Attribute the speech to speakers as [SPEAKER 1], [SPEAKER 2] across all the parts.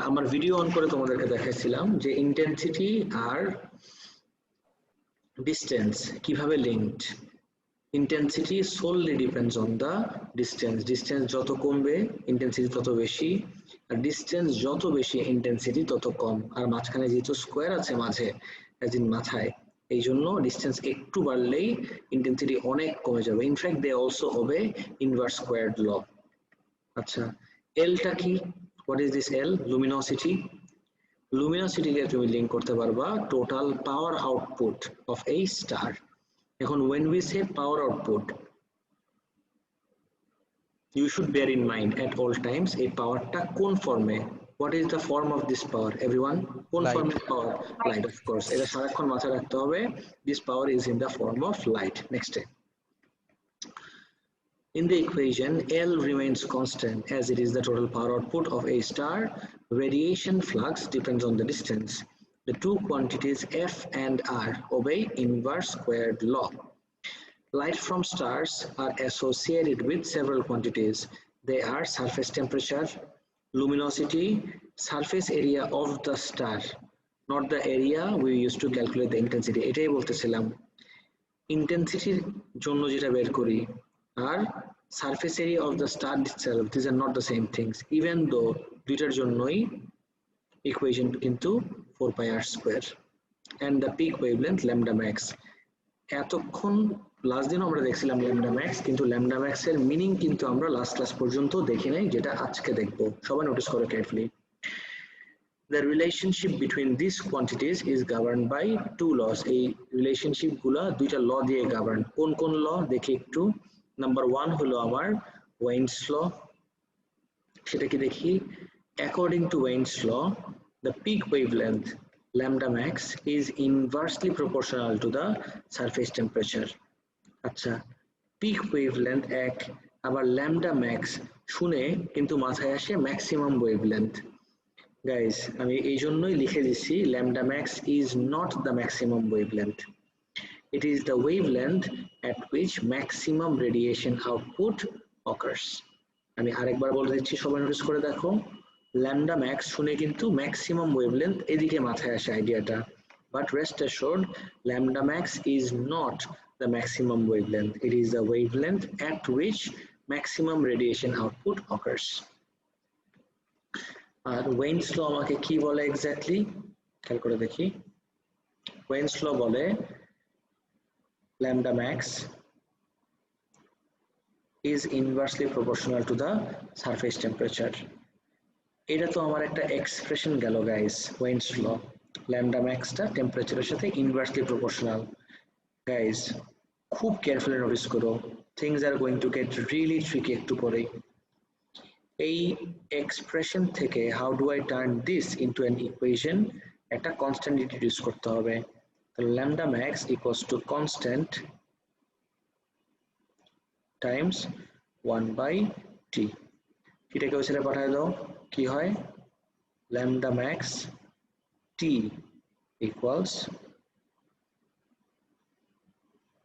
[SPEAKER 1] আমার video on করে তোমাদেরকে দেখাইছিলাম যে ইন্টেন্সিটি আর ডিস্টেন্স কিভাবে linked. Intensity solely depends on the distance. Distance যত কমবে ইন্টেন্সিটি তত বেশি, আর ডিস্টেন্স যত বেশি ইন্টেন্সিটি তত কম। আর মাঝখানে যেহেতু স্কোয়ার আছে মাঝে মাথায়, এই জন্য ডিস্টেন্স একটু বাড়লেই ইন্টেন্সিটি অনেক কমে যাবে। In fact they also obey inverse squared law. আচ্ছা, এলটা কি? What is this L? Luminosity. লুমিনোসিটিকে তুমি লিঙ্ক করতে পারবা total power output of a star. এখন when we say power output, you should bear in mind at all times এই পাওয়ারটা কোন ফর্মে। what is the form of this power everyone? কোন ফর্মে পাওয়ার? light, of course, এটা সারাক্ষণ মাথায় রাখতে হবে। this power is in the form of light. next step, in the equation L remains constant as it is the total power output of a star. Radiation flux depends on the distance. The two quantities F and R obey inverse squared law. Light from stars are associated with several quantities. They are surface temperature, luminosity, surface area of the star, not the area we used to calculate the intensity. এটাই বলতেছিলাম, ইন্টেন্সিটির জন্য যেটা বের করি আর surface area of the star itself, these are not the same things, even though দুইটার জন্যই equation কিন্তু 4 pi r square and the peak wavelength lambda max. এতক্ষণ লাস্ট দিন আমরা দেখছিলাম ল্যামডা ম্যাক্স, কিন্তু ল্যামডা ম্যাক্স এর মিনিং কিন্তু আমরা লাস্ট ক্লাস পর্যন্ত দেখি নাই, যেটা আজকে দেখব। সবাই নোটিস করো carefully. The relationship between these quantities is governed by two laws. এই রিলেশনশিপ গুলা দুইটা ল দিয়ে govern। কোন কোন ল দেখি একটু। নাম্বার 1 হলো আমার ওয়েইনস ল, সেটা কি দেখি। According to Wein's law, the peak wavelength lambda max is inversely proportional to the surface temperature. আচ্ছা, পিক ওয়েভলেন্থ এক, আবার ল্যামডা ম্যাক্স শুনে কিন্তু মাথায় আসে ম্যাক্সিমাম ওয়েভলেন্থ। গাইস, আমি এই জন্যই লিখে দিচ্ছি lambda max is not the maximum wavelength, it is the wavelength at which maximum radiation output occurs. আমি আরেকবার বলে দিচ্ছি, সবাই নোটিস করে দেখো। ল্যামডা ম্যাক্স শুনে কিন্তু ম্যাক্সিমাম ওয়েভলেন্থ এদিকে মাথায় আসে আইডিয়াটা, but rest assured lambda max is not the maximum wavelength, it is the wavelength at which maximum radiation output occurs. আর ওয়েইনস ল আমাকে কি বলে এক্স্যাক্টলি খেয়াল করে দেখি। ওয়েইনস ল বলে lambda max is inversely proportional to the surface temperature. এটা তো আমার একটা এক্সপ্রেশন গেল গাইস। ওয়েইনস ল ল্যামডা ম্যাক্সটা টেম্পারেচারের সাথে ইনভার্সলি প্রপোর্শনাল। গাইস খুব কেয়ারফুলি নোটিস করো, things are going to get really tricky একটু পরেই। এই এক্সপ্রেশন থেকে how do I turn this into an equation, একটা কনস্ট্যান্ট ইন্ট্রোডিউস করতে হবে। তাহলে lambda max equals to constant Times 1/t। এটাকে ওই সাইডে পাঠায় দাও, কি হয়? lambda max t equals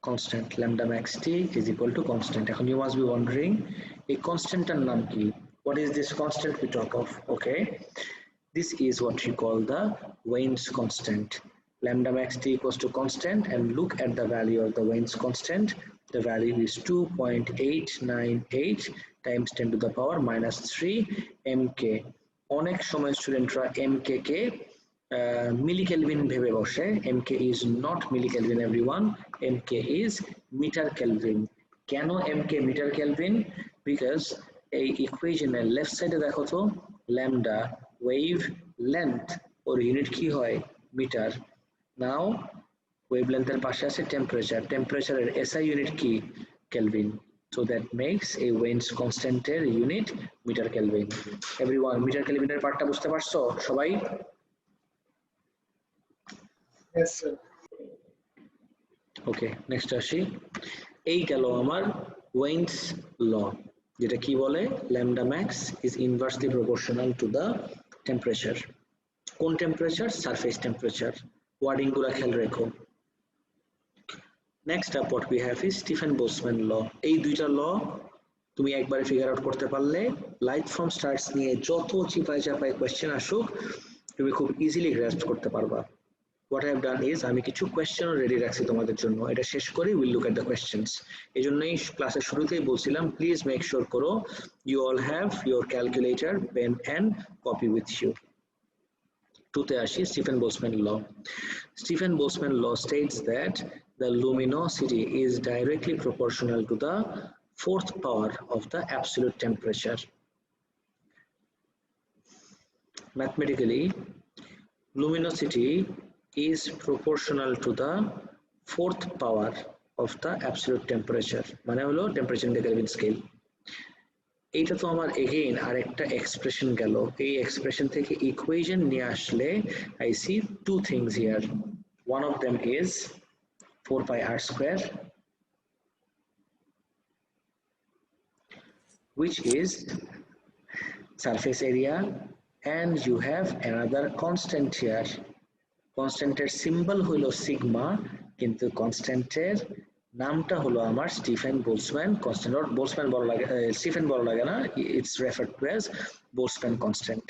[SPEAKER 1] constant. Lambda max t is equal to constant. এখন you must be wondering এই কনস্ট্যান্টটার নাম কি? What is this constant we talk of? Okay, this is what you call the Wein's constant. Lambda max t equals to constant, and look at the value of the Wein's constant. The value is 2.898 times 10 to the power minus 3 mK. অনেক সময় স্টুডেন্টরা mk কে মিলি kelvin ভেবে বসে। mk is not milli kelvin everyone, mk is metre kelvin. কেন mk metre kelvin? Because এই ইকুয়েশনের left সাইডে দেখো তো, ল্যামডা ওয়েভ লেন্থ ওর ইউনিট কি হয়? মিটার। নাও ওয়েভলেন্থের পাশে আছে টেম্পারেচার, টেম্পারেচারের এসআই ইউনিট কি? Kelvin. So that makes a Wein's constant unit meter Kelvin. Everyone, meter Kelvin এর পার্টটা বুঝতে পারছো সবাই?
[SPEAKER 2] Yes sir.
[SPEAKER 1] Okay, next আসি। এই গেল আমার Wein's law, যেটা কি বলে? Lambda max is inversely proportional to the temperature. কোন টেম্পারেচার? Surface temperature. ওয়ার্ডিং গুলো খেয়াল রেখো। Next up what we have is Stefan Boltzmann law. এই দুইটা ল তুমি একবারে ফিগার আউট করতে পারলে লাইট ফ্রম স্টার্স নিয়ে যত চিপায় চাপায় কোয়েশ্চেন আসুক তুমি খুব ইজিলি গ্রাস্প করতে পারবা। What I have done is আমি কিছু কোয়েশ্চেন রেডি রাখছি তোমাদের জন্য, এটা শেষ করে will look at the questions. এই জন্যই ক্লাসের শুরুতেই বলছিলাম প্লিজ মেক শিওর করো you all have your calculator, pen and copy with you. টুতে আসি, Stefan Boltzmann law. Stephen Boltzmann law states that the luminosity is directly proportional to the fourth power of the absolute temperature. Mathematically, luminosity is proportional to the fourth power of the absolute temperature, মানে হলো temperature in the kelvin scale. এইটা তো আমার again আরেকটা expression গেল, এই expression থেকে equation নিয়ে আসলে I see two things here. One of them is 4 pi r square, which is surface area, and you have another constant here. Constant এর symbol হলো sigma, কিন্তু constant এর নামটা হলো আমার স্টিফেন বোলসম্যান কনস্ট্যান্ট। বোলসম্যান বলা লাগে, স্টিফেন বলা লাগে না, it's referred to as Boltzmann constant.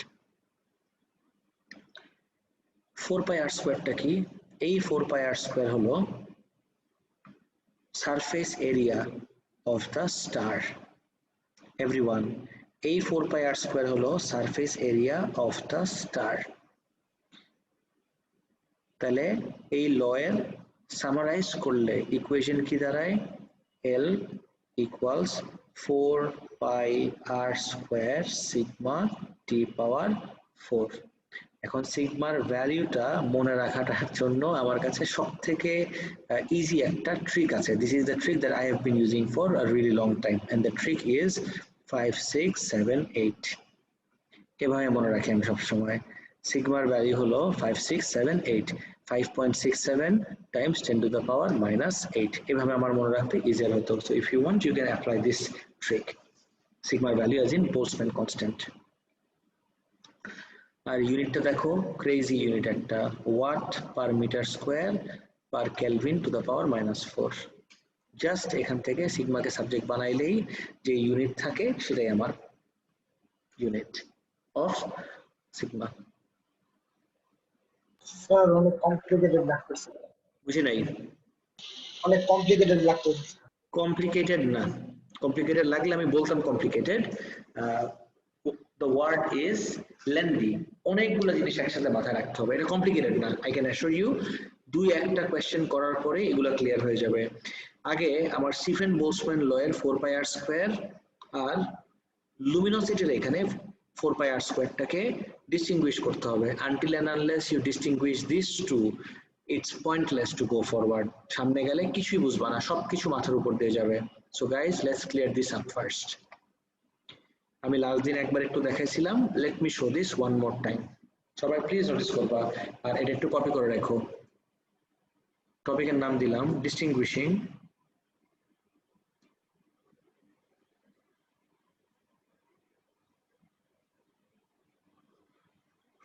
[SPEAKER 1] 4 pi r স্কয়ারটা কি? এই 4 pi r স্কয়ার হলো surface area of the star. Everyone, এই 4 pi r square হলো surface area of the star. তাহলে এই ল এর সামারাইজ করলে ইকুয়েশন কি দাঁড়ায়? L equals 4 pi r square sigma t power 4. এখন সিগমার ভ্যালুটা মনে রাখাটার জন্য আমার কাছে সবথেকে ইজি একটা ট্রিক আছে। This is the trick that I have been using for a really long time, and the trick is 5 6 7 8। এভাবে মনে রাখি আমি সবসময়। সিগমার ভ্যালু হলো 5 6 7 8, 5.67 times 10 to the power minus 8। এভাবে আমার মনে রাখতে ইজিয়ার হতো। So if you want you can apply this trick. সিগমার value as in Boltzmann constant. আর ইউনিটটা দেখো, ক্রেজি ইউনিট একটা, watt per metre square per kelvin to the power -4। Just এখান থেকে সিগমাকে সাবজেক্ট বানাইলেই যে ইউনিট থাকে সেটাই আমার ইউনিট অফ সিগমা।
[SPEAKER 2] স্যার অনেক কমপ্লিকেটেড লাগতেছে।
[SPEAKER 1] বুঝি নাই?
[SPEAKER 2] অনেক কমপ্লিকেটেড লাগতেছে।
[SPEAKER 1] কমপ্লিকেটেড না, কমপ্লিকেটেড লাগলে আমি বলতাম complicated. the word is lengthy, অনেকগুলো জিনিস একসাথে মাথায় রাখতে হবে, এটা কমপ্লিকেটেড না। আই ক্যান অ্যাসিওর ইউ, দুই একটা কোয়েশ্চেন করার পরে এগুলো ক্লিয়ার হয়ে যাবে। আগে আমার স্টিফেন বোলসম্যান ল এর 4 pi r স্কয়ার আর লুমিনোসিটির এখানে 4 pi r স্কয়ারটাকে ডিস্টিংগুইশ করতে হবে। Until and unless you distinguish this two, it's pointless to go forward. সামনে গেলে কিছুই বুঝবা না, সবকিছু মাথার উপর দিয়ে যাবে। So guys, let's clear this up first. আমি লাস্ট দিন একবার একটু দেখাইছিলাম, let me show this one more time. সবাই প্লিজ নোটিস করবা, আর এটা একটু কপি করে রাখো। টপিকের নাম দিলাম distinguishing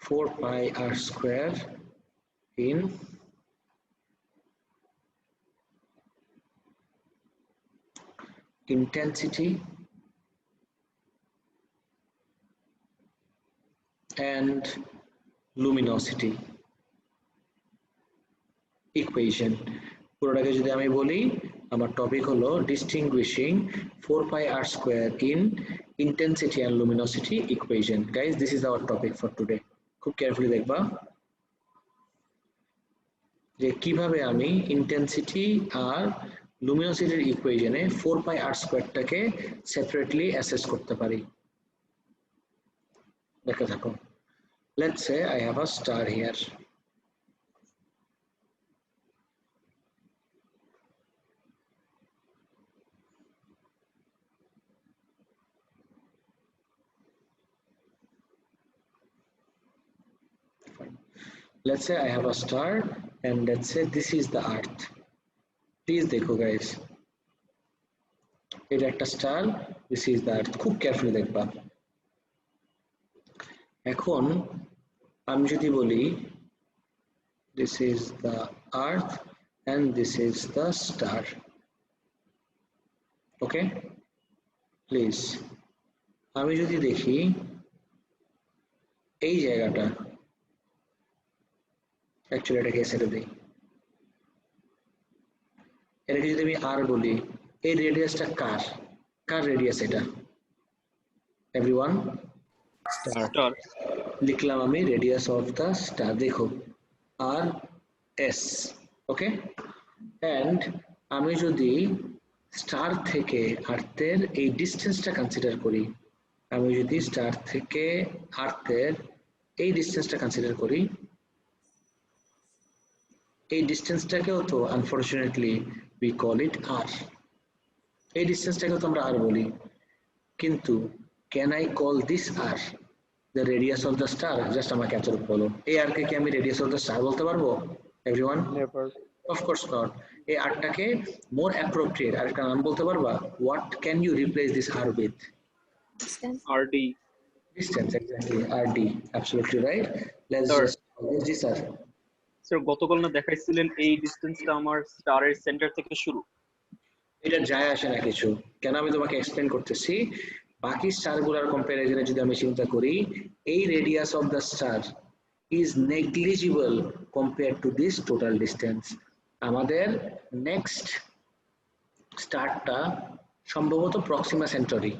[SPEAKER 1] four pi r square in intensity and luminosity equation. পুরোটাকে যদি আমি বলি, আমার টপিক হলো distinguishing 4 pi r square in intensity and luminosity equation. Guys, this is our topic for today. খুব কেয়ারফুলি দেখবা যে কিভাবে আমি ইন্টেন্সিটি আর লুমিনোসিটির ইকুয়েশনে 4 pi r স্কয়ারটাকে সেপারেটলি অ্যাসেস করতে পারি। দেখতে থাকো। Let's say I have a star here. Let's say I have a star and let's say this is the earth. Please দেখো guys, এটা একটা star, this is the earth, খুব carefully দেখবা। এখন আমি যদি বলি this is the earth and this is the star, okay? Please আমি যদি দেখি এই জায়গাটা অ্যাকচুয়ালি এটাকে সেটা দিই এটাকে যদি আমি আর বলি এই রেডিয়াসটা কার কার রেডিয়াস এটা এভরিওয়ান
[SPEAKER 3] স্টার
[SPEAKER 1] লিখলাম আমি রেডিয়াস অফ দ্য স্টার দেখো আর এস ওকে অ্যান্ড আমি যদি স্টার থেকে আর্থের এই ডিস্টেন্সটা কনসিডার করি আমি যদি স্টার থেকে আর্থের এই ডিস্টেন্সটা কনসিডার করি এই ডিস্টেন্সটাকেও তো আনফরচুনেটলি উই কল ইট আর এই ডিস্টেন্সটাকেও তো আমরা আর বলি কিন্তু can I call this are the radius of the star just আমাকে এতটুকু বলো এই আর কে কি আমি রেডিয়াস অফ দ্য স্টার বলতে পারবো everyone
[SPEAKER 3] never
[SPEAKER 1] of course not এই আরটাকে মোর অ্যাপ্রোপ্রিয়েট আরেকটা নাম বলতে পারবা what can you replace this R with
[SPEAKER 3] RD
[SPEAKER 1] distance exactly rd absolutely right let's
[SPEAKER 3] Sir.
[SPEAKER 1] just জি স্যার
[SPEAKER 3] স্যার গতকাল না দেখাইছিলেন এই ডিসটেন্সটা আমার স্টারের সেন্টার থেকে শুরু
[SPEAKER 1] এটা যায় আসে না কিছু কেন আমি তোমাকে এক্সপ্লেন করতেছি বাকি স্টারগুলোর কম্পারিজনে যদি আমি চিন্তা করি এই radius of the star is negligible compare to this total distance আমাদের নেক্সট স্টারটা সম্ভবত Proxima Centauri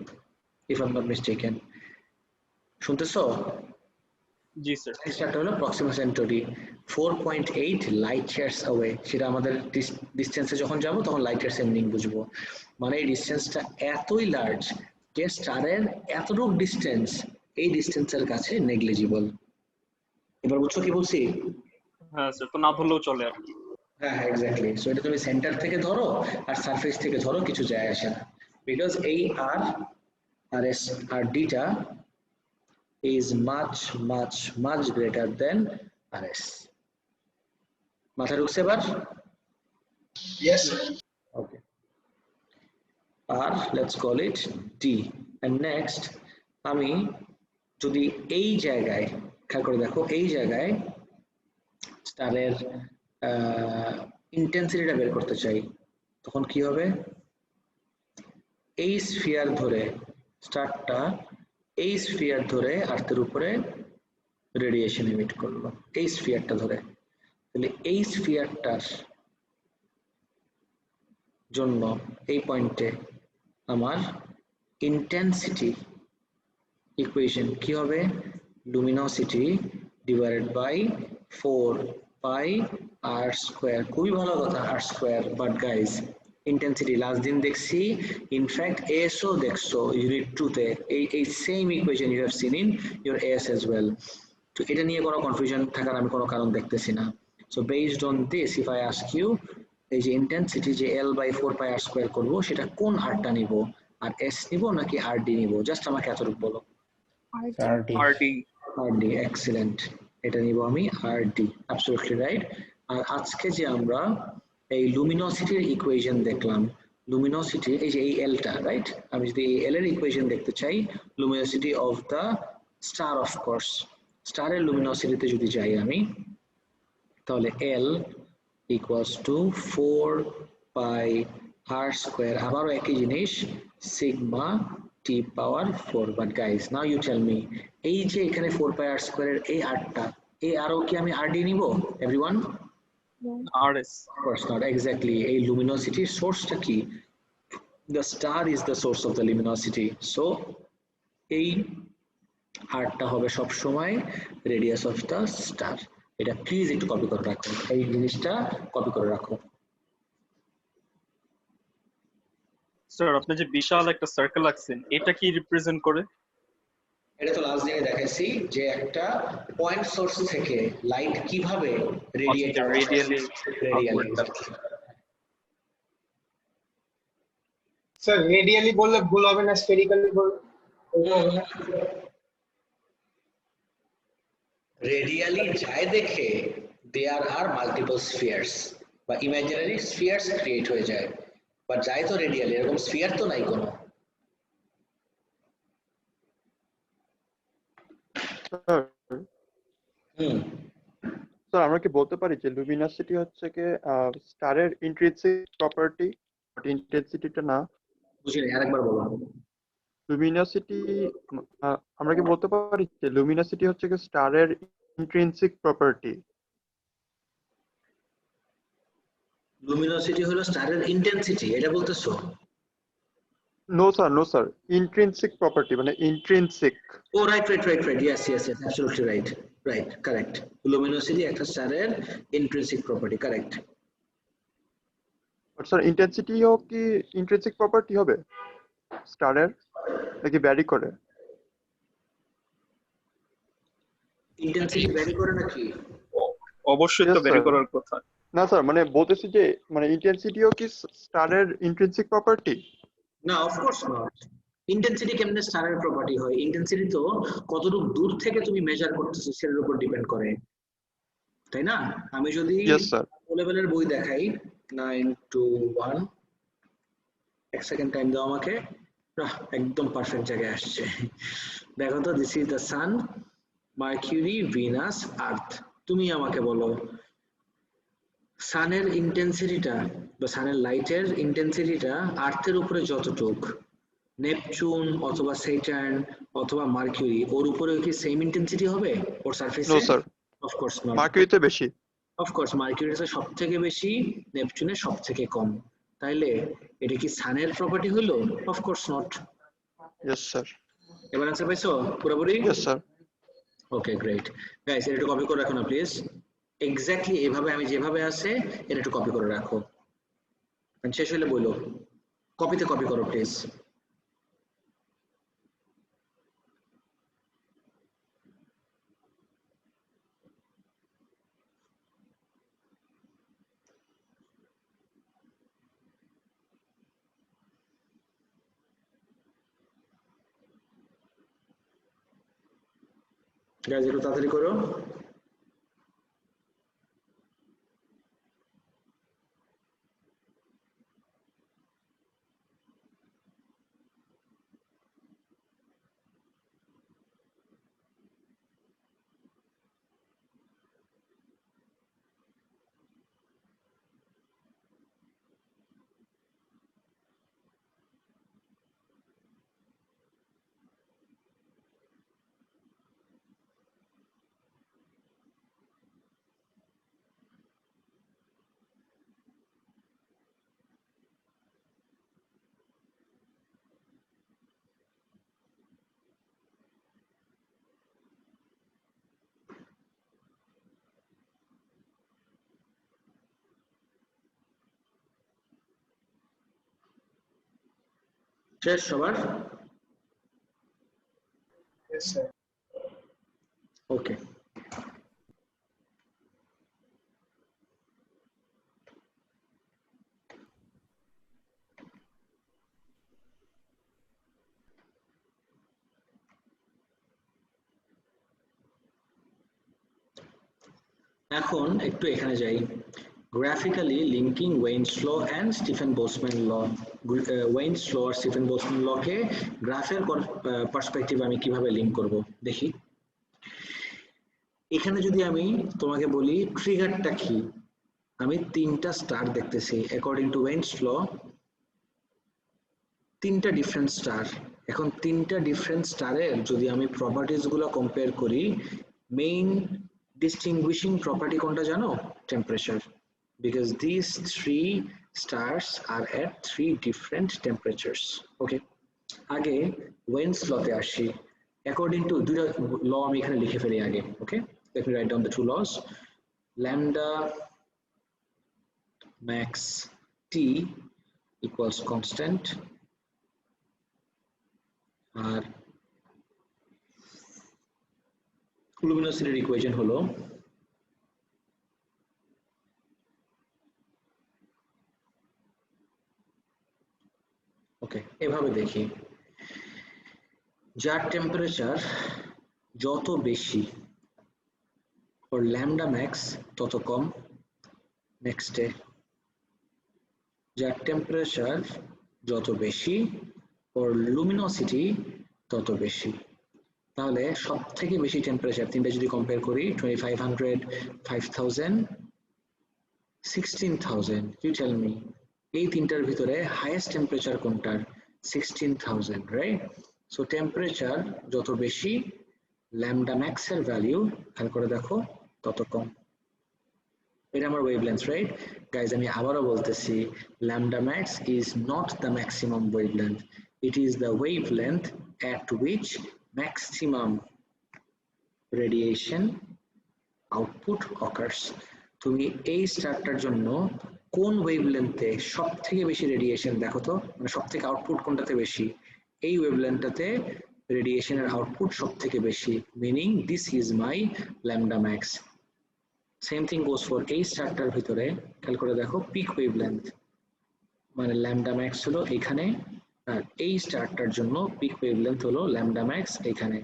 [SPEAKER 1] if I am not mistaken শুনতেছো
[SPEAKER 3] জি স্যার
[SPEAKER 1] স্টারটা হলো Proxima Centauri 4.8 light years away সেটা আমাদের ডিসটেন্সে যখন যাব তখন লাইট ইয়ার্স এর মিনিং বুঝবো মানে এই ডিসটেন্সটা এতই লার্জ যে স্টারের এতটুকু ডিসটেন্স এই ডিসটেন্সের কাছে নেগলিজিবল এবার বুঝছো কি বলছি
[SPEAKER 3] হ্যাঁ স্যার তো না ধরলেও চলে আর কি
[SPEAKER 1] হ্যাঁ হ্যাঁ এক্স্যাক্টলি সো এটা তুমি সেন্টার থেকে ধরো আর সারফেস থেকে ধরো কিছু যায় আসে না বিকজ এই আর আর এস আর ডিটা is much greater than RS. মাথায় ঢুকছে এবার?
[SPEAKER 2] Yes, sir.
[SPEAKER 1] Okay. R, let's call it D. And next, আমি যদি এই জায়গায় খেয়াল করে দেখো এই জায়গায় স্টারের ইন্টেন্সিটিটা বের করতে চাই তখন কি হবে এই স্ফিয়ার ধরে স্টারটা এই স্ফিয়ার ধরে আর্থের উপরে রেডিয়েশন ইমিট করলো এই স্ফিয়ারটা ধরে তাহলে এই স্ফিয়ারটার জন্য এই পয়েন্টে আমার ইন্টেন্সিটি ইকুয়েশন কি হবে luminosity divided by 4 pi R square খুবই ভালো কথা R square but guys intensity last দিন দেখছি ইনফ্যাক্ট ASO দেখছো ইউনিট 2 তে এই same equation you have seen in your AS as well তো এটা নিয়ে কোনো কনফিউশন থাকার আমি কোনো কারণ দেখতেছি না so based on this if I ask you এই যে ইন্টেন্সিটি যে L by 4 pi R square করব সেটা কোন আরটা নিব আর S নিব নাকি RD নিব জাস্ট আমাকে এতটুকু বলো
[SPEAKER 3] আরডি
[SPEAKER 1] RD এক্সিলেন্ট এটা নিব আমি RD অ্যাবসলিউটলি রাইট আর আজকে যে আমরা এই লুমিনোসিটির ইকুয়েশন দেখলাম লুমিনোসিটি এই যে এই এলটা রাইট আমি যদি এই এল এর ইকুয়েশন দেখতে চাই luminosity of the star of course স্টারের লুমিনোসিটিতে যদি যাই আমি তাহলে L equals to 4 pi R square আবারও একই জিনিস sigma T power 4 but guys now you tell me এই যে এখানে 4 পাই আর স্কোয়ারের এই আরটা এই আরও কি আমি আরডি নিব everyone
[SPEAKER 3] RS
[SPEAKER 1] Of course not exactly a luminosity source টা কি the star is the source of the luminosity so এই আরটা হবে সব সময় radius of the star এটা প্লিজ একটু কপি করে রাখো এই জিনিসটা কপি করে রাখো
[SPEAKER 3] স্যার আপনি যে বিশাল একটা সার্কেল আঁকছেন এটা কি রিপ্রেজেন্ট করে
[SPEAKER 1] এটা তো লাস্ট দিনে দেখাইছি যে একটা পয়েন্ট সোর্স থেকে লাইট কিভাবে
[SPEAKER 3] রেডিয়ালি
[SPEAKER 2] Sir, radially বললে ভুল হবে না, spherically বললে ভুল হবে না।
[SPEAKER 1] রেডিয়ালি যায় দেখে দেয়ার আর মাল্টিপল স্ফিয়ার্স বা ইমাজিনারি স্ফিয়ার্স ক্রিয়েট হয়ে যায় বাট যায় তো রেডিয়ালি এরকম স্ফিয়ার তো নাই কোনো হুম
[SPEAKER 4] স্যার আমরা কি বলতে পারি যে লুমিনোসিটি হচ্ছে কি স্টারের ইন্ট্রিনসিক প্রপার্টি বাট ইন্টেন্সিটিটা না
[SPEAKER 1] বুঝিনি আরেকবার বলো
[SPEAKER 4] লুমিনোসিটি আমরা কি বলতে পারি যে লুমিনোসিটি হচ্ছে কি স্টারের ইন্ট্রিনসিক প্রপার্টি?
[SPEAKER 1] লুমিনোসিটি হলো স্টারের ইন্টেন্সিটি, এটা বলতেছো?
[SPEAKER 4] নো স্যার, ইন্ট্রিনসিক প্রপার্টি মানে intrinsic.
[SPEAKER 1] Oh right, yes, absolutely right, correct. Luminosity একটা স্টারের ইন্ট্রিনসিক প্রপার্টি, কারেক্ট।
[SPEAKER 4] স্যার ইন্টেন্সিটিও কি ইন্ট্রিনসিক প্রপার্টি হবে স্টারের, নাকি ভ্যারি করে?
[SPEAKER 1] ইন্টেন্সিটি ভ্যারি করে নাকি?
[SPEAKER 3] অবশ্যই তো
[SPEAKER 4] Yes,
[SPEAKER 3] ভ্যারি
[SPEAKER 4] sir.
[SPEAKER 3] করার কথা।
[SPEAKER 4] না স্যার, মানে বলতেছি যে মানে ইন্টেন্সিটিও কি স্টারের ইন্ট্রিনসিক প্রপার্টি?
[SPEAKER 1] না, অফকোর্স নট। ইন্টেন্সিটি কেমনে স্টারের প্রপার্টি হয়? ইন্টেন্সিটি তো কতটুকু দূর থেকে তুমি মেজার করতেছো সেটার উপর ডিপেন্ড করে, তাই না? আমি যদি
[SPEAKER 4] ইয়েস স্যার।
[SPEAKER 1] ও লেভেলের বই দেখাই 9 to 1, এক সেকেন্ড টাইম দাও আমাকে। একদম পারফেক্ট জায়গায় আসছে। দেখো তো, this is the sun, Mercury, Venus, Earth. তুমি আমাকে বলো সানের ইন্টেন্সিটিটা বা সানের লাইটের ইন্টেন্সিটিটা আর্থের উপরে যতটুক, নেপচুন অথবা স্যাটার্ন অথবা মার্কিউরি, ওর উপরে কি সেম ইন্টেন্সিটি হবে ওর সারফেসে?
[SPEAKER 4] No sir,
[SPEAKER 1] of course not.
[SPEAKER 4] মার্কিউরিতে বেশি।
[SPEAKER 1] অফকোর্স মার্কিউরিতে সব থেকে বেশি, নেপচুনের সব থেকে কম। তাইলে এটা কি সানের প্রপার্টি হলো? Of course not.
[SPEAKER 4] Yes sir.
[SPEAKER 1] এবার আনসার পাইছো পুরোপুরি?
[SPEAKER 4] Yes sir.
[SPEAKER 1] Okay, great. Guys, এটা একটু কপি করে রাখো না প্লিজ। এক্স্যাক্টলি এভাবে আমি যেভাবে আছে এটা একটু কপি করে রাখো, শেষ হলে বলো। কপি করো প্লিজ। গাইস, একটু তাড়াতাড়ি করো। শেষ সবার?
[SPEAKER 2] Yes, sir.
[SPEAKER 1] ওকে। এখন একটু এখানে যাই। Graphically linking Wien's law and Stefan Boltzmann law. Wien's law আর স্টিফেন বোলসম্যান লকে গ্রাফের পার্সপেক্টিভ আমি কিভাবে লিঙ্ক করব দেখি। এখানে যদি আমি তোমাকে বলি ট্রিগারটা কি, আমি তিনটা স্টার দেখতেছি অ্যাকর্ডিং টু ওয়েইনস ল, তিনটা ডিফারেন্ট স্টার। এখন তিনটা ডিফারেন্ট স্টারের যদি আমি প্রপার্টিজ গুলো কম্পেয়ার করি, মেইন ডিস্টিংগুইশিং প্রপার্টি কোনটা জানো? Temperature, because these three stars are at three different temperatures. Okay, আগে ওয়েন্স লতে আসি। অ্যাকর্ডিং টু দুইটা ল আমি এখানে লিখে ফেলি আগে। ওকে, let me write down the two laws. Lambda max T equals constant, R লুমিনোসিটির equation হলো ওকে, এভাবে দেখি, যার টেম্পারেচার যত বেশি ওর ল্যামডা ম্যাক্স তত কম। নেক্সটে, যার টেম্পারেচার যত বেশি ওর লুমিনোসিটি তত বেশি। তাহলে সব থেকে বেশি টেম্পারেচার তিনটা যদি কম্পেয়ার করি, 2500, 5000, 16000, ইউ টেল মি এই তিনটার ভিতরে হাইয়েস্ট টেম্পারেচার কোনটার? 16000, রাইট? সো টেম্পারেচার যত বেশি ল্যামডা ম্যাক্স এর ভ্যালু খেয়াল করে দেখো তত কম। এটা আমার ওয়েভলেন্থ, রাইট গাইজ? আমি আবারও বলতেছি, lambda max is not the maximum wavelength, it is the wavelength at which maximum radiation output occurs. তুমি এই স্টারটার জন্য কোন ওয়েভলেন্থে সব থেকে বেশি রেডিয়েশন দেখো তো, মানে সব থেকে আউটপুট কোনটাতে বেশি? এই ওয়েভলেন্থটাতে রেডিয়েশনের আউটপুট সব থেকে বেশি, meaning this is my lambda max. Same thing goes for এই স্টারটার ভিতরে, খেয়াল করে দেখো পিক ওয়েভলেন্থ মানে ল্যামডা ম্যাক্স হলো এখানে, আর এই স্টারটার জন্য পিক ওয়েভলেন্থ হলো ল্যামডা ম্যাক্স এখানে।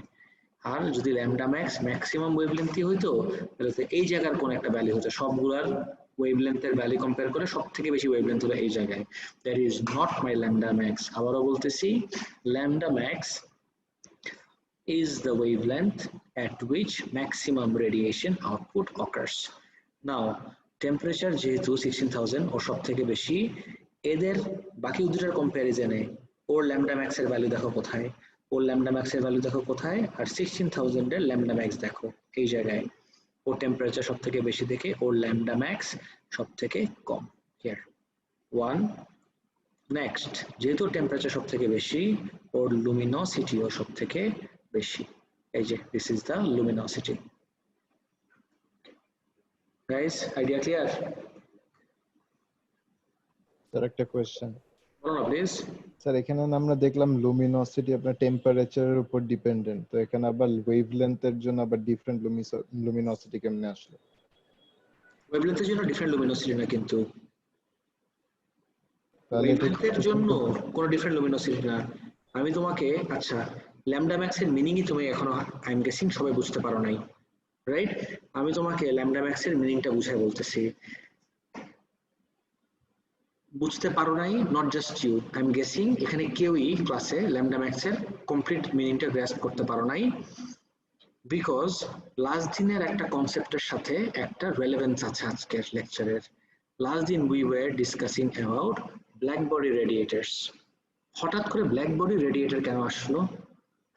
[SPEAKER 1] আর যদি ল্যামডা ম্যাক্স ম্যাক্সিমাম ওয়েভলেন্থই হইতো তাহলে তো এই জায়গার কোন একটা ভ্যালু হতো, সবগুলার ওয়েভলেন্থের ভ্যালু কম্পেয়ার করে সব থেকে বেশি ওয়েভলেন্থ হলো এই জায়গায়। That is not my lambda max. আবারও বলতেছি, lambda max is the wavelength at which maximum radiation output occurs. Now, temperature যেহেতু 16,000 ও সব থেকে বেশি, এদের বাকি দুটার কম্প্যারিজনে ওর ল্যামডা ম্যাক্স এর ভ্যালু দেখো কোথায়, ওর ল্যামডা ম্যাক্স এর ভ্যালু দেখো কোথায়, আর 16,000 এর ল্যামডা ম্যাক্স দেখো এই জায়গায়। ওর টেম্পারেচার সব থেকে বেশি দেখে ওর ল্যামডা ম্যাক্স সব থেকে কম। Here one. নেক্সট, যেহেতু টেম্পারেচার সব থেকে বেশি, ওর লুমিনোসিটিও সব থেকে বেশি। এই যে this is the luminosity. Guys, idea clear?
[SPEAKER 5] Sir একটা কোয়েশ্চেন।
[SPEAKER 1] বলো না প্লিজ।
[SPEAKER 5] স্যার এখানে আমরা দেখলাম লুমিনোসিটি আপনার টেম্পারেচারের উপর ডিপেন্ডেন্ট, তো এখানে আবার ওয়েভলেন্থের জন্য আবার ডিফারেন্ট লুমিনোসিটি কেমনে আসলো?
[SPEAKER 1] ওয়েভলেন্থের জন্য ডিফারেন্ট লুমিনোসিটি না, কিন্তু
[SPEAKER 5] তাহলে এটা
[SPEAKER 1] ওয়েভলেন্থের জন্য কোনো ডিফারেন্ট লুমিনোসিটি না। আমি তোমাকে, আচ্ছা ল্যামডা ম্যাক্স এর মিনিংই তুমি এখনো আই এম গেসিং সবাই বুঝতে পারো নাই, রাইট? আমি তোমাকে ল্যামডা ম্যাক্স এর মিনিংটা বুঝাই বলতেছি। বুঝতে পারো নাই, not just you, I am guessing এখানে কেউই ক্লাসে ল্যামডা ম্যাক্স এর কমপ্লিট মিনিংটা গ্রাস্প করতে পারো নাই, বিকজ লাস্ট দিনের একটা কনসেপ্টের সাথে একটা রেলেভেন্স আছে আজকের লেকচারের। লাস্ট দিন we were discussing about black body radiators. হঠাৎ করে ব্ল্যাক বডি রেডিয়েটর কেন আসলো?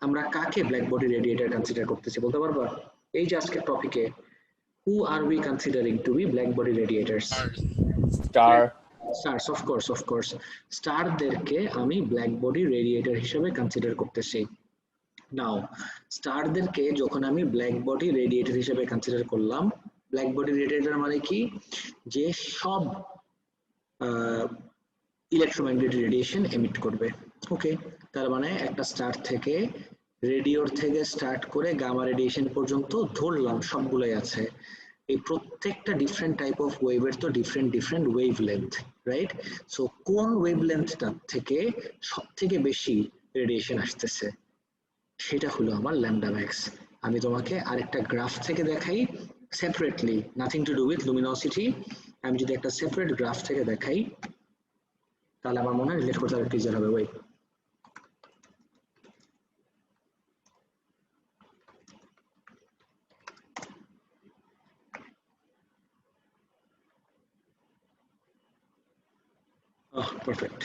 [SPEAKER 1] আমরা কাকে ব্ল্যাক বডি রেডিয়েটর কনসিডার করতেছি বলতে পারবা? এই যে আজকের টপিকে who are we considering to be black body radiators?
[SPEAKER 5] Star.
[SPEAKER 1] Stars, of course of course, স্টারদেরকে আমি ব্ল্যাক বডি রেডিয়েটর হিসেবে কনসিডার করতেছি। নাও স্টারদেরকে যখন আমি ব্ল্যাক বডি রেডিয়েটর হিসেবে কনসিডার করলাম, ব্ল্যাক বডি রেডিয়েটর মানে কি? যে সব ইলেকট্রোম্যাগনেটিক রেডিয়েশন এমিট করবে। ওকে, তার মানে একটা স্টার থেকে, রেডিওর থেকে স্টার্ট করে গামা রেডিয়েশন পর্যন্ত ধরলাম সবগুলোই আছে। এই প্রত্যেকটা ডিফারেন্ট টাইপ অফ ওয়েভের তো different different wave length, right? So কোন ওয়েভ লেন্থটা থেকে সব থেকে বেশি রেডিয়েশন আসতেছে সেটা হলো আমার ল্যামডা ম্যাক্স। আমি তোমাকে আরেকটা গ্রাফ থেকে দেখাই separately, nothing to do with luminosity. আমি যদি একটা সেপারেট গ্রাফ থেকে দেখাই তাহলে আমার মনে হয় রিলেট করতে আরেকটু ইজিয়ার হবে। Wait, perfect.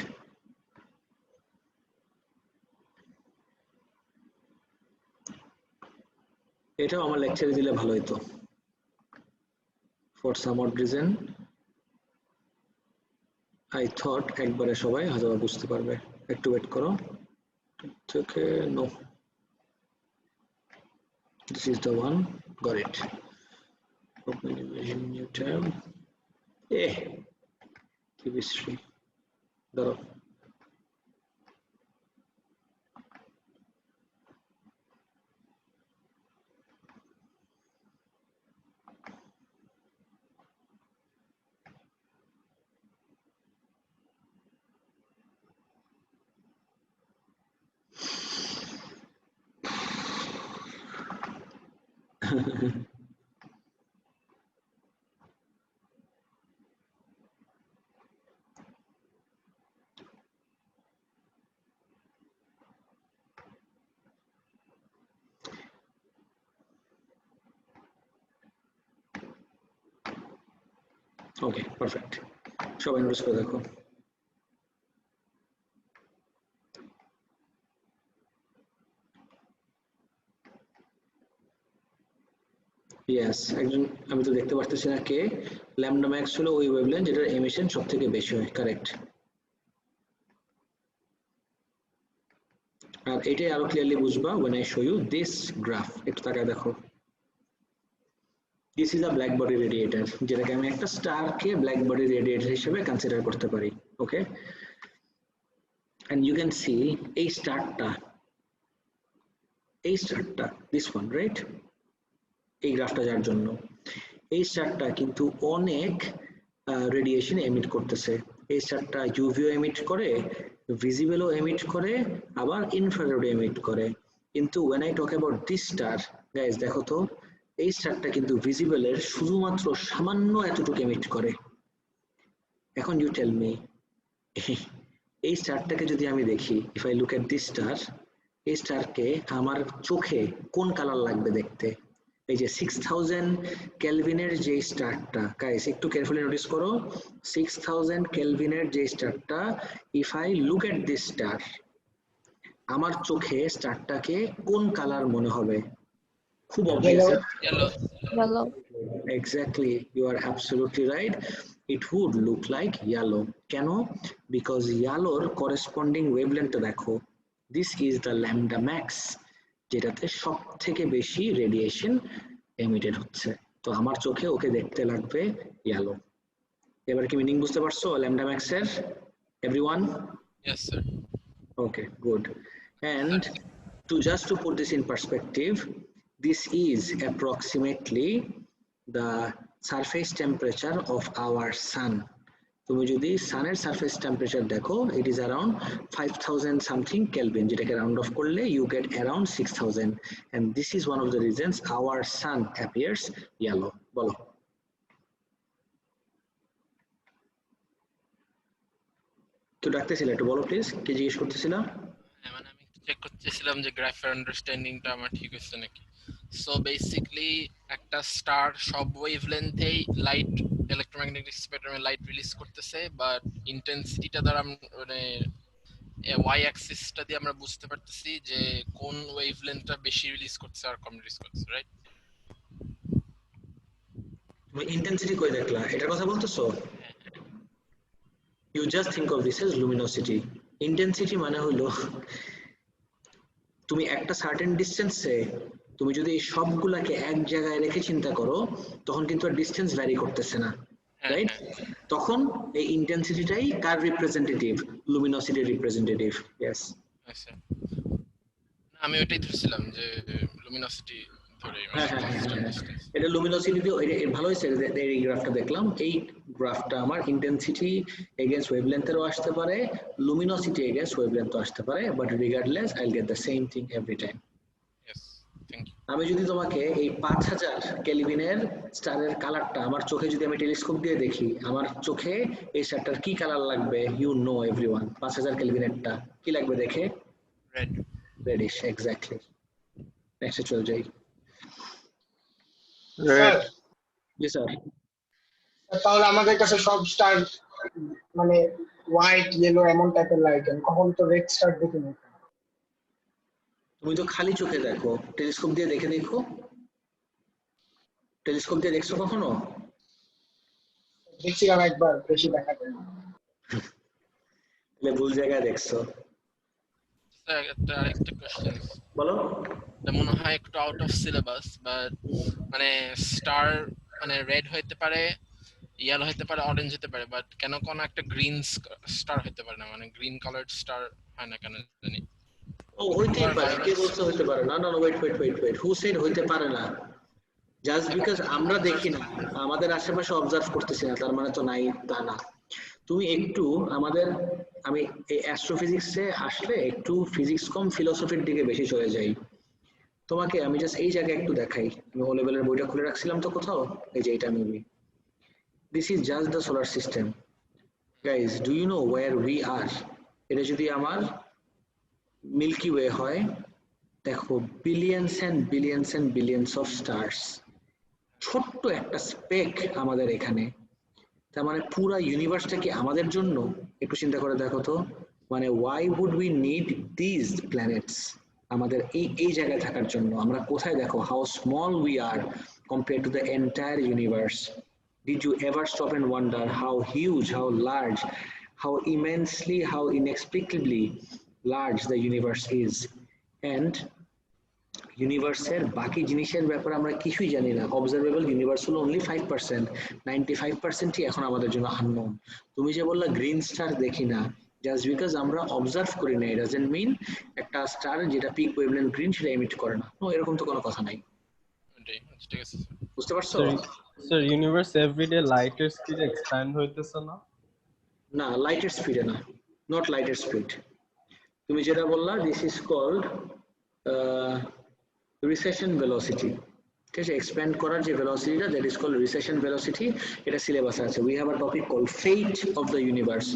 [SPEAKER 1] এটাও আমার লেকচারে দিলে ভালো হতো। For some odd reason I thought একবারে সবাই হয়তো বুঝতে পারবে। একটু ওয়েট করো। থেকে no, this is the one, got it. Open division, new tab. chemistry দাঁড়াও, ওকে পারফেক্ট। সবাই নোটিস করে দেখো। ইয়েস, একজন আমি তো দেখতে পারতেছি না কে। ল্যামডা ম্যাক্স হলো ওই ওয়েভলেন্থ যেটার এমিশন সব থেকে বেশি হয়, কারেক্ট। আর এটাই আরো ক্লিয়ারলি বুঝবা when I show you this graph। একটু তাকায় দেখো, this is a black body radiator, যেটাকে আমি একটা স্টারকে ব্ল্যাক বডি রেডিয়েটর হিসেবে কনসিডার করতে পারি, ওকে। and you can see এই স্টারটা this one, right? এই গ্রাফটা যার জন্য এই স্টারটা কিন্তু অনেক রেডিয়েশন এমিট করতেছে। এই স্টারটা ইউভিও এমিট করে, ভিজিবলও এমিট করে, আবার ইনফ্রারেডও এমিট করে। কিন্তু when I talk about this star, guys দেখো তো এই স্টারটা কিন্তু ভিজিবলের শুধুমাত্র সামান্য এতটুকু এমিট করে। এখন ইউ টেল মি, এই স্টারটাকে যদি আমি দেখি, if I look at this star, এই স্টারকে আমার চোখে কোন কালার লাগবে দেখতে? এই যে 6000 কেলভিনের যে স্টারটা, গাইস একটু কেয়ারফুলি নোটিস করো, 6000 কেলভিনের যে স্টারটা, if I look at this star, আমার চোখে স্টারটাকে কোন কালার মনে হবে? খুব obvious,
[SPEAKER 6] Yellow.
[SPEAKER 1] exactly, you are absolutely right, it would look like yellow। কেন? because yellow corresponding wavelength দেখো, this is the lambda max, যেটাতে সব থেকে বেশি রেডিয়েশন এমিটেড হচ্ছে। তো আমার চোখে ওকে দেখতে লাগবে ইয়েলো। এবার কি মিনিং বুঝতে পারছো ল্যামডা ম্যাক্স এর everyone?
[SPEAKER 7] Yes, sir.
[SPEAKER 1] Okay, good. And to put this in perspective, this is approximately the surface temperature of our sun। তুমি যদি সানের সারফেস টেম্পারেচার দেখো, it is around 5000 something kelvin, যেটাকে round off করলে you get around 6000, and this is one of the reasons our sun appears yellow। বলো। কেউ ডাকতেছিলে, একটু বলো please, কি জিজ্ঞেস করতেছিলা?
[SPEAKER 7] হ্যাঁ, মানে আমি চেক করতেছিলাম যে গ্রাফের আন্ডারস্ট্যান্ডিংটা আমার ঠিক হচ্ছে নাকি। সো বেসিক্যালি একটা স্টার সব ওয়েভলেন্থেই লাইট, ইলেকট্রোম্যাগনেটিক স্পেকট্রামে লাইট রিলিজ করতেছে, বাট ইন্টেন্সিটিটা দ্বারা মানে ওয়াই অ্যাক্সিসটা দিয়ে আমরা বুঝতে পারতেছি যে কোন ওয়েভলেন্থটা বেশি রিলিজ করছে আর কম রিলিজ করছে, রাইট?
[SPEAKER 1] তুমি ইন্টেন্সিটি কই দেখলা, এটার কথা বলতেছো? You just think of this as luminosity। Intensity মানে হলো তুমি একটা সার্টেন ডিসটেন্সে তুমি যদি এই সবগুলাকে এক জায়গায় রেখে চিন্তা করো, তখন কিন্তু আর ডিসটেন্স ভ্যারি করতেছে না, রাইট? তখন এই ইন্টেন্সিটিটাই কার রিপ্রেজেন্টেটিভ? লুমিনোসিটির রিপ্রেজেন্টেটিভ। ইয়েস,
[SPEAKER 7] আচ্ছা, আমি ওইটাই ধরছিলাম যে লুমিনোসিটি ধরে,
[SPEAKER 1] এটা লুমিনোসিটি দিয়ে ভালো হয়েছে এই গ্রাফটা দেখলাম। এই গ্রাফটা আমার ইন্টেন্সিটি এগেইনস্ট ওয়েভলেন্থেরও আসতে পারে, লুমিনোসিটি এগেইনস্ট ওয়েভলেন্থও আসতে পারে, but regardless I will get the same thing every time.
[SPEAKER 7] Yes, thank you.
[SPEAKER 1] আমি যদি তোমাকে এই 5000 কেলভিনের স্টারের কালারটা আমার চোখে যদি আমি টেলিস্কোপ দিয়ে দেখি, আমার চোখে এই স্টারটার কি কালার লাগবে? ইউ নো এভরিওয়ান, 5000 কেলভিনেরটা কি লাগবে দেখে?
[SPEAKER 7] রেড।
[SPEAKER 1] Reddish, exactly. নেক্সটে চলে যাই।
[SPEAKER 2] স্যার,
[SPEAKER 1] জি স্যার।
[SPEAKER 2] তাহলে আমাদের কাছে সব স্টার মানে হোয়াইট, ইয়েলো এমন টাইপের লাইট, কখন তো রেড স্টার দেখিনি।
[SPEAKER 1] তুমি তো খালি চোখে দেখো, টেলিস্কোপ দিয়ে দেখো। টেলিস্কোপ দিয়ে দেখছো কখনো?
[SPEAKER 2] দেখছিলাম একবার, বেশি দেখা যায় না।
[SPEAKER 1] তাহলে ভুল জায়গায় দেখছো।
[SPEAKER 7] স্যার, আরেকটা কোশ্চেন,
[SPEAKER 1] বলো।
[SPEAKER 7] এটা মনে হয় একটু আউট অফ সিলেবাস, বাট মানে স্টার মানে রেড হইতে পারে, ইয়েলো হতে পারে, অরেঞ্জ হতে পারে, বাট কেন কোন একটা গ্রিন স্টার হতে পারে না? মানে গ্রিন কালারড স্টার হয় না কেন জানি।
[SPEAKER 1] ও হইতেই পারে, কে বলছে হইতে পারে না? না না, ওয়েট, হু সেড হইতে পারে না? জাস্ট বিকজ আমরা দেখি না, আমাদের আশেপাশে অবজার্ভ করতেছি না, তার মানে তো নাই তা না। তুমি একটু আমাদের, আমি এই অ্যাস্ট্রোফিজিক্সে আসলে একটু ফিজিক্স কম ফিলোসফির দিকে বেশি চলে যাই। তোমাকে আমি জাস্ট এই জায়গায় একটু দেখাই, আমি ও লেভেলের বইটা খুলে রাখছিলাম তো কোথাও, এই যে এটা maybe, this is just the solar system. Guys, do you know where we are? এটা যদি আমার মিল্কি ওয়ে হয়, দেখো billions and billions and billions of stars, ছোট্ট একটা স্পেক আমাদের এখানে। তার মানে পুরো ইউনিভার্সটা কি আমাদের জন্য? একটু চিন্তা করে দেখো তো, মানে why would we need this planets আমাদের এই জায়গায় থাকার জন্য? আমরা কোথায়, দেখো how small we are, compared to the entire universe. Did you ever stop and wonder how huge, how large, how immensely, how inexplicably large the universe is? And ইউনিভার্সের বাকি জিনিসের ব্যাপারে আমরা কিছুই জানি না। অবজারভেবল ইউনিভার্স হলো অনলি 5%, 95%ই এখন আমাদের জন্য আননোন। তুমি যে বললা গ্রিন স্টার দেখি না, জাস্ট বিকজ আমরা অবজার্ভ করি না, ইট ডাজন্ট মিন একটা স্টার যেটা পিক ওয়েভলেন্থ গ্রিন সেটা এমিট করে না। নো, এরকম তো কোনো কথা নাই।
[SPEAKER 7] ঠিক আছে
[SPEAKER 1] বুঝতে পারছো?
[SPEAKER 6] স্যার ইউনিভার্স এভরিডে লাইটের স্পিডে এক্সপ্যান্ড হইতেছে না?
[SPEAKER 1] না, লাইটের স্পিডে না, নট লাইটের স্পিড। তুমি যেটা বললা this is called recession velocity. ঠিক আছে, এক্সপ্যান্ড করার যে ভেলোসিটিটা, that is called recession velocity. এটা সিলেবাসে আছে। We have a topic called fate of the universe.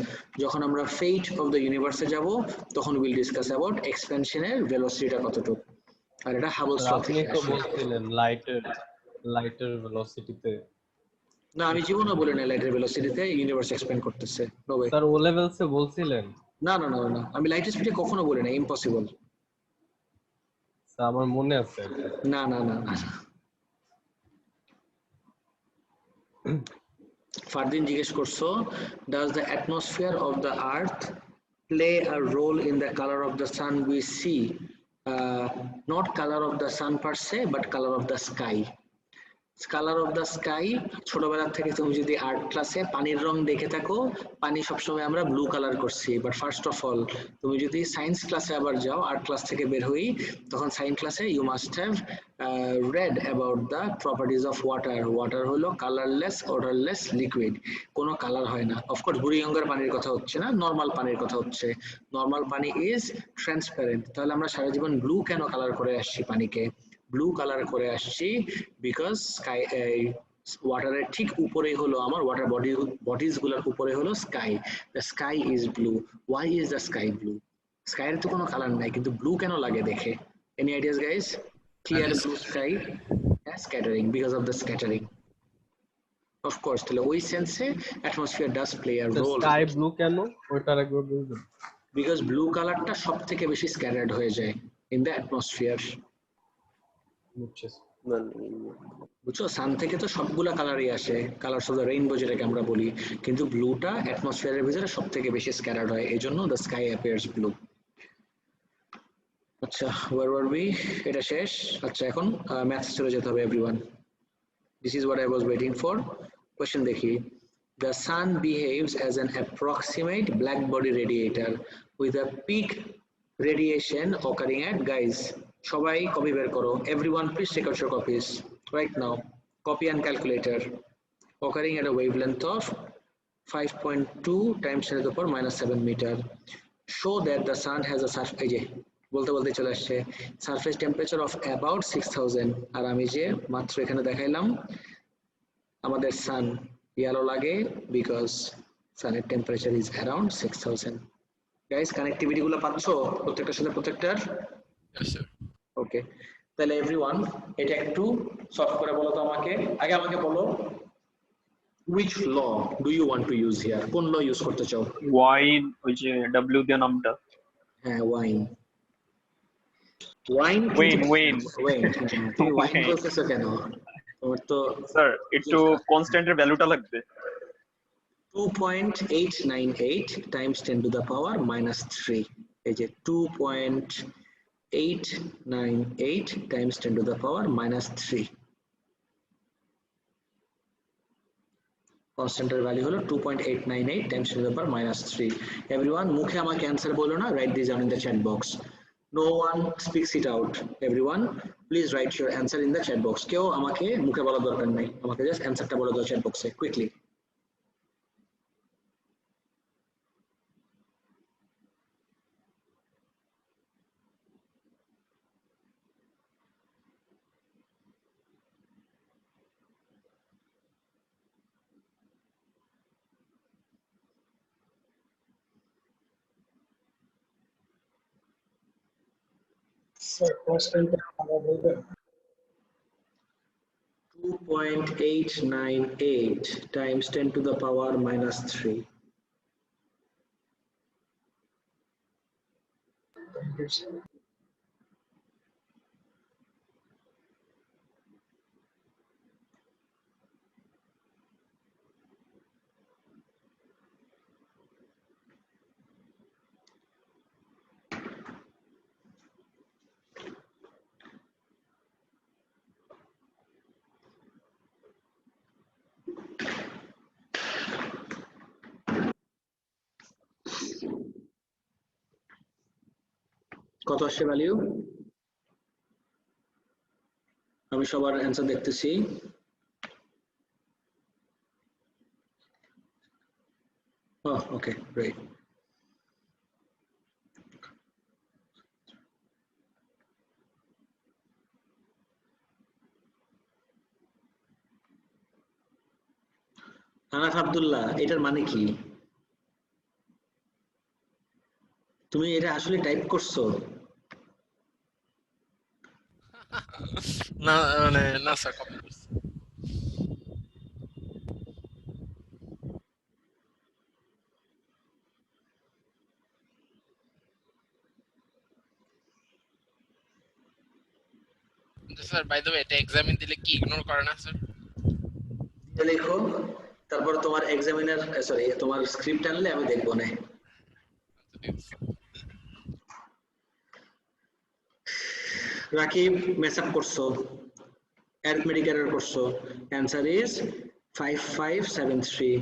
[SPEAKER 1] যখন আমরা ফেট অফ দ্য ইউনিভার্সে যাব তখন উইল ডিসকাস অ্যাবাউট এক্সপেনশনের ভেলোসিটিটা কতটুকু। আর এটা হাবলস ল
[SPEAKER 6] আপনি
[SPEAKER 1] থেকে
[SPEAKER 6] তো
[SPEAKER 1] আসে।
[SPEAKER 6] বলছিলেন লাইটের ভেলোসিটিতে।
[SPEAKER 1] না, আমি জীবনও বলি না লাইটের ভেলোসিটিতে ইউনিভার্স এক্সপ্যান্ড করতেছে। No way.
[SPEAKER 6] স্যার ও লেভেলসে বলছিলেন?
[SPEAKER 1] না না না না, আমি লাইটের স্পিডে কখনো বলি না, ইম্পসিবল।
[SPEAKER 6] স্যার আমার মনে আছে।
[SPEAKER 1] না না না না। ফারদিন জিজ্ঞেস করছো, does the atmosphere of the earth play a role in the color of the sun we see? Not color of the sun per se, but color of the sky. Colour of the sky, ছোটবেলা থেকে তুমি যদি art ক্লাসে পানির রং দেখে থাকো, পানি সবসময় আমরা ব্লু কালার করছি। বাট ফার্স্ট অফ অল তুমি যদি সায়েন্স ক্লাসে আবার যাও, আর্ট ক্লাস থেকে বের হই, তখন সায়েন্স ক্লাসে you must have read about the properties of water. Water হলো কালারলেস, odorless লিকুইড, কোনো কালার হয় না। অফকোর্স বুড়িগঙ্গার পানির কথা হচ্ছে না, নর্মাল পানির কথা হচ্ছে। নর্মাল পানি ইজ ট্রান্সপারেন্ট। তাহলে আমরা সারা জীবন ব্লু কেন কালার করে আসছি পানিকে? ব্লু কালার করে আসছি বিকজ স্কাই, ওয়াটারের ঠিক উপরেই হলো আমার ওয়াটার বডিজ গুলোর উপরে হলো sky. The sky is blue. Why is the sky blue? স্কাইয়ের তো কোনো কালার নাই, কিন্তু ব্লু কেন লাগে দেখে? Any ideas guys? Clear blue sky scattering, because of the scattering. Of course, তাহলে ওই সেন্সে atmosphere does play a role.
[SPEAKER 6] Sky blue কেন ওইটার একবার বলবেন?
[SPEAKER 1] বিকজ ব্লু কালারটা সব থেকে বেশি স্ক্যাটার্ড হয়ে যায় ইন দ্য অ্যাটমসফিয়ার। বুঝছো, সান থেকে তো সবগুলা কালারই আসে, কালারস অফ দ্য রেইনবো যেটাকে আমরা বলি, কিন্তু ব্লুটা অ্যাটমসফিয়ারের ভিতরে সব থেকে বেশি স্ক্যাটার্ড হয়, এই জন্য দ্য স্কাই অ্যাপিয়ার্স ব্লু। আচ্ছা, ওয়ার ওয়ার বি? এটা শেষ। আচ্ছা, এখন ম্যাথস চলে যেতে হবে everyone. This is what I was waiting for. Question দেখি। The sun behaves as an approximate black body radiator with a peak radiation occurring at, guys, সবাই কপি বের করো, everyone please take out your copies right now, copy and calculator, occurring at a wavelength of 5.2 times 10 to the power minus 7 meter. Show that the sun has a surface, এই যে বলতে বলতে চলে আসছে, surface temperature of about 6000। আর আমি যে মাত্র এখানে দেখাইলাম আমাদের সান yellow লাগে বিকজ সানের temperature is around 6000। Guys, connectivity গুলো পাচ্ছো প্রত্যেকটার সাথে প্রত্যেকটার? ওকে, তাহলে এভরিওয়ান এটা একটু সলভ করে বলো তো আমাকে। আগে আমাকে বলো, which law do you want to use here? কোন ল ইউজ করতে চাও?
[SPEAKER 3] ওয়াইন, ওই যে ডব্লিউ দিয়ে নামটা।
[SPEAKER 1] হ্যাঁ, wine. Wine
[SPEAKER 3] Wien Wien
[SPEAKER 1] Wien তুমি ওয়াইন বলতেছো কেন? তোমার তো
[SPEAKER 3] স্যার একটু কনস্ট্যান্টের ভ্যালুটা লাগবে।
[SPEAKER 1] 2.898 times 10 to the power minus 3. এই যে 2.898 times 10 to the power minus 3. কনস্ট্যান্টের value হলো 2.898 times 10 to the power minus 3. Everyone, মুখে আমাকে অ্যান্সার বলো না, write this down in the chat box. No one speaks it out. Everyone, please write your answer in the chat box. কেউ আমাকে মুখে বলার দরকার নাই, আমাকে জাস্ট অ্যান্সারটা বলে দাও চ্যাট বক্সে কুইকলি।
[SPEAKER 2] স্যার কনস্ট্যান্ট আবার বলবেন?
[SPEAKER 1] 2.898 times 10 to the power minus 3. কত আসছে ভ্যালু? আমি সবার অ্যান্সার দেখতেছি। ওকে, গ্রেট। আনাফ আব্দুল্লাহ, এটার মানে কি? তুমি এটা আসলে টাইপ করছো?
[SPEAKER 7] না মানে না স্যার, কপি করছি। স্যার বাই দ্য ওয়ে, এটা এক্সামে দিলে কি ইগনোর করে না স্যার?
[SPEAKER 1] লিখো, তারপর তোমার এক্সামিনার, সরি তোমার স্ক্রিপ্ট আনলে আমি দেখবো না। রাকিব মেস আপ করছো, অ্যারিথমেটিক এরর করছো। Answer is 5573।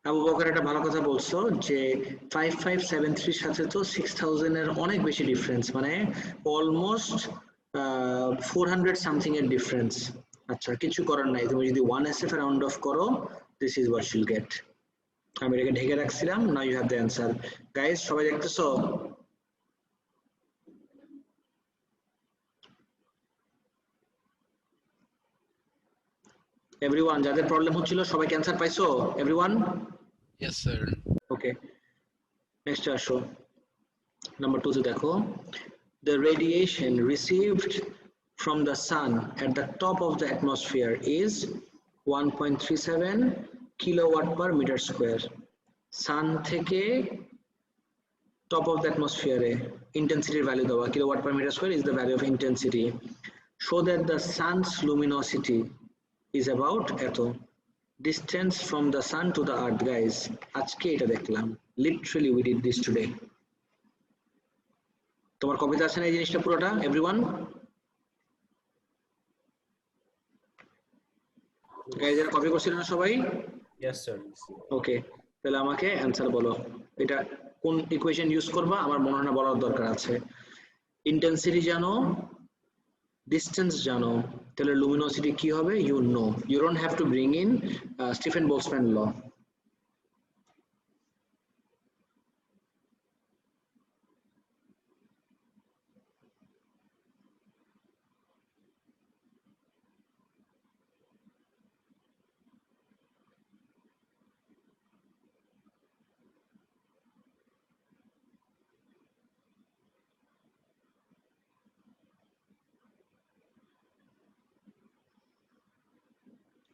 [SPEAKER 1] আবু বকর একটা ভালো কথা বলছো যে 5573 সাথে তো 6000 এর অনেক বেশি ডিফারেন্স, মানে অলমোস্ট 400 সামথিং এর ডিফারেন্স। আচ্ছা, কিছু করার নাই, তুমি যদি 1SF রাউন্ড অফ করো, this is what you'll get. আমি এটাকে ঢেকে রাখছিলাম, now you have the answer. Guys, সবাই দেখতেছো? এভরিওয়ান, যাদের প্রবলেম হচ্ছিল সবাই ক্যান্সার পাইছো? Everyone?
[SPEAKER 7] Yes sir.
[SPEAKER 1] Okay, next আসো। নাম্বার 2 তে দেখো, the radiation received from the sun at the top of the atmosphere is 1.37 kilowatt per meter square. Sun থেকে top of the atmosphere intensity value দেওয়া, kilowatt per meter square is the value of intensity. Show that the sun's luminosity is about এত। Distance from the sun to the earth, guys, আজকে এটা দেখলাম, literally we did this today. তোমার কবিতা আছে না এই জিনিসটা পুরোটা? এভরিওয়ান গাইস, এর কপি করছিলেন না সবাই?
[SPEAKER 8] Yes, sir.
[SPEAKER 1] ওকে, তাহলে আমাকে অ্যানসার বলো, এটা কোন ইকুয়েশন ইউজ করবা আমার মনে হয় না বলার দরকার আছে। ইন্টেন্সিটি জানো, ডিসটেন্স জানো, তাহলে লুমিনোসিটি কি হবে? You know, you don't have to bring in Stefan Boltzmann law.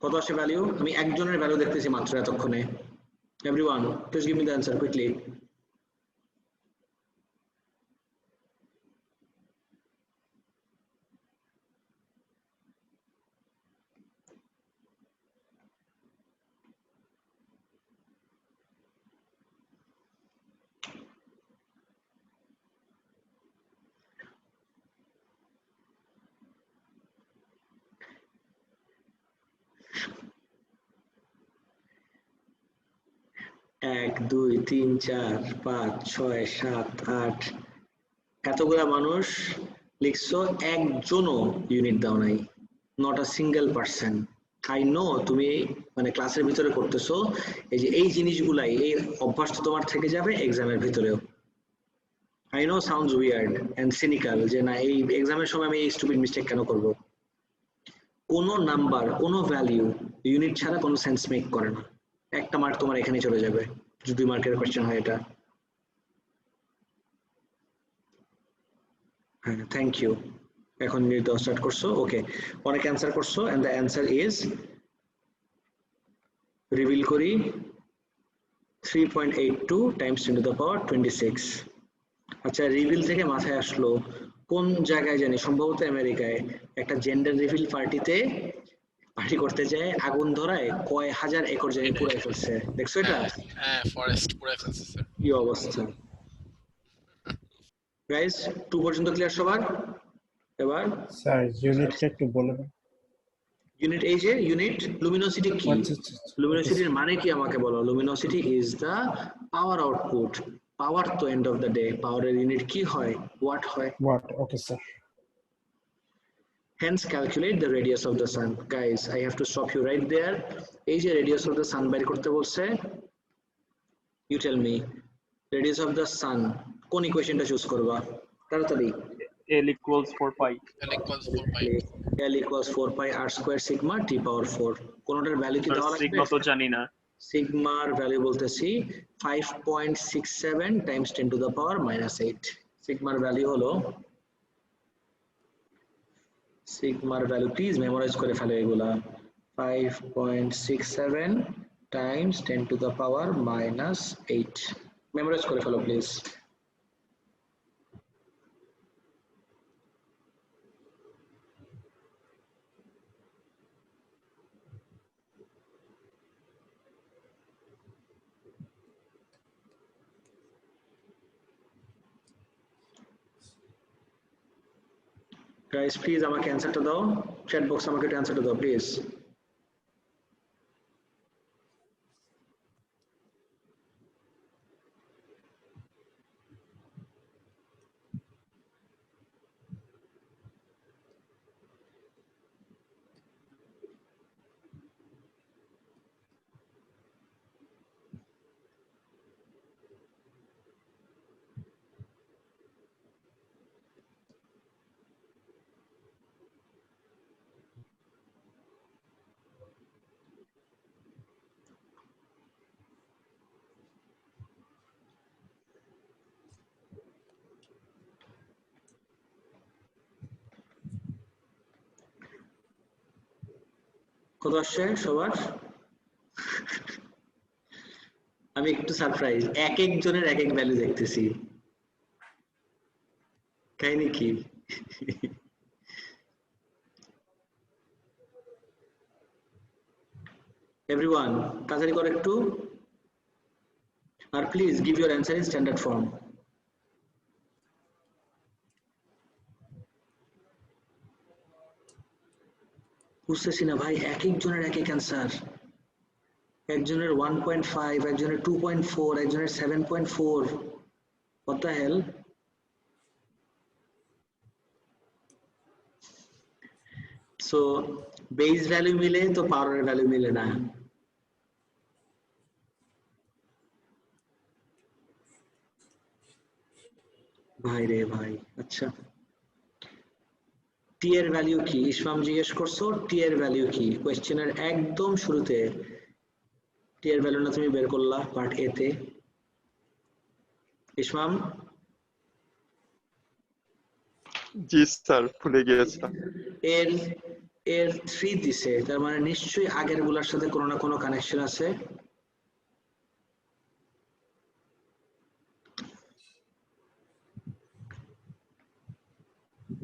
[SPEAKER 1] কত আসে ভ্যালু? আমি একজনের ভ্যালু দেখতেছি মাত্র এতক্ষণে। Everyone please give me the answer quickly. এক, দুই, তিন, চার, পাঁচ, ছয়, সাত, আট, এতগুলা মানুষ লিখছো, একজনও ইউনিট দাও নাই, not a single person. I know তুমি মানে ক্লাসের ভিতরে করতেছো, এই যে এই জিনিসগুলাই, এই অভ্যাসটা তোমার থেকে যাবে এক্সামের ভিতরেও। I know sounds weird and cynical, যে না এই এক্সামের সময় আমি এই স্টুপিড মিস্টেক কেন করব। কোনো নাম্বার, কোনো ভ্যালু ইউনিট ছাড়া কোনো সেন্স মেক করে না। একটা মার্ক তোমার এখানে চলে যাবে যদি 2 মার্কের কোশ্চেন হয় এটা। হ্যাঁ, থ্যাংক ইউ। এখন ইউনিট দেওয়া স্টার্ট করছো, ওকে, অনেক অ্যান্সার করছো, and the answer is, reveal করি, 3.82 টাইমস 10 টু দ্য পাওয়ার 26। আচ্ছা, রিভিল থেকে মাথায় আসলো, কোন জায়গায় জানি, সম্ভবত আমেরিকায়, একটা জেন্ডার রিভিল পার্টিতে পার্টি করতে যায়, আগুন ধরায় কয় হাজার একর জমি পুড়াই ফেলছে, দেখছো এটা?
[SPEAKER 7] হ্যাঁ, ফরেস্ট পুরাই ফেলছে স্যার।
[SPEAKER 1] কি অবস্থা গাইস, 2 পর্যন্ত ক্লিয়ার সবার? এবার
[SPEAKER 9] স্যার ইউনিটটা একটু বলে দেন।
[SPEAKER 1] ইউনিট, এই যে ইউনিট, লুমিনোসিটি কি? লুমিনোসিটির মানে কি আমাকে বলো। Luminosity is the power output পাওয়ার তো এন্ড অফ দ্য ডে পাওয়ারের ইউনিট কি হয়, ওয়াট হয়।
[SPEAKER 9] What? Okay, sir.
[SPEAKER 1] Hence calculate the radius of the sun. Guys, I have to stop you right there. এই যে radius of the sun বের করতে বলছে, you tell me radius of the sun কোন ইকুয়েশনটা choose করবা তাড়াতাড়ি।
[SPEAKER 3] L equals 4 pi.
[SPEAKER 7] L equals 4 pi.
[SPEAKER 1] L equals 4 pi r square sigma t power 4 কোনটার value কি দেওয়া লাগবে?
[SPEAKER 3] সিগমা তো জানি না।
[SPEAKER 1] সিগমার ভ্যালু বলতেছি 5.67 times 10 to the power minus 8। সিগমার value হলো, সিগমার ভ্যালু প্লিজ মেমোরাইজ করে ফেলো এগুলা, 5.67 times 10 to the power minus 8 memorise করে ফেলো প্লিজ। গাইস প্লিজ আমাকে অ্যানসারটা দাও, চ্যাট বক্স আমাকে অ্যানসারটা দাও প্লিজ। কত আসছে সবার? আমি একটু সারপ্রাইজ, এক একজনের এক এক ভ্যালু দেখতেছি, কাহিনী কি? এভরিওয়ান তাড়াতাড়ি করো একটু, আর please give your answer in standard form. বুঝতেছি না ভাই, এক একজনের এক এক অ্যান্সার, একজনের 1.5, একজনের 2.4, একজনের 7.4, what the hell? So base value মিলে তো পাওয়ারের ভ্যালু মিলে না। ভাই রে ভাই, আচ্ছা টি এর ভ্যালু কি? ইসমাম জিজ্ঞেস করছো টি এর ভ্যালু কি, কোয়েশ্চেনের একদম শুরুতে টি এর ভ্যালু না তুমি বের করলা পার্ট এ তে। ইসমাম
[SPEAKER 4] জি স্যার, ভুলে গিয়েছিলাম।
[SPEAKER 1] এর এর 3 দিছে, তার মানে নিশ্চয়ই আগের গুলার সাথে কোনো না কোনো কানেকশন আছে।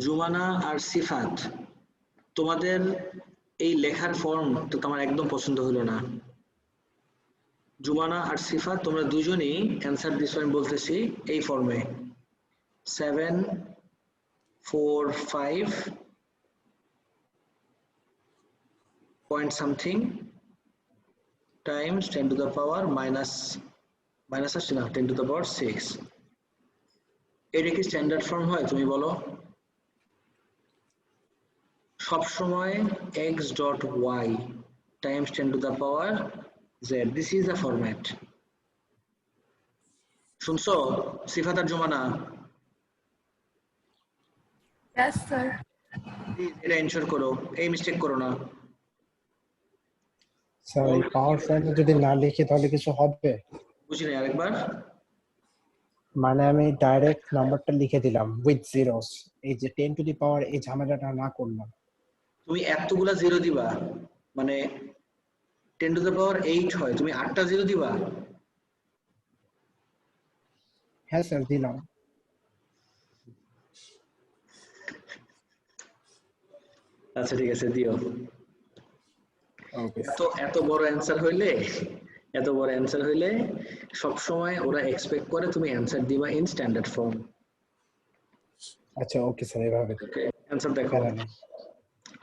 [SPEAKER 1] জুমানা আর সিফাত, তোমাদের এই লেখার ফর্ম তো আমার একদম পছন্দ হলো না। জুমানা আর সিফাত তোমরা দুজনেই অ্যান্সার দিছো, আমি বলতেছি এই ফর্মে 7, 4, 5 point something times 10 to the power minus আসছে না 10 to the power 6। এটা কি স্ট্যান্ডার্ড ফর্ম হয় তুমি বলো? সব সময় x dot y times 10 to the power z, this is the format। শুনছো সিফাত আর জুমানা?
[SPEAKER 8] Yes, sir.
[SPEAKER 1] এটা এনশিওর করো, এই মিস্টেক করো না।
[SPEAKER 9] স্যার এই পাওয়ার পয়েন্টে যদি না লিখি তাহলে কিছু হবে?
[SPEAKER 1] বুঝিনি, আরেকবার।
[SPEAKER 9] মানে আমি ডাইরেক্ট নাম্বারটা লিখে দিলাম উইথ জিরোস, এই যে 10 টু দি পাওয়ার এই ঝামেলাটা না করলাম।
[SPEAKER 1] তুমি এতগুলা জিরো দিবা, মানে 10 to the power 8 হয়, তুমি 8টা জিরো দিবা?
[SPEAKER 9] হ্যাঁ স্যার দিলাম।
[SPEAKER 1] আচ্ছা ঠিক আছে দিও।
[SPEAKER 9] ওকে।
[SPEAKER 1] এত বড় অ্যান্সার হইলে সব সময় ওরা এক্সপেক্ট করে তুমি অ্যান্সার দিবা ইন স্ট্যান্ডার্ড ফর্ম।
[SPEAKER 9] আচ্ছা ওকে স্যার, এভাবে
[SPEAKER 1] ওকে অ্যান্সার দেখো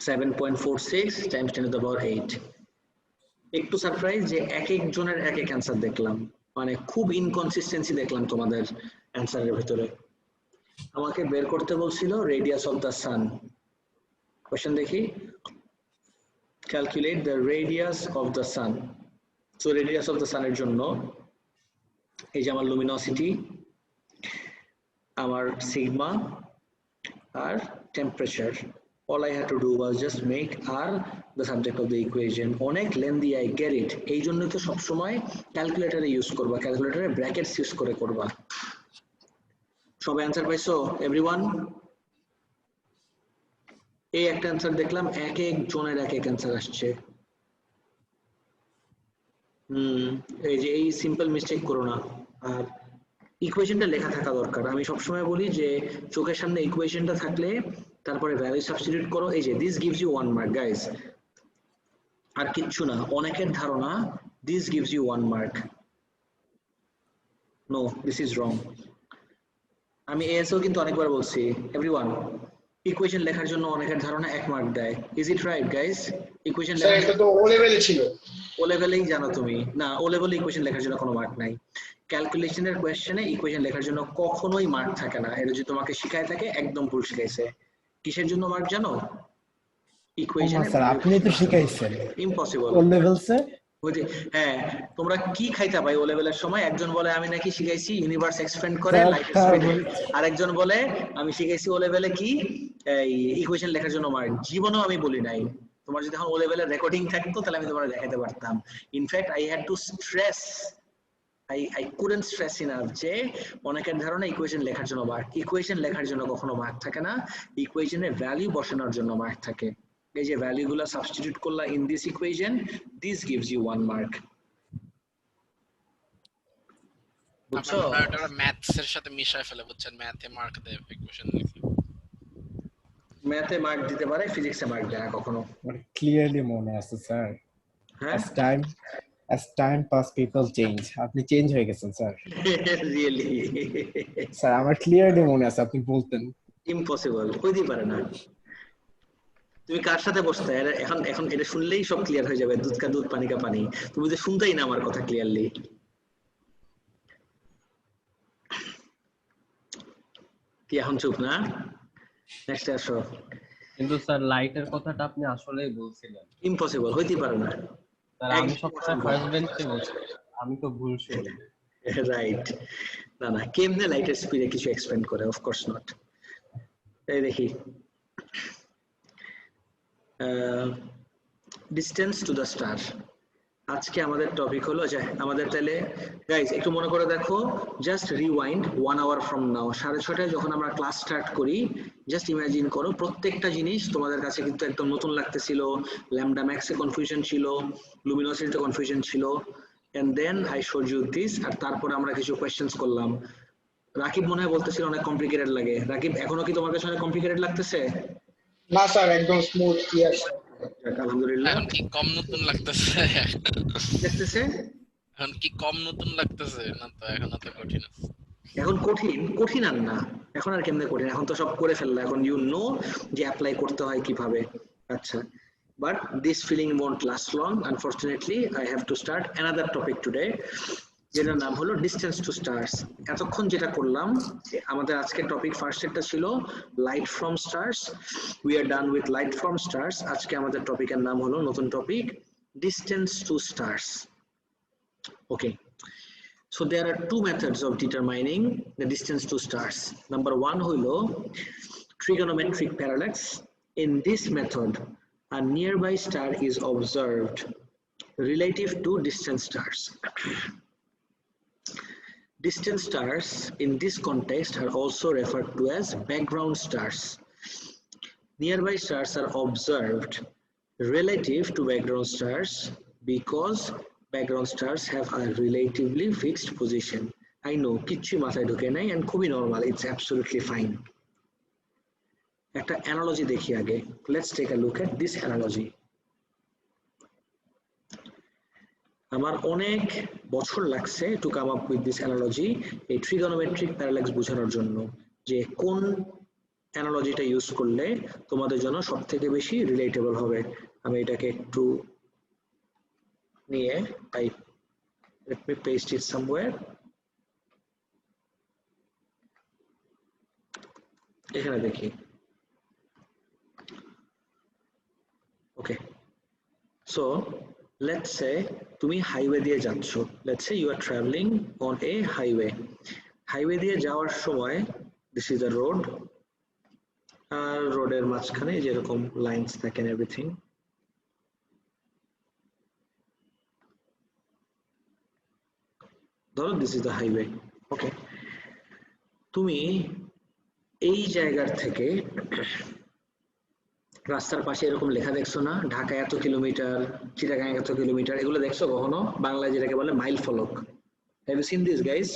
[SPEAKER 1] 7.46 times 10 to the power 8। একটু সারপ্রাইজ যে এক একজনের এক এক অ্যান্সার দেখলাম, মানে খুব ইনকনসিস্টেন্সি দেখলাম তোমাদের অ্যান্সারের ভিতরে। আমাকে বের করতে বলছিল radius of the sun. Question দেখি, calculate the radius of the sun. So radius of the সানের জন্য এই যে আমার লুমিনোসিটি, আমার সিগমা আর temperature, all I had to do was just make R the subject of the equation. অনেক lengthy, I get it। এই জন্য তো সবসময় ক্যালকুলেটরে ইউজ করবা, ক্যালকুলেটরে ব্র্যাকেটস ইউজ করে করবা। সবাই অ্যান্সার পাইছো এভরিওয়ান? এই একটা অ্যান্সার দেখলাম, এক এক জনের এক এক অ্যান্সার আসছে। এই যে এই সিম্পল মিস্টেক করো না। আর ইকুয়েশনটা লেখা থাকা দরকার। আমি সবসময় বলি যে চোখের সামনে ইকুয়েশনটা থাকলে তারপরে ভ্যালু সাবস্টিটিউট করো। এই যে this gives you 1 mark guys, আর কিচ্ছু না। অনেকের ধারণা this gives you 1 mark. No, this is wrong. আমি এসও কিন্তু অনেকবার বলছি এভরিওয়ান, ইকুয়েশন লেখার জন্য অনেকের ধারণা 1 মার্ক দেয়। Is it right guys? Equation
[SPEAKER 2] sir এটা তো ও লেভেলে ছিল।
[SPEAKER 1] ও লেভেলেই জানো তুমি না, ও লেভেলে ইকুয়েশন লেখার জন্য কোনো মার্ক নাই। ক্যালকুলেশনের কোয়েশ্চেনে ইকুয়েশন লেখার জন্য কখনোই মার্ক থাকে না। এটা যদি তোমাকে শিখায় থাকে একদম ভুল শিখাইছে। কিসের জন্য মার্ক জানো? ইকুয়েশনে।
[SPEAKER 9] স্যার আপনি তো শিখাইছেন
[SPEAKER 1] ইম্পসিবল।
[SPEAKER 9] ও লেভেলসে
[SPEAKER 1] হ্যাঁ, তোমরা কি খাইতা ভাই ও লেভেলের সময়? একজন বলে আমি নাকি শিখাইছি ইউনিভার্স এক্সপ্যান্ড করে লাইট স্পিড, আরেকজন বলে আমি শিখাইছি ও লেভেলে কি এই ইকুয়েশন লেখার জন্য মার্ক। জীবনেও আমি বলি নাই। তোমার যদি এখন ও লেভেলের রেকর্ডিং থাকতো তাহলে আমি তোমার দেখাতে পারতাম। In fact I had to stress, I couldn't stress enough যে অনেকের ধারণা ইকুয়েশন লেখার জন্য মার্ক। ইকুয়েশন লেখার জন্য কখনো মার্ক থাকে না, ইকুয়েশনে ভ্যালু বসানোর জন্য মার্ক থাকে। এই যে ভ্যালুগুলো সাবস্টিটিউট করলা in this equation, this gives you 1 mark. বুঝছো?
[SPEAKER 7] আমরা ম্যাথস এর সাথে মিশায় ফেলে, বুঝছেন? ম্যাথে মার্ক দেয় ইকুয়েশন লিখলে।
[SPEAKER 1] ম্যাথে মার্ক দিতে পারে, ফিজিক্সে মার্ক দেয় কখনো।
[SPEAKER 9] ক্লিয়ারলি মনে আছে স্যার।
[SPEAKER 1] হ্যাঁ,
[SPEAKER 9] as time pass people change. আপনি চেঞ্জ হয়ে গেছেন স্যার।
[SPEAKER 1] রিয়েলি
[SPEAKER 9] স্যার আমার ক্লিয়ারলি মনে আছে আপনি বলতেন।
[SPEAKER 1] ইম্পসিবল, হইতেই পারে না। তুমি কার সাথে বসতে? এখন এখন এটা শুনলেই সব ক্লিয়ার হয়ে যাবে। দুধ কা দুধ, পানি কা পানি। তুমি তো শুনতেই না আমার কথা ক্লিয়ারলি। কি এখন চুপ না? নেক্সট আসো।
[SPEAKER 6] কিন্তু স্যার লাইটের কথাটা আপনি আসলেই বলছিলেন।
[SPEAKER 1] ইম্পসিবল, হইতেই পারে না।
[SPEAKER 6] স্যার আমি সবসময় ফার্স্ট বেঞ্চে বসি, আমি তো ভুল শুনি।
[SPEAKER 1] রাইট। না না, কেমনে লাইটের স্পিডে কিছু এক্সপ্যান্ড করে? Of course not. এই দেখি, ডিস্টেন্স টু দ্য স্টার। আজকে আমাদের টপিক হলো যে আমাদের, তাহলে গাইজ একটু মনে করে দেখো, just rewind 1 hour from now. 6:30টায় যখন আমরা ক্লাস স্টার্ট করি, জাস্ট ইমাজিন করো প্রত্যেকটা জিনিস তোমাদের কাছে কিন্তু একদম নতুন লাগতেছিল। ল্যামডা ম্যাক্সে কনফিউশন ছিল, লুমিনোসিটিতে কনফিউশন ছিল, and then I showed you this. আর তারপরে আমরা কিছু কোয়েশ্চেন্স করলাম। রাকিব মনে হয় বলতেছিল অনেক কমপ্লিকেটেড লাগে। রাকিব, এখনো কি তোমার কাছে অনেক কমপ্লিকেটেড লাগতেছে?
[SPEAKER 2] না স্যার, একদম স্মুথ ক্লিয়ার।
[SPEAKER 1] আলহামদুলিল্লাহ।
[SPEAKER 7] এখন কি কম নতুন লাগতেছে?
[SPEAKER 1] দেখতেছে
[SPEAKER 7] এখন কি কম নতুন লাগতেছে? না তো, এখন এত কঠিন আছে।
[SPEAKER 1] এখন কঠিন আর না। এখন আর কেমনে কঠিন? এখন তো সব করে ফেললা। এখন ইউ নো যে অ্যাপ্লাই করতে হয় কিভাবে। আচ্ছা, but this feeling won't last long. Unfortunately, I have to start another topic today, যেটার নাম হলো ডিস্টেন্স টু স্টার্স। এতক্ষণ যেটা করলাম, আমাদের আজকের টপিক ফার্স্ট একটা ছিল light from stars. We are done with light from stars. আজকে আমাদের টপিকের নাম হলো, নতুন topic, distance to stars. Okay, so there are two methods of determining the distance to stars. Number one হলো trigonometric parallax. In this method, a nearby star is observed relative to distant stars. Distant stars in this context are also referred to as background stars. Nearby stars are observed relative to background stars because background stars have a relatively fixed position. I know, কিচ্ছু মাথায় ঢোকে নাই, and খুবই normal, it's absolutely fine. একটা analogy দেখি আগে. Let's take a look at this analogy. আমার অনেক বছর লাগছে to come up with this analogy, এই trigonometric parallax বোঝানোর জন্য, যে কোন analogyটা ইউজ করলে তোমাদের জন্য সবথেকে বেশি রিলেটেবল হবে। আমি এটাকে একটু নিয়ে type Let me paste it somewhere. এখানে দেখি। Okay. So let's say তুমি হাইওয়ে দিয়ে যাচ্ছ। Let's say you are traveling on a highway. Highway দিয়ে যাওয়ার সময় this is the road. আর রোডের মাঝখানে যেরকম লাইনস থাকেন এভরিথিং। ধরো this is the highway. Okay. তুমি এই জায়গার থেকে রাস্তার পাশে এরকম লেখা দেখছো না, ঢাকা এত কিলোমিটার, চিটাগাং এত কিলোমিটার, এগুলো দেখছো কখনো? বাংলায় যেটাকে বলে মাইল ফলক। Have you seen this guys?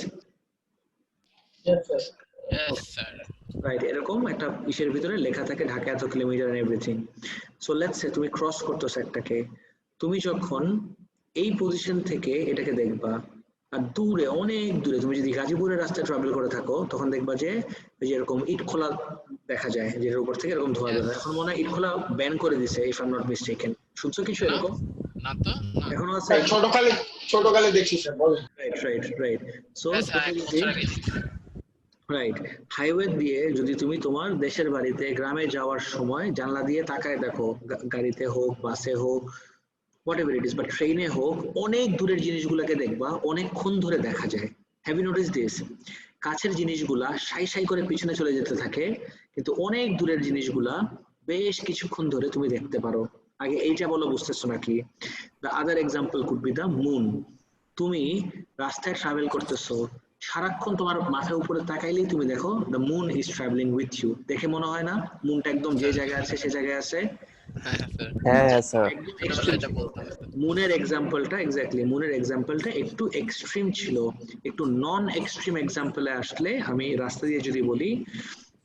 [SPEAKER 2] Yes, sir.
[SPEAKER 7] Yes, sir.
[SPEAKER 1] Right, এরকম একটা ইসের ভিতরে লেখা থাকে ঢাকা এত kilometre and everything. So let's say তুমি ক্রস করতেছো একটাকে, তুমি যখন এই পজিশন থেকে এটাকে দেখবা, আর দূরে অনেক দূরে তুমি যদি গাজীপুরের রাস্তায় ট্রাভেল করে থাকো তখন দেখবা যে ওই যে এরকম ইটখোলা দেখা যায়, যেটার উপর থেকে এরকম ধোঁয়া বের হয়। এখন মনে হয় ইটখোলা ব্যান করে দিছে if I am not mistaken. শুনছো কিছু এরকম?
[SPEAKER 7] না তো, না।
[SPEAKER 1] এখনো আছে?
[SPEAKER 2] স্যার ছোটকালে দেখছি স্যার, বলেন।
[SPEAKER 1] রাইট। সো
[SPEAKER 7] Yes, এক বছর আগে দেখছি।
[SPEAKER 1] রাইট, হাইওয়ে দিয়ে যদি তুমি তোমার দেশের বাড়িতে গ্রামে যাওয়ার সময় জানলা দিয়ে তাকায় দেখো, গাড়িতে হোক, বাসে হোক, whatever it is, but ট্রেনে হোক, অনেক দূরের জিনিসগুলোকে দেখবা অনেকক্ষণ ধরে দেখা যায়। Have you notice this? কাছের জিনিসগুলা সাই করে পিছনে চলে যেতে থাকে, কিন্তু অনেক দূরের জিনিসগুলা বেশ কিছুক্ষণ ধরে তুমি দেখতে পারো। আগে এইটা বলো, বুঝতেছো নাকি? The other example could be the moon. তুমি রাস্তায় ট্রাভেল করতেছো, সারাক্ষণ তোমার মাথার উপরে তাকাইলেই তুমি দেখো the moon is travelling with you. দেখে মনে হয় না মুনটা একদম যে জায়গায় আছে সে জায়গায় আছে?
[SPEAKER 10] হ্যাঁ স্যার।
[SPEAKER 1] মুনের এক্সাম্পলটা এক্স্যাক্টলি, মুনের এক্সাম্পলটা একটু এক্সট্রিম ছিল। একটু নন এক্সট্রিম এক্সাম্পলে আসলে আমি রাস্তা দিয়ে যদি বলি,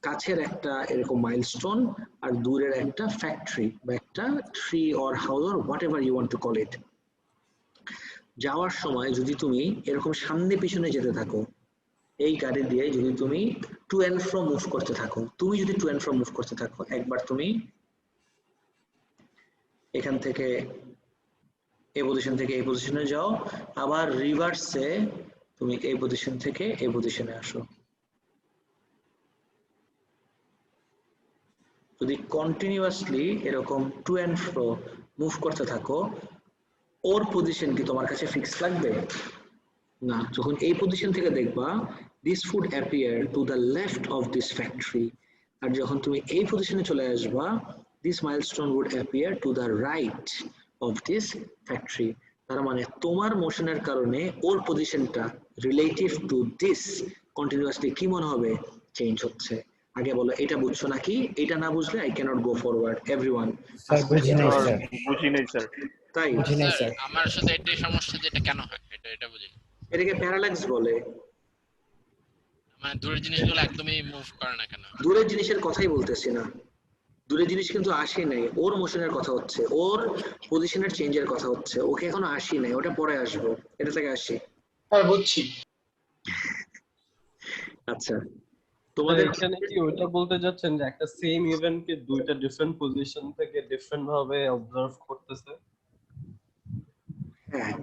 [SPEAKER 1] কাছের একটা এরকম মাইলস্টোন আর দূরের একটা ফ্যাক্টরি বা একটা tree or house or whatever you want to call it, যাওয়ার সময় যদি তুমি এরকম সামনে পিছনে যেতে থাকো, এই গাড়ি দিয়ে যদি তুমি টু এন্ড ফ্রো মুভ করতে থাকো, একবার তুমি এখান থেকে এই পজিশন থেকে এই পজিশনে যাও, আবার রিভার্সে তুমি এই পজিশন থেকে এই পজিশনে আসো। যদি কন্টিনিউয়াসলি এরকম টু এন্ড ফ্রো মুভ করতে থাকো, ওর পজিশন কি তোমার কাছে ফিক্স লাগবে? না। যখন এই পজিশন থেকে দেখবা this would appear to the left of this factory, আর যখন তুমি এই পজিশনে চলে আসবা this milestone would appear to the right of this factory। তার মানে তোমার মোশনের কারণে ওর পজিশনটা রিলেটিভ টু দিস কন্টিনিউয়াসলি কি মনে হবে? চেঞ্জ হচ্ছে। আগে বলো, এটা বুঝছো নাকি? এটা না বুঝলে I can't go forward. Everyone
[SPEAKER 9] বুঝি নাই স্যার।
[SPEAKER 1] তাই
[SPEAKER 7] স্যার আমার সাথে এটাই সমস্যা, যেটা কেন হয় এটা বুঝি।
[SPEAKER 1] এটাকে প্যারাল্যাক্স বলে।
[SPEAKER 7] মানে দূরের জিনিসগুলো একদমই মুভ করে না কেন?
[SPEAKER 1] দূরের জিনিসের কথাই বলতেছি না, দূরের জিনিস কিন্তু আসে নাই, ওর মোশনের কথা হচ্ছে, ওর পজিশনের চেঞ্জের কথা হচ্ছে। ওকে এখনো আসি নাই, ওটা পরে আসবো, এটা থেকে আসি।
[SPEAKER 2] হ্যাঁ বুঝছি।
[SPEAKER 1] আচ্ছা, তোমাদের
[SPEAKER 6] এখানে কি ওটা বলতে যাচ্ছেন যে একটা সেম ইভেন্টকে দুইটা ডিফারেন্ট পজিশন থেকে ডিফারেন্ট ভাবে অবজার্ভ করতেছে?
[SPEAKER 1] হ্যাঁ,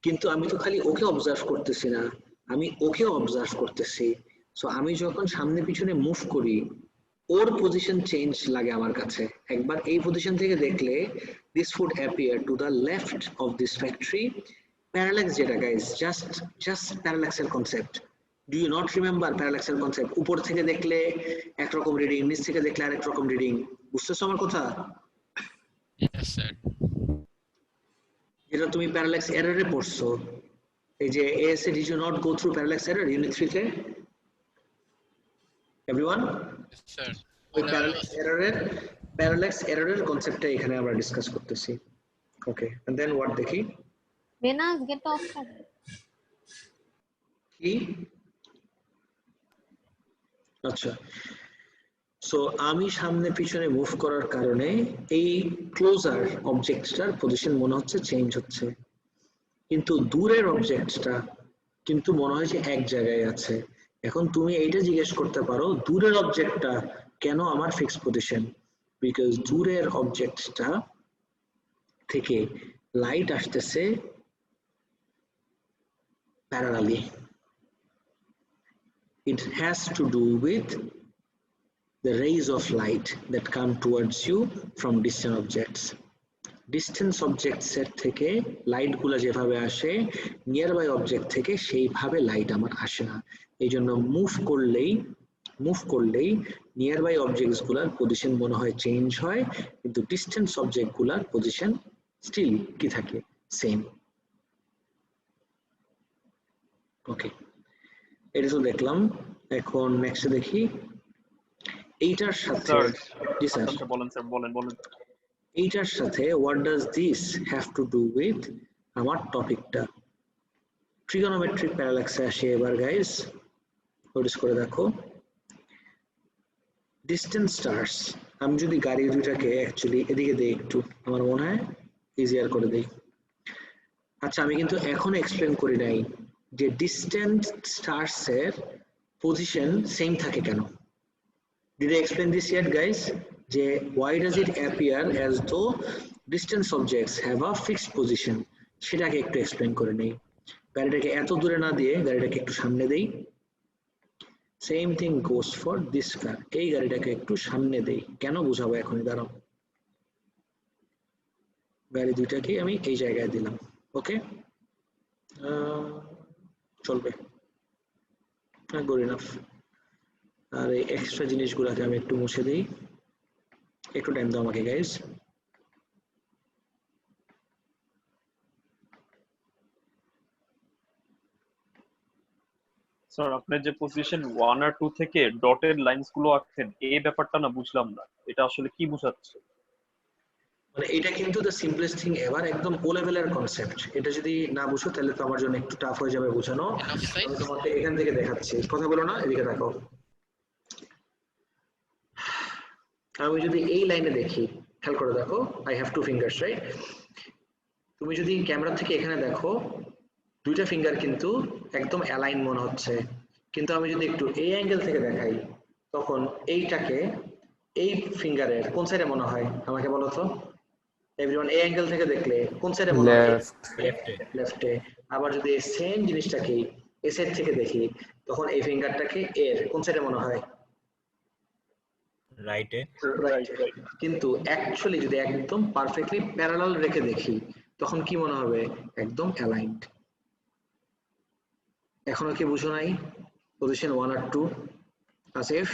[SPEAKER 1] কিন্তু আমি তো খালি ওকে অবজার্ভ করতেছি না, আমি ওকেও অবজার্ভ করতেছি। সো আমি যখন সামনে পিছনে মুভ করি, ওর পজিশন চেঞ্জ লাগে আমার কাছে। একবার এই পজিশন থেকে দেখলে this would appear to the left of this factory। Parallax যেটা গাইস, জাস্ট প্যারাল্যাক্সের concept. Do you not remember প্যারাল্যাক্সের কনসেপ্ট? উপর থেকে দেখলে একরকম রিডিং, নিচ থেকে দেখলে আরেক রকম রিডিং। বুঝতেছো আমার কথা?
[SPEAKER 7] Yes, sir.
[SPEAKER 1] যেটা তুমি প্যারাল্যাক্স এররে পড়ছো, এই যে ASA did you not go through parallax error unit 3 তে? everyone?
[SPEAKER 7] Yes, sir.
[SPEAKER 1] ওই প্যারাল্যাক্স এররের কনসেপ্টটা এখানে আমরা ডিসকাস করতেছি। ওকে, এন্ড দেন হোয়াট দেখি?
[SPEAKER 8] Venus, get off.
[SPEAKER 1] কি? আচ্ছা, সো আমি সামনে পিছনে মুভ করার কারণে এই ক্লোজার অবজেক্টটার পজিশন মনে হচ্ছে চেঞ্জ হচ্ছে, কিন্তু দূরের অবজেক্টটা কিন্তু মনে হয় যে এক জায়গায় আছে। এখন তুমি এইটা জিজ্ঞেস করতে পারো দূরের অবজেক্টটা কেন আমার ফিক্সড পজিশন? বিকজ দূরের অবজেক্টটা থেকে লাইট আসতেছে parallelly. It has to do with the rays of light that come towards you from distant objects. Distance objects এর থেকে লাইট গুলো যেভাবে আসে নিয়ার বাই অবজেক্ট থেকে সেইভাবে লাইট আমার আসে না। এই জন্য মুভ করলেই নিয়ার বাই অবজেক্টস গুলার পজিশন মনে হয় চেঞ্জ হয়, কিন্তু ডিস্টেন্স অবজেক্ট গুলার পজিশন স্টিল কি থাকে, সেম। ওকে, এটা তো দেখলাম। এখন নেক্সট দেখি এইটার সাথে, জি স্যার
[SPEAKER 3] বলেন স্যার, বলেন।
[SPEAKER 1] এইটার সাথে what does this have to do with আমার টপিকটা? ট্রিগোনোমেট্রিক প্যারালাক্সে আসে এবার গাইস, নোটিস করে দেখো। ডিস্টেন্স স্টারস, আমি যদি গাড়ি দুইটাকে অ্যাকচুয়ালি এদিকে দেই, একটু আমার মনে হয় ইজিয়ার করে দেই। আচ্ছা, আমি কিন্তু এখন এক্সপ্লেন করি নাই যে ডিস্টেন্স স্টারস এর পজিশন সেম থাকে কেন। Did I explain this yet, guys? যে why does it appear as though distance objects have a fixed position? সেটাকে একটু এক্সপ্লেন করে নেই। গাড়িটাকে এত দূরে না দিয়ে গাড়িটাকে একটু সামনে দেই। Same thing goes for this কার। এই গাড়িটাকে একটু সামনে দেই, কেন বুঝাবো এখনই, দাঁড়াও। গাড়ি দুইটাকে আমি এই জায়গায় দিলাম, ওকে চলবে, গুড ইনাফ। আর এই এক্সট্রা জিনিসগুলোকে আমি একটু মুছে দিই, একটু টাইম দাও আমাকে গাইস।
[SPEAKER 3] স্যার আপনি যে পজিশন 1 আর 2 থেকে ডটেড লাইনস গুলো আঁকছেন, এই ব্যাপারটা না বুঝলাম না, এটা আসলে কি বোঝাচ্ছে?
[SPEAKER 1] মানে এটা কিন্তু দ্য সিম্পলেস্ট থিং এভার, একদম ও লেভেলের কনসেপ্ট। এটা যদি না বুঝো তাহলে তো আমার জন্য একটু টাফ হয়ে যাবে বোঝানো। আমি তোমাকে এখান থেকে দেখাচ্ছি, কথা বলো না, এদিকে দেখো। আমি যদি এই লাইনে দেখি, খেয়াল করে দেখো, I have two fingers, right? তুমি যদি ক্যামেরা থেকে এখানে দেখো, দুইটা ফিঙ্গার কিন্তু একদম অ্যালাইন মনে হচ্ছে, কিন্তু আমি যদি একটু এই অ্যাঙ্গেল থেকে দেখাই, তখন এইটাকে এই ফিঙ্গারের কোন সাইডে মনে হয় আমাকে বলো তো এভরিওয়ান? এই অ্যাঙ্গেল থেকে দেখলে কোন সাইডে মনে হয়? লেফটে। আবার যদি এই সেম জিনিসটাকে এই সাইড থেকে দেখি, তখন এই ফিঙ্গারটাকে এর কোন সাইডে মনে হয়? রাইটে। কিন্তু অ্যাকচুয়ালি যদি একদম পারফেক্টলি প্যারালাল রেখে দেখি, তখন কি মনে হবে? একদম অ্যালাইনড। এখনো কি বুঝো নাই পজিশন 1 আর 2? আসিফ,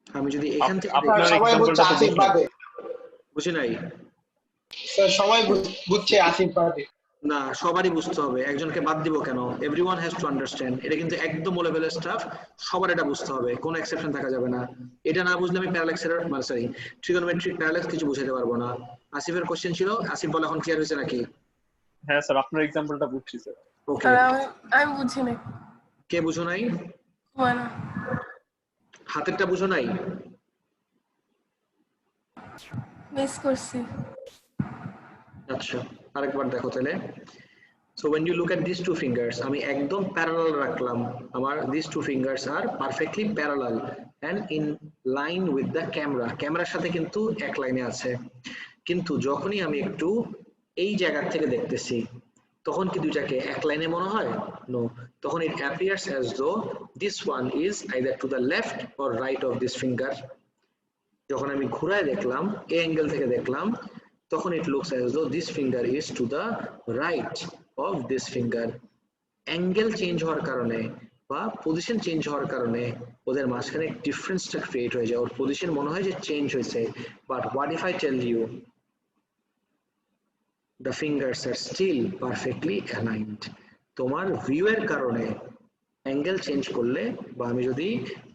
[SPEAKER 1] আমি যদি এখান থেকে
[SPEAKER 2] সবাই বুঝছে, আসিফ বাদে
[SPEAKER 1] বুঝি নাই
[SPEAKER 2] স্যার, সবাই বুঝছে আসিফ বাদে।
[SPEAKER 1] না, সবারই বুঝতে হবে, একজনকে বাদ দিব কেন? Everyone has to understand. এটা কিন্তু একদম লেভেলের স্টাফ, সবার এটা বুঝতে হবে, কোনো এক্সেপশন থাকা যাবে না। এটা না বুঝলে আমি প্যারালাক্সের মানে সরি ট্রিগোনোমেট্রিক প্যারালাক্স কিছু বুঝাতে পারবো না। আসিফের কোশ্চেন ছিল, আসিফ বলে এখন ক্লিয়ার হয়েছে নাকি?
[SPEAKER 3] হ্যাঁ স্যার, আপনার एग्जांपलটা বুঝছি স্যার।
[SPEAKER 1] ওকে,
[SPEAKER 11] আমি বুঝি নাই।
[SPEAKER 1] কে বুঝো নাই?
[SPEAKER 11] মানে
[SPEAKER 1] হাতেরটা বুঝো নাই?
[SPEAKER 11] মিস করছি।
[SPEAKER 1] আচ্ছা, আরেকবার দেখো তাহলে। So when you look at these two fingers, আমি একদম প্যারালাল রাখলাম, আমার these two fingers are perfectly parallel and in line with the camera. ক্যামেরার সাথে কিন্তু এক লাইনে আছে, কিন্তু যখনই আমি একটু এই জায়গা থেকে দেখতেছি, তখন কি দুইটাকে এক লাইনে মনে হয়? নো, তখন it appears as though this one is either to the left or right of this finger. যখন আমি ঘুরায় দেখলাম, এই অ্যাঙ্গেল থেকে দেখলাম, তখন it looks as though this finger is to the right of this finger. Angle change হওয়ার কারণে বা পজিশন চেঞ্জ হওয়ার কারণে ওদের মাঝখানে ডিফারেন্সটা ক্রিয়েট হয়ে যায়, ওর পজিশন মনে হয় যে চেঞ্জ হয়েছে। But what if I tell you the fingers are still perfectly aligned? তোমার ভিউ এর কারণে অ্যাঙ্গেল চেঞ্জ করলে বা আমি যদি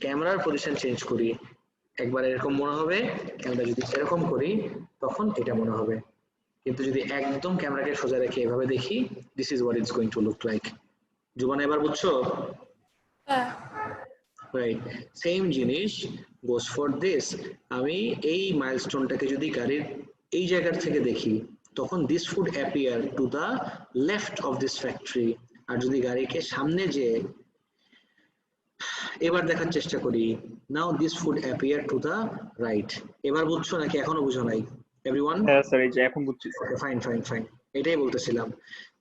[SPEAKER 1] ক্যামেরার পজিশন চেঞ্জ করি, একবার এরকম মনে হবে, ক্যামেরা যদি এরকম করি তখন এটা মনে হবে। কিন্তু যদি একদম ক্যামেরাকে সোজা রেখে এভাবে দেখি, this is what it's going to look like. জুবানা, এবার বুঝছো? রাইট, সেম জিনিস goes for this. আমি এই মাইলস্টোনটাকে যদি গাড়ির এই জায়গা থেকে দেখি, তখন this would appear to the left of this factory. আর যদি গাড়িকে সামনে যে এবার দেখার চেষ্টা করি, now this would appear to the right. এবার বুঝছো নাকি এখনো বুঝো নাই এভরিওয়ান?
[SPEAKER 3] হ্যাঁ স্যার, এই যে এখন বুঝছি।
[SPEAKER 1] ওকে, ফাইন। এটাই বলতেছিলাম।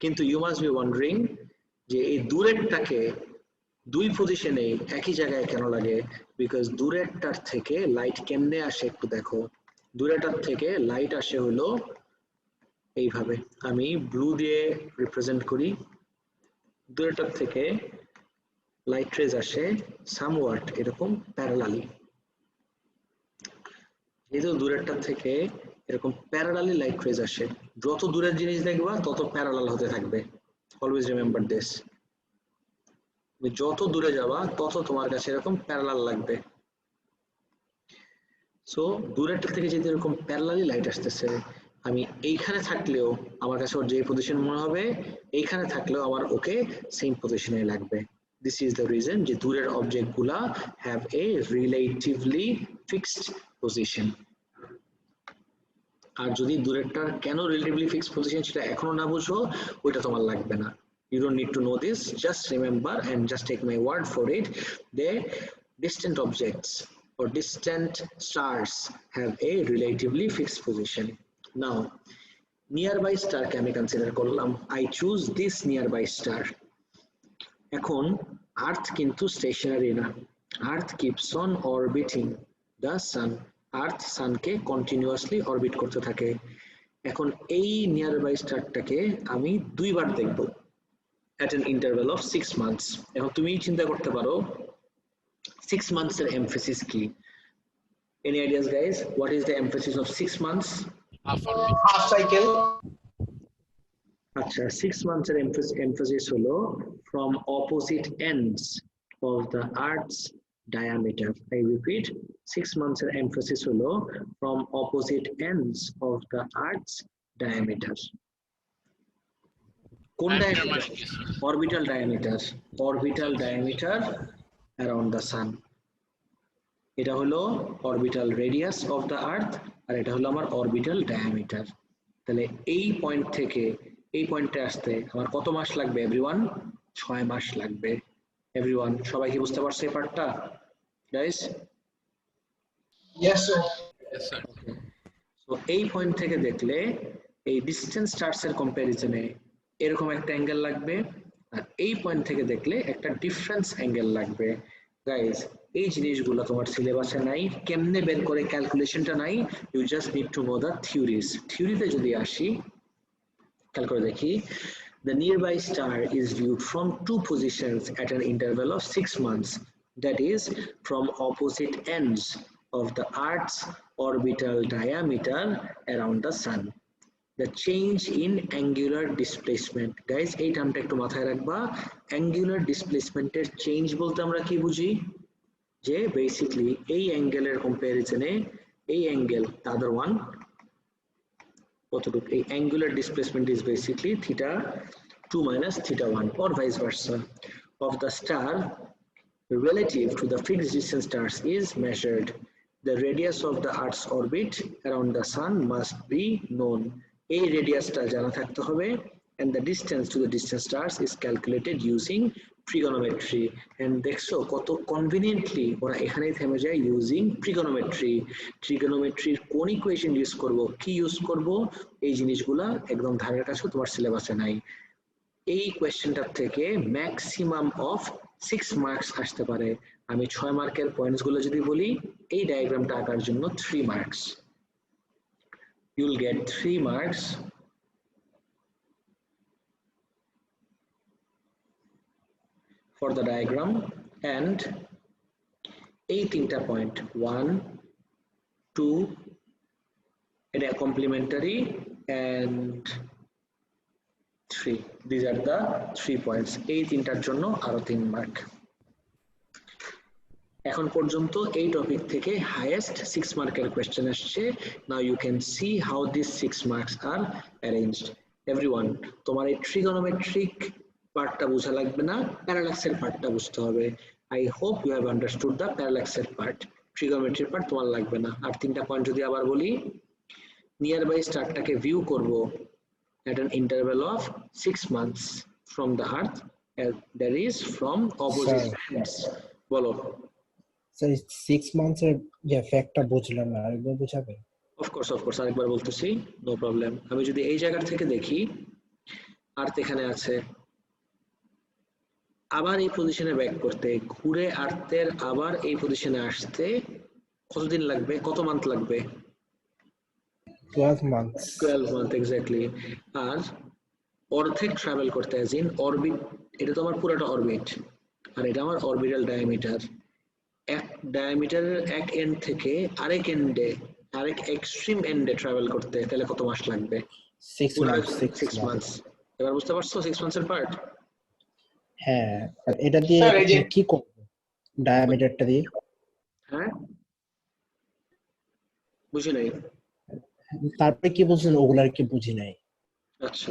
[SPEAKER 1] কিন্তু ইউ মাস্ট বি ওয়ান্ডারিং যে এই দূরেরটাকে দুই পজিশনে একই জায়গায় কেন লাগে, বিকজ দূরেরটার থেকে লাইট কেমনে আসে একটু দেখো। দূরেরটার থেকে লাইট আসে হলো এইভাবে, আমি ব্লু দিয়ে রিপ্রেজেন্ট করি। দূরেরটার থেকে লাইট রেজ আসে সামওয়াট এরকম প্যারালালি। যেহেতু দূরেরটার থেকে এরকম প্যারালালি লাইট রেজ আসে, যত দূরের জিনিস দেখবা তত প্যারালাল হতে থাকবে। অলওয়েজ রিমেম্বার দিস, যত দূরে যাবা তত তোমার কাছে এরকম প্যারালাল লাগবে। সো দূরেরটা থেকে যদি এরকম প্যারালালি লাইট আসতেছে, আমি এইখানে থাকলেও আমার কাছে ওর যে পজিশন মনে হবে, এইখানে থাকলেও আমার ওকে সেম পজিশনে লাগবে। দিস ইজ দ্য রিজন যে দূরের অবজেক্ট গুলা have a relatively fixed position. আর যদি দূরেরটার কেন রিলেটিভলি ফিক্সড পজিশন সেটা এখনো না বুঝো, ওইটা তোমার লাগবে না। You don't need to know this, just remember and just take my word for it. The distant objects or distant stars have a relatively fixed position. Now, nearby star কে আমি consider করলাম, I choose this nearby star. এখন আর্থ কিন্তু stationary না, Earth keeps on orbiting the sun. Earth সানকে continuously orbit করতে থাকে। এখন এই নিয়ারবাই স্টারটাকে আমি দুইবার দেখব at an interval of 6 months. এখন তুমি চিন্তা করতে পারো 6 months এর emphasis কি? Any ideas guys? What is the emphasis of 6 months?
[SPEAKER 2] Half cycle.
[SPEAKER 1] আচ্ছা, 6 months এর emphasis হলো from opposite ends of the Earth's diameter. I repeat, 6 months এর emphasis হলো from opposite ends of the Earth's diameter. কোন diameter? Orbital diameter. Orbital diameter around the sun. এটা হলো orbital radius of the earth আর এটা হলো আমার orbital diameter. তাহলে এই পয়েন্ট থেকে এই পয়েন্টে আসতে আমার কত মাস লাগবে एवरीवन? 6 মাস লাগবে। एवरीवन সবাই কি বুঝতে পারছে এই পার্টটা guys?
[SPEAKER 2] Yes sir.
[SPEAKER 7] Yes, sir.
[SPEAKER 1] So এই পয়েন্ট থেকে দেখলে এই ডিসটেন্স স্টারস এর কম্পারিজনে এরকম একটা অ্যাঙ্গেল লাগবে, আর এই পয়েন্ট থেকে দেখলে একটা ডিফারেন্স অ্যাঙ্গেল লাগবে। গাইস এই জিনিসগুলো তোমার সিলেবাসে নাই, কেমনে বের করে ক্যালকুলেশনটা নাই, you just need to know the theories. থিওরিতে যদি আসি, খেয়াল করে দেখি, the nearby star is viewed from two positions at an interval of 6 months, that is from opposite ends of the earth's orbital diameter around the sun. The change in angular displacement, guys এই টার্মটা একটু মাথায় রাখবা। angular displacement এর change বলতে আমরা কি বুঝি, যে বেসিক্যালি এই অ্যাঙ্গেলের কম্পারিজনে এই অ্যাঙ্গেল the other one কতটুকু, এই angular displacement is basically theta 2 minus theta 1 or vice versa of the star relative to the fixed distance stars is measured. The radius of the earth's orbit around the sun must be known. এই রেডিয়াসটা জানা থাকতে হবে, and the distance to the distant stars is calculated using trigonometry. and দেখছো কত কনভিনিয়েন্টলি ওরা এখানেই থেমে যায়, ইউজিং ট্রিগোনোমেট্রি। ট্রিগোনোমেট্রির কোন ইকুয়েশন ইউজ করব, কি ইউজ করব, এই জিনিসগুলা একদম ধারের কাছে তোমার সিলেবাসে নাই। এই কোয়েশ্চেনটার থেকে ম্যাক্সিমাম অফ 6 মার্কস আসতে পারে। আমি 6 মার্কের পয়েন্টস গুলো যদি বলি, এই ডায়াগ্রামটা আঁকার জন্য 3 marks, you'll get 3 marks for the diagram, and এই তিনটা পয়েন্ট 1 2 এটা complimentary and 3, these are the 3 points. এই তিনটার জন্য আরো 3 মার্ক। এখন পর্যন্ত এই টপিক থেকে হাইয়েস্ট 6 মার্কের কোশ্চেন আসছে। Now you can see how this 6 marks are arranged. Everyone তোমার এই ট্রিগোনোমেট্রিক পার্টটা বোঝা লাগবে না, প্যারালাক্সের পার্টটা বুঝতে হবে। I hope you have understood the প্যারালাক্সের পার্ট, ট্রিগোনোমেট্রির পার্ট তোমার লাগবে না। আর তিনটা পয়েন্ট যদি আবার বলি, নিয়ার বাই স্টারটাকে ভিউ করব at an interval of 6 months from the earth, that is from opposite ends. বলো
[SPEAKER 9] স্যার 6 মান্থস এর যে ফ্যাক্টটা বুঝলাম না, আরেকবার বুঝাবেন?
[SPEAKER 1] অফকোর্স আরেকবার বলতেছি, নো প্রবলেম। আমি যদি এই জায়গা থেকে দেখি আর্থ এখানে আছে, আবার এই পজিশনে ব্যাক করতে, ঘুরে আর্থের আবার এই পজিশনে আসতে কতদিন লাগবে, কত মান্থ লাগবে?
[SPEAKER 9] 12 months
[SPEAKER 1] 12 মান্থ এক্স্যাক্টলি। আর অর্ধেক ট্রাভেল করতে, অ্যাজ ইন অরবিট, এটা তো আমার পুরোটা অরবিট আর এটা আমার অরবিটাল ডায়ামিটার। এক ডায়ামিটারের এক এন্ড থেকে আরেক এন্ডে, আরেক এক্সট্রিম এন্ডে ট্রাভেল করতে তাহলে কত মাস লাগবে?
[SPEAKER 9] 6 months
[SPEAKER 1] 6 মান্থস। এবার বুঝতে পারছো 6 মান্থসের পার্ট?
[SPEAKER 9] হ্যাঁ, আর এটা দিয়ে
[SPEAKER 2] স্যার, এই যে
[SPEAKER 9] কি করব ডায়ামিটারটা দিয়ে?
[SPEAKER 1] হ্যাঁ বুঝি নাই।
[SPEAKER 9] তারপরে কি বলছেন ওগুলার কি বুঝি নাই।
[SPEAKER 1] আচ্ছা,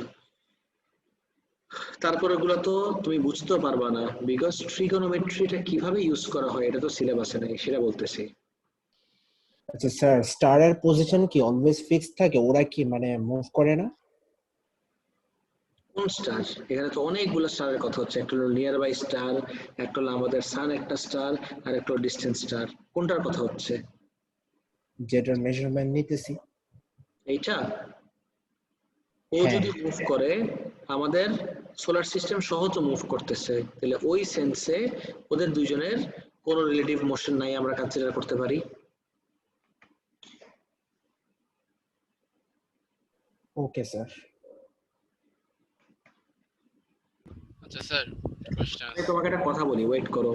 [SPEAKER 1] তারপর ওগুলো তো তুমি বুঝতেও পারবা না, বিকজ ট্রিগোনোমেট্রিটা কিভাবে ইউজ করা হয় এটা তো সিলেবাসে নেই, সেটা বলতেছি।
[SPEAKER 9] আচ্ছা স্যার, স্টারের পজিশন কি অলওয়েজ ফিক্সড থাকে? ওরা কি মানে মুভ করে না?
[SPEAKER 1] কোন স্টার? এখানে তো অনেকগুলো স্টারের কথা হচ্ছে, একটা হলো নিয়ার বাই স্টার, একটা হলো আমাদের সান একটা স্টার, আর একটা হলো ডিস্টেন্স স্টার। কোনটার কথা হচ্ছে?
[SPEAKER 9] যেটার মেজারমেন্ট নিতেছি
[SPEAKER 1] এইটা ও
[SPEAKER 9] হ্যাঁ।
[SPEAKER 1] যদি মুভ করে, আমাদের সোলার সিস্টেম সহ তো মুভ করতেছে, তাহলে ওই সেন্সে ওদের দুইজনের কোনো রিলেটিভ মোশন নাই আমরা কনসিডার করতে পারি।
[SPEAKER 9] Okay sir.
[SPEAKER 7] আচ্ছা স্যার, কোশ্চেন
[SPEAKER 1] আমি তোমাকে একটা কথা বলি, ওয়েট করো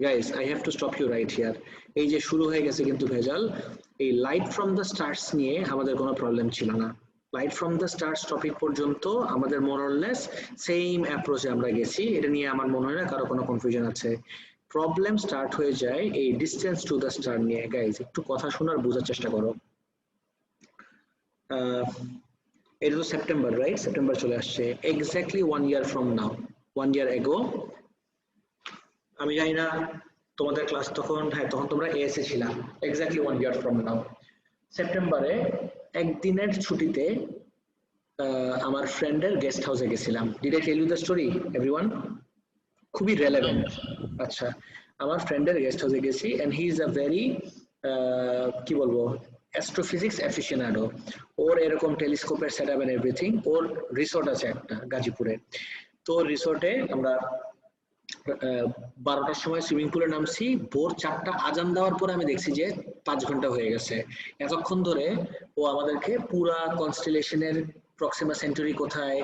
[SPEAKER 1] guys, I have to stop you right here. এই যে শুরু হয়ে গেছে কিন্তু ভেজাল, এই লাইট ফ্রম দ্য স্টার্স নিয়ে আমাদের কোনো প্রবলেম ছিল না। Light from the stars topic পর্যন্ত আমাদের মোরলেস সেম অ্যাপ্রোচে আমরা গেছি, এটা নিয়ে আমার মনে হয় না কারো কোনো কনফিউশন আছে। প্রবলেম স্টার্ট হয়ে যায় এই ডিস্টেন্স টু দ্য স্টার নিয়ে। গাইস একটু কথা শোনার বোঝার চেষ্টা করো। এটা তো সেপ্টেম্বর, রাইট? সেপ্টেম্বর চলে আসছে, এক্স্যাক্টলি 1 ইয়ার ফ্রম নাও, 1 ইয়ার এগো। আমি জানি না তোমাদের ক্লাস তখন, হ্যাঁ তখন তোমরা এএসএ ছিলা, এক্স্যাক্টলি 1 ইয়ার ফ্রম নাও সেপ্টেম্বরে একদিনের ছুটিতে আমার ফ্রেন্ডের গেস্ট হাউসে গেছিলাম। Did I tell you the story everyone? খুবই রেলেভেন্ট। আচ্ছা, আমার ফ্রেন্ডের গেস্ট হাউসে গেছি and he is a very কি বলবো অ্যাস্ট্রোফিজিক্স অ্যাফিশিয়েনাডো। ওর এরকম টেলিস্কোপের সেটআপ এন্ড এভরিথিং। ওর রিসোর্ট আছে একটা গাজীপুরে। তো রিসোর্টে আমরা 12টার সময় সুইমিং পুলে নামছি, ভোর 4টা আজান দেওয়ার পরে আমি দেখছি যে 5 ঘন্টা হয়ে গেছে। এতক্ষণ ধরে ও আমাদেরকে পুরা কনস্টেলেশনের প্রক্সিমা সেন্টুরি কোথায়,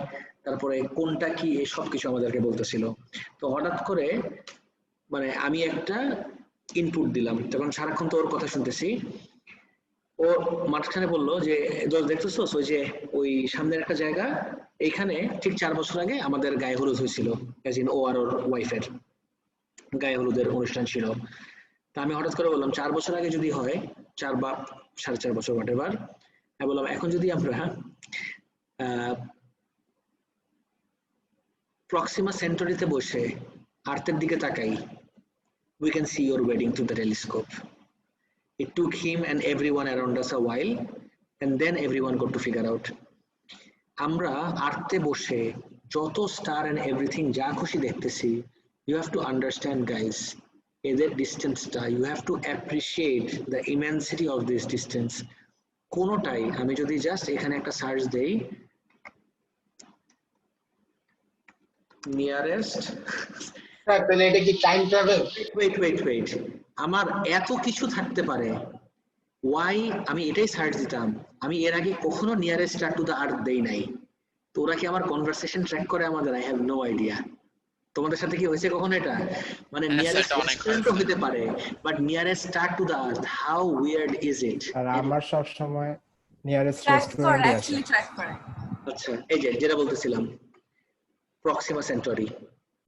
[SPEAKER 1] তারপরে কোনটা কি, এই সব কিছু আমাদেরকে বলতেছিল। তো হঠাৎ করে মানে আমি একটা ইনপুট দিলাম, তখন সারাক্ষণ তো ওর কথা শুনতেছি। ও মাঝখানে বললো যে দেখতেছো ওই যে ওই সামনের একটা জায়গা, এইখানে ঠিক 4 বছর আগে আমাদের গায়ে হলুদ হয়েছিল, অ্যাজ ইন ও আর ওর ওয়াইফের গায়ে হলুদের অনুষ্ঠান ছিল। তা আমি হঠাৎ করে বললাম 4 বছর আগে যদি হয়, 4 বা 4.5 বছর হোয়াটএভার, আমি বললাম এখন যদি আমরা প্রক্সিমা সেন্টুরিতে বসে আর্থের দিকে তাকাই, we can see your wedding through the telescope. It took him and everyone around us a while, and then everyone got to figure out. আমরা আর্থে বসে যত স্টার এন্ড এভরিথিং যা খুশি দেখতেছি, you have to understand guys, এদের ডিস্টেন্সটা, you have to appreciate the immensity of this distance. কোনোটাই, আমি যদি জাস্ট এখানে একটা সার্চ দেই নিয়ারেস্ট,
[SPEAKER 2] স্যার তাহলে এটা কি টাইম ট্রাভেল?
[SPEAKER 1] ওয়েট, আমার এত কিছু থাকতে পারে, ওয়াই আমি এটাই সার্চ দিতাম। আমি এর আগে কখনো নিয়ারেস্ট স্টার টু দ্য আর্থ দেই নাই। তো ওরা কি আমার কনভারসেশন ট্র্যাক করে আমাদের? I have no idea. তোমাদের সাথে কি হয়েছে কখনো এটা? মানে নিয়ারেস্ট রেস্টুরেন্ট হতে পারে, but nearest star to the Earth, how weird is it?
[SPEAKER 9] আর আমার সব সময় নিয়ারেস্ট
[SPEAKER 11] ট্র্যাক করে,
[SPEAKER 9] রেস্টুরেন্টই আছে।
[SPEAKER 11] অ্যাকচুয়ালি ট্র্যাক করে।
[SPEAKER 1] আচ্ছা, এই যে যেটা বলতেছিলাম Proxima Centauri,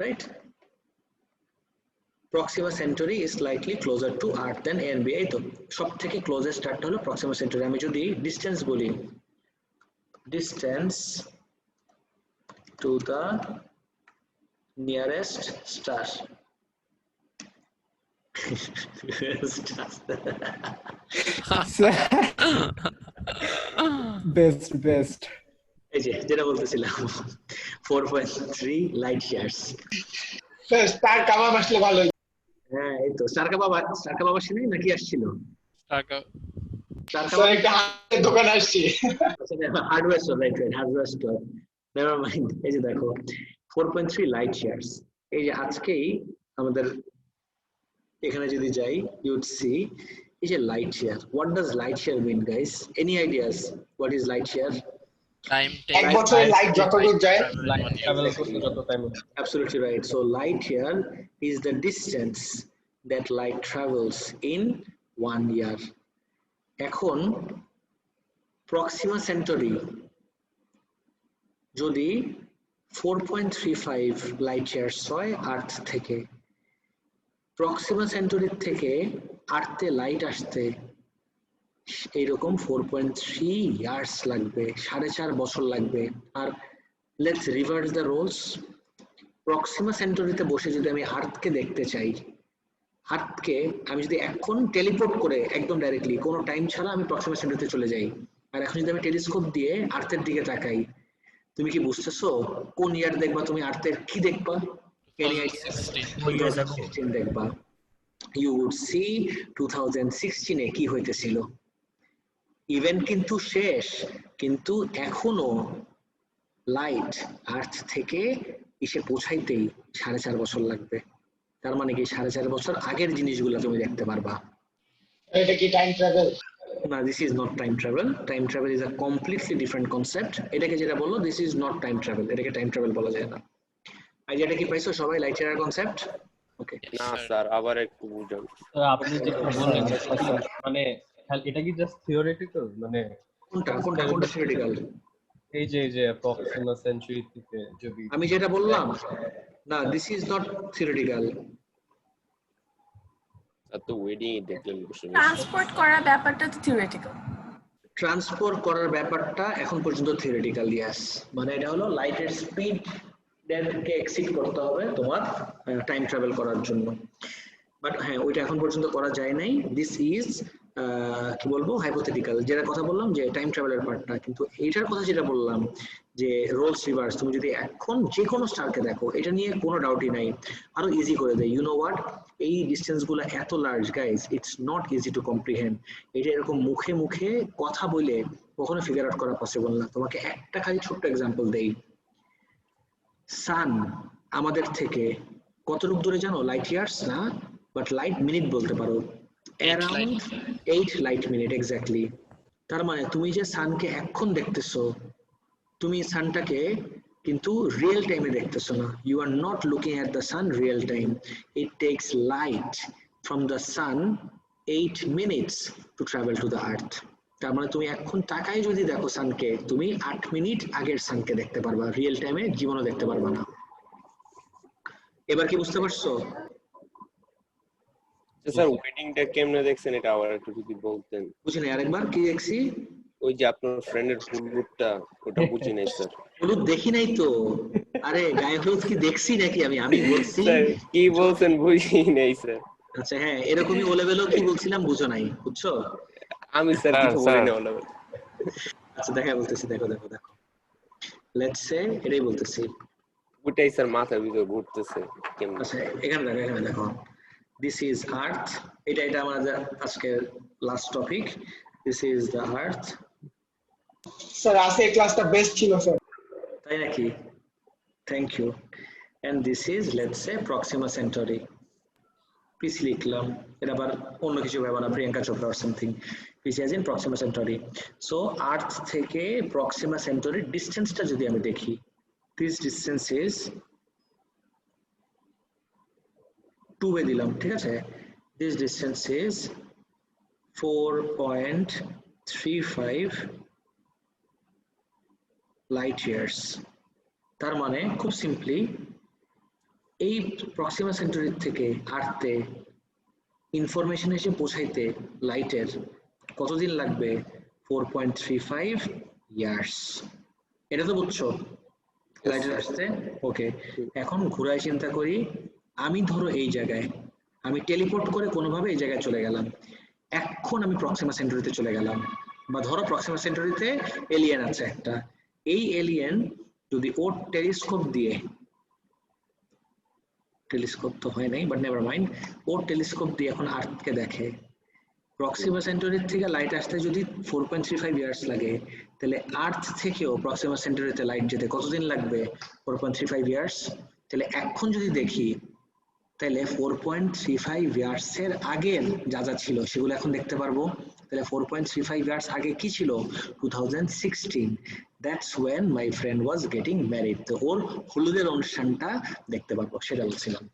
[SPEAKER 1] right? Proxima Centauri is slightly closer to Earth than A and B. এই তো সব থেকে ক্লোজেস্ট স্টারটা হলো Proxima Centauri। আমি যদি ডিসটেন্স বলি, distance to the nearest star,
[SPEAKER 9] best
[SPEAKER 1] এই যে যেটা বলতেছিলাম 4.3 লাইট ইয়ার্স।
[SPEAKER 2] স্যার স্টার কাবাব আসলে ভালো হতো।
[SPEAKER 1] হ্যাঁ এই তো স্টার কাবাব আসছে নাকি আসছিল?
[SPEAKER 2] স্যার একটা হাতের দোকানে আসছি।
[SPEAKER 1] Hardware store, right right, hardware store. Never mind. এই যে দেখো 4.3 লাইট ইয়ার্স। এই যে আজকেই আমাদের এখানে যদি যাই, you would see is a light year. What does light year mean, guys? Any ideas? What is light year?
[SPEAKER 7] Time
[SPEAKER 2] এক
[SPEAKER 7] take
[SPEAKER 2] বছরে লাইট যতদূর যায়
[SPEAKER 6] লাইট ট্রাভেল করতে যত time
[SPEAKER 1] Absolutely right. So light year is the distance that light travels in 1 year. এখন Proxima Centauri যদি 4.35 light years হয় আর্থ থেকে, প্রক্সিমা সেন্টুরি থেকে আর্থে লাইট আসতে এইরকম 4.3 ইয়ার্স লাগবে, 4.5 বছর লাগবে। আর let's reverse the roles. Proxima সেন্টুরিতে বসে যদি আমি আর্থকে দেখতে চাই, আর্থকে আমি যদি এখন টেলিপোর্ট করে একদম ডাইরেক্টলি কোনো টাইম ছাড়া আমি প্রক্সিমা সেন্টুরিতে চলে যাই, আর এখন যদি আমি টেলিস্কোপ দিয়ে আর্থের দিকে তাকাই, তুমি কি বুঝতেছো কোন ইয়ার দেখবা? তুমি আর্থের কি দেখবা? 2016 দেখবা। ইউ উড সি 2016 এ কি হইতেছিল। ইভেন্ট কিন্তু শেষ, কিন্তু এখনো লাইট আর্থ থেকে এসে পৌঁছাইতেই 4.5 বছর লাগবে। তার মানে কি 4.5 বছর আগের জিনিসগুলো তুমি দেখতে পারবা।
[SPEAKER 2] এটা কি টাইম ট্রাভেল?
[SPEAKER 1] না, this is not time travel. Time travel is a completely different concept. এটাকে যেটা বললো this is not time travel, এটাকে টাইম ট্রাভেল বলা যায় না। আইডিয়াটা কি পাইছো সবাই? Light year concept? ওকে
[SPEAKER 10] না স্যার, আবার একটু বুঝান।
[SPEAKER 6] আপনি যে বললেন মানে এটা কি জাস্ট থিওরিটিক্যাল, মানে
[SPEAKER 1] কোনটা থিওরিটিক্যাল?
[SPEAKER 6] এই যে প্রক্সিমা সেঞ্চুরি থেকে যদি
[SPEAKER 1] আমি যেটা বললাম, না this is not theoretical.
[SPEAKER 10] Sir তো ওয়েডিং দেখলেন বসে।
[SPEAKER 11] ট্রান্সপোর্ট করার ব্যাপারটা তো থিওরিটিক্যাল।
[SPEAKER 1] ট্রান্সপোর্ট করার ব্যাপারটা এখন পর্যন্ত থিওরিটিক্যাল, ইয়াস। মানে এটা হলো লাইটের স্পিড কে এক্সিড করতে হবে তোমার টাইম ট্রাভেল করার জন্য। বাট হ্যাঁ, ওইটা এখন পর্যন্ত করা যায় নাই। দিস ইজ কি বলবো, হাইপোথেটিক্যাল। যেটা কথা বললাম যে টাইম ট্রাভেলের পার্টটা, কিন্তু এইটার কথা যেটা বললাম যে রোলস রিভার্স, তুমি যদি এখন যে কোনো স্টারকে দেখো, এটা নিয়ে কোনো ডাউটই নাই। আরো ইজি করে দেয়। ইউ নো হোয়াট, এই ডিস্টেন্স গুলো এত large guys, it's not easy to comprehend. এটা এরকম মুখে মুখে কথা বলে কখনো ফিগার আউট করা পসিবল না। তোমাকে একটা খালি ছোট্ট এক্সাম্পল দেই। সান আমাদের থেকে কতটুকু দূরে জানো? লাইট ইয়ার্স না, বাট লাইট মিনিট বলতে পারো, অ্যারাউন্ড 8 লাইট মিনিট এক্স্যাক্টলি। তার মানে তুমি যে সানকে এখন দেখতেছো, তুমি সানটাকে কিন্তু রিয়েল টাইমে দেখতেছো না। You are not looking at the sun real time. It takes light from the sun 8 minutes to travel to the earth. তার মানে তুমি এখন তাকাই যদি দেখো সানকে, তুমি 8 মিনিট আগের সানকে দেখতে পারবা, রিয়েল টাইমে জীবনও দেখতে পারবা না। এবার কি বুঝতে পারছো?
[SPEAKER 10] স্যার ওয়েডিংটা কেমনে দেখছেন এটা আবার একটু যদি বলতেন।
[SPEAKER 1] বুঝি না, আরেকবার কি দেখছি?
[SPEAKER 10] ওই যে আপনার ফ্রেন্ডের হলুদটা, ওটা বুঝি নাই স্যার।
[SPEAKER 1] হলুদ দেখি নাই তো। আরে গায়ে হলুদ কি দেখছি নাকি? আমি বলছি
[SPEAKER 10] কি বলছেন বুঝি নাই স্যার।
[SPEAKER 1] আচ্ছা হ্যাঁ, এরকমই ও লেভেলও কি বলছিলাম বুঝো নাই, বুঝছো?
[SPEAKER 10] আমি স্যার কিছু বলি না ও লেভেল।
[SPEAKER 1] আচ্ছা দেখা বলতেছি, দেখো দেখো দেখো, লেটস সে এটাই বলতেছি।
[SPEAKER 10] ওইটাই স্যার মাথার ভিতরে ঘুরতেছে কেমন।
[SPEAKER 1] আচ্ছা এখানে দেখো, দিস ইজ আর্থ। এটা আমাদের আজকের last topic. This is the Earth.
[SPEAKER 2] Sir আজকে ক্লাসটা বেস্ট ছিল স্যার।
[SPEAKER 1] তাই নাকি? Thank you. And this is let's say Proxima Centauri. PC লিখলাম, এটা আবার অন্য কিছু ভেবো না, Priyanka Chopra or something. PC is in Proxima Centauri. So Earth থেকে প্রক্সিমা সেন্টারির ডিসটেন্সটা যদি আমি দেখি, দিস ডিসটেন্স ইজ 2 এ দিলাম, ঠিক আছে? This distance is 4.35 light years. তার মানে খুব সিম্পলি এই প্রক্সিমা সেন্টারি থেকে আর্থে ইনফরমেশন এসে পৌঁছাইতে লাইটের কতদিন লাগবে? 4.35 ইয়ার্স। এটা তো বুঝছো লাইটের আসতে? ওকে, এখন ঘুরায় চিন্তা করি। আমি ধরো এই জায়গায়, আমি টেলিপোর্ট করে কোনোভাবে এই জায়গায় চলে গেলাম। এখন আমি প্রক্সিমা সেন্টারিতে চলে গেলাম, বা ধরো প্রক্সিমা সেন্টারিতে এলিয়েন আছে একটা। এই এলিয়েন যদি ওর টেলিস্কোপ দিয়ে, টেলিস্কোপ তো হয় নাই but never mind, or telescope দিয়ে এখন আর্থকে দেখে, প্রক্সিমা সেন্টারির থেকে লাইট আসতে যদি 4.35 ইয়ার্স লাগে, তাহলে আর্থ থেকেও প্রক্সিমা সেন্টারিতে লাইট যেতে কতদিন লাগবে? 4.35 ইয়ার্স। তাহলে এখন যদি দেখি, তাহলে 4.35 ইয়ার্সের আগের যা যা ছিল সেগুলো এখন দেখতে পারবো। তাহলে 4.35 ইয়ার্স আগে কি ছিল? 2016, that's when my friend was getting married. তো ওর হলুদের অনুষ্ঠানটা দেখতে পারবো, সেটা বলছিলাম।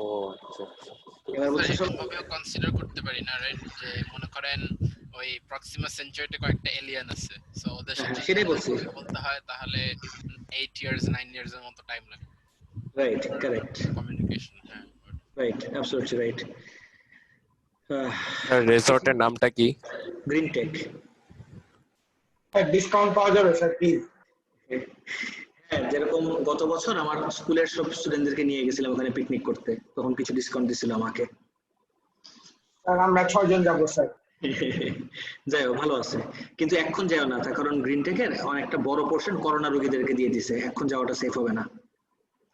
[SPEAKER 10] ও আচ্ছা আচ্ছা।
[SPEAKER 1] এবার বলছি সব
[SPEAKER 7] এভাবেও কনসিডার করতে পারি না, রাইট? যে মনে করেন ওই প্রক্সিমা সেঞ্চুরিতে কয়েকটা এলিয়েন আছে, সো ওদের সাথে
[SPEAKER 1] সেটাই বলছি।
[SPEAKER 7] বলতে হয় তাহলে 8 ইয়ার্স 9 ইয়ার্স এর মতো টাইম লাগে।
[SPEAKER 1] রাইট, কারেক্ট,
[SPEAKER 7] কমিউনিকেশন, হ্যাঁ।
[SPEAKER 1] Right, absolutely right.
[SPEAKER 10] রিসর্টের নামটা কি?
[SPEAKER 1] Green take.
[SPEAKER 2] ডিসকাউন্ট পাওয়া যাবে স্যার প্লিজ?
[SPEAKER 1] হ্যাঁ, যেরকম গত বছর আমার স্কুলের সব স্টুডেন্টদেরকে নিয়ে গেছিলাম ওখানে পিকনিক করতে, তখন কিছু ডিসকাউন্ট দিছিল আমাকে।
[SPEAKER 2] স্যার আমরা 6 জন যাব স্যার।
[SPEAKER 1] যাই হোক, ভালো আছে, কিন্তু এখন যাও না, তার কারণ গ্রিন টেকের অনেকটা বড় পোর্শন করোনা রোগীদেরকে দিয়ে দিছে, এখন যাওয়াটা সেফ হবে না,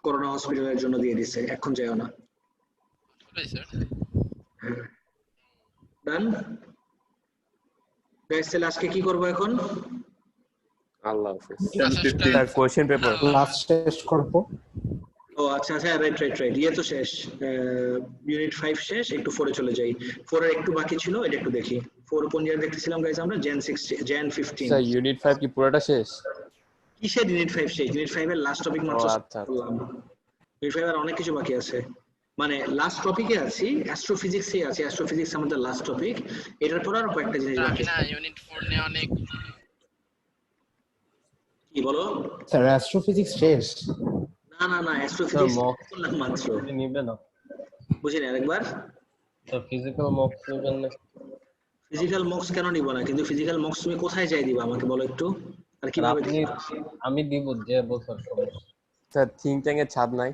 [SPEAKER 1] করোনা হসপিটালের জন্য দিয়ে দিছে, এখন যাও না। ডান গাইস, তাহলে আজকে কি করব এখন?
[SPEAKER 10] আল্লাহ হাফেজ।
[SPEAKER 4] Sir question paper
[SPEAKER 9] last test করব।
[SPEAKER 1] ও আচ্ছা আচ্ছা, রাইট রাইট রাইট, ইয়ে তো শেষ, ইউনিট 5 শেষ, একটু 4 এ চলে যাই। 4 এর একটু বাকি ছিল, এটা একটু দেখি। 4 কোন ইয়ার দেখতেছিলাম গাইস আমরা? জেন 15।
[SPEAKER 12] স্যার ইউনিট 5 কি পুরোটা শেষ?
[SPEAKER 1] কিসের ইউনিট 5 শেষ? ইউনিট 5 এর লাস্ট টপিক মাত্র
[SPEAKER 12] আচ্ছা
[SPEAKER 1] করলাম। ইউনিট 5 এর অনেক কিছু বাকি আছে, মানে লাস্ট টপিকে আছি, অ্যাস্ট্রোফিজিক্সে আছি, অ্যাস্ট্রোফিজিক্স আমাদের লাস্ট টপিক, এটার পর আর কয়েকটা জিনিস বাকি
[SPEAKER 7] না,
[SPEAKER 1] আছে।
[SPEAKER 7] ইউনিট 4 নিয়ে অনেক।
[SPEAKER 1] কি বলো
[SPEAKER 9] স্যার অ্যাস্ট্রোফিজিক্স শেষ?
[SPEAKER 1] না না না, অ্যাস্ট্রোফিজিক্স করলাম মাত্র।
[SPEAKER 6] নিবে না,
[SPEAKER 1] বুঝিনি, আরেকবার।
[SPEAKER 6] স্যার ফিজিক্যাল মক্স নেবেন না?
[SPEAKER 1] ফিজিক্যাল মক্স কেন নিব না? কিন্তু ফিজিক্যাল মক্স তুমি কোথায় যাই দিবা আমাকে বলো একটু, আর কিভাবে দিবা?
[SPEAKER 6] আমি দিব যে বছর সমস্যা।
[SPEAKER 12] স্যার থিঙ্ক ট্যাঙ্কের ছাদ নাই?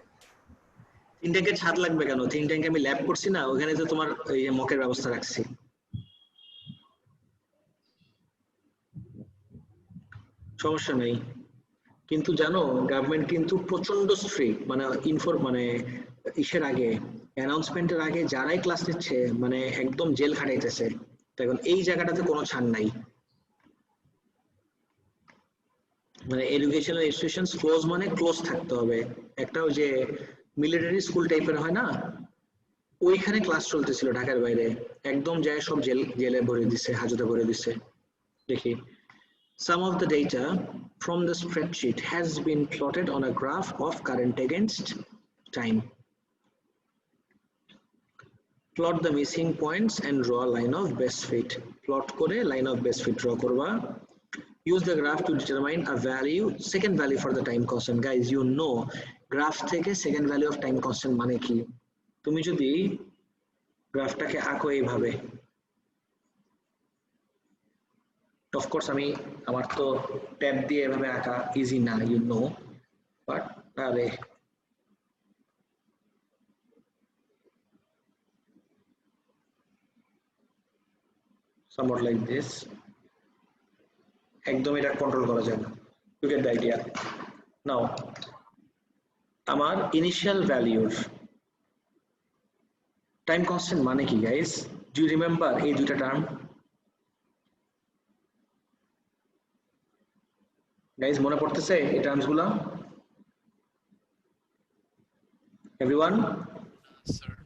[SPEAKER 1] থিঙ্ক ট্যাঙ্কের ছাদ লাগবে কেন? থিঙ্ক ট্যাঙ্কে আমি ল্যাব করছি না, ওখানে তো তোমার এই মকের ব্যবস্থা রাখছি। সমস্যা নেই, কিন্তু জানো গভর্নমেন্ট কিন্তু প্রচন্ড স্ট্রিক্ট, মানে মানে ইসের আগে, অ্যানাউন্সমেন্টের আগে যারাই ক্লাস নিচ্ছে মানে একদম জেল খাটাইতেছে। এখন এই জায়গাটাতে কোনো ছাড় নাই, মানে এডুকেশনাল ইনস্টিটিউশনস ক্লোজ মানে ক্লোজ থাকতে হবে। একটা ওই যে মিলিটারি স্কুল টাইপের হয় না, ওইখানে ক্লাস চলতেছিল ঢাকার বাইরে, একদম যায় সব জেলে ভরে দিছে, হাজতে ভরে দিছে। দেখি, some of the data from the spreadsheet has been plotted on a graph of current against time. Plot the missing points and draw a line of best fit. Plot kore line of best fit draw korba. Use the graph to determine a value, second value for the time constant. Guys, you know graph থেকে second value of time constant মানে কি? তুমি যদি গ্রাফটাকে আঁকো এইভাবে, of course আমি আমার তো ট্যাব দিয়ে এভাবে আঁকা ইজি না, ইউ নো, বাট আরে somewhat like this, একদম এটা কন্ট্রোল করা যায় না। You get the idea? Now আমার ইনিশিয়াল ভ্যালুর টাইম কনস্ট্যান্ট মানে কি গাইস? ডু ইউ রিমেম্বার এই দুইটা টার্ম? গাইস মনে পড়তেছে এই টার্মস গুলা? এভরিওয়ান?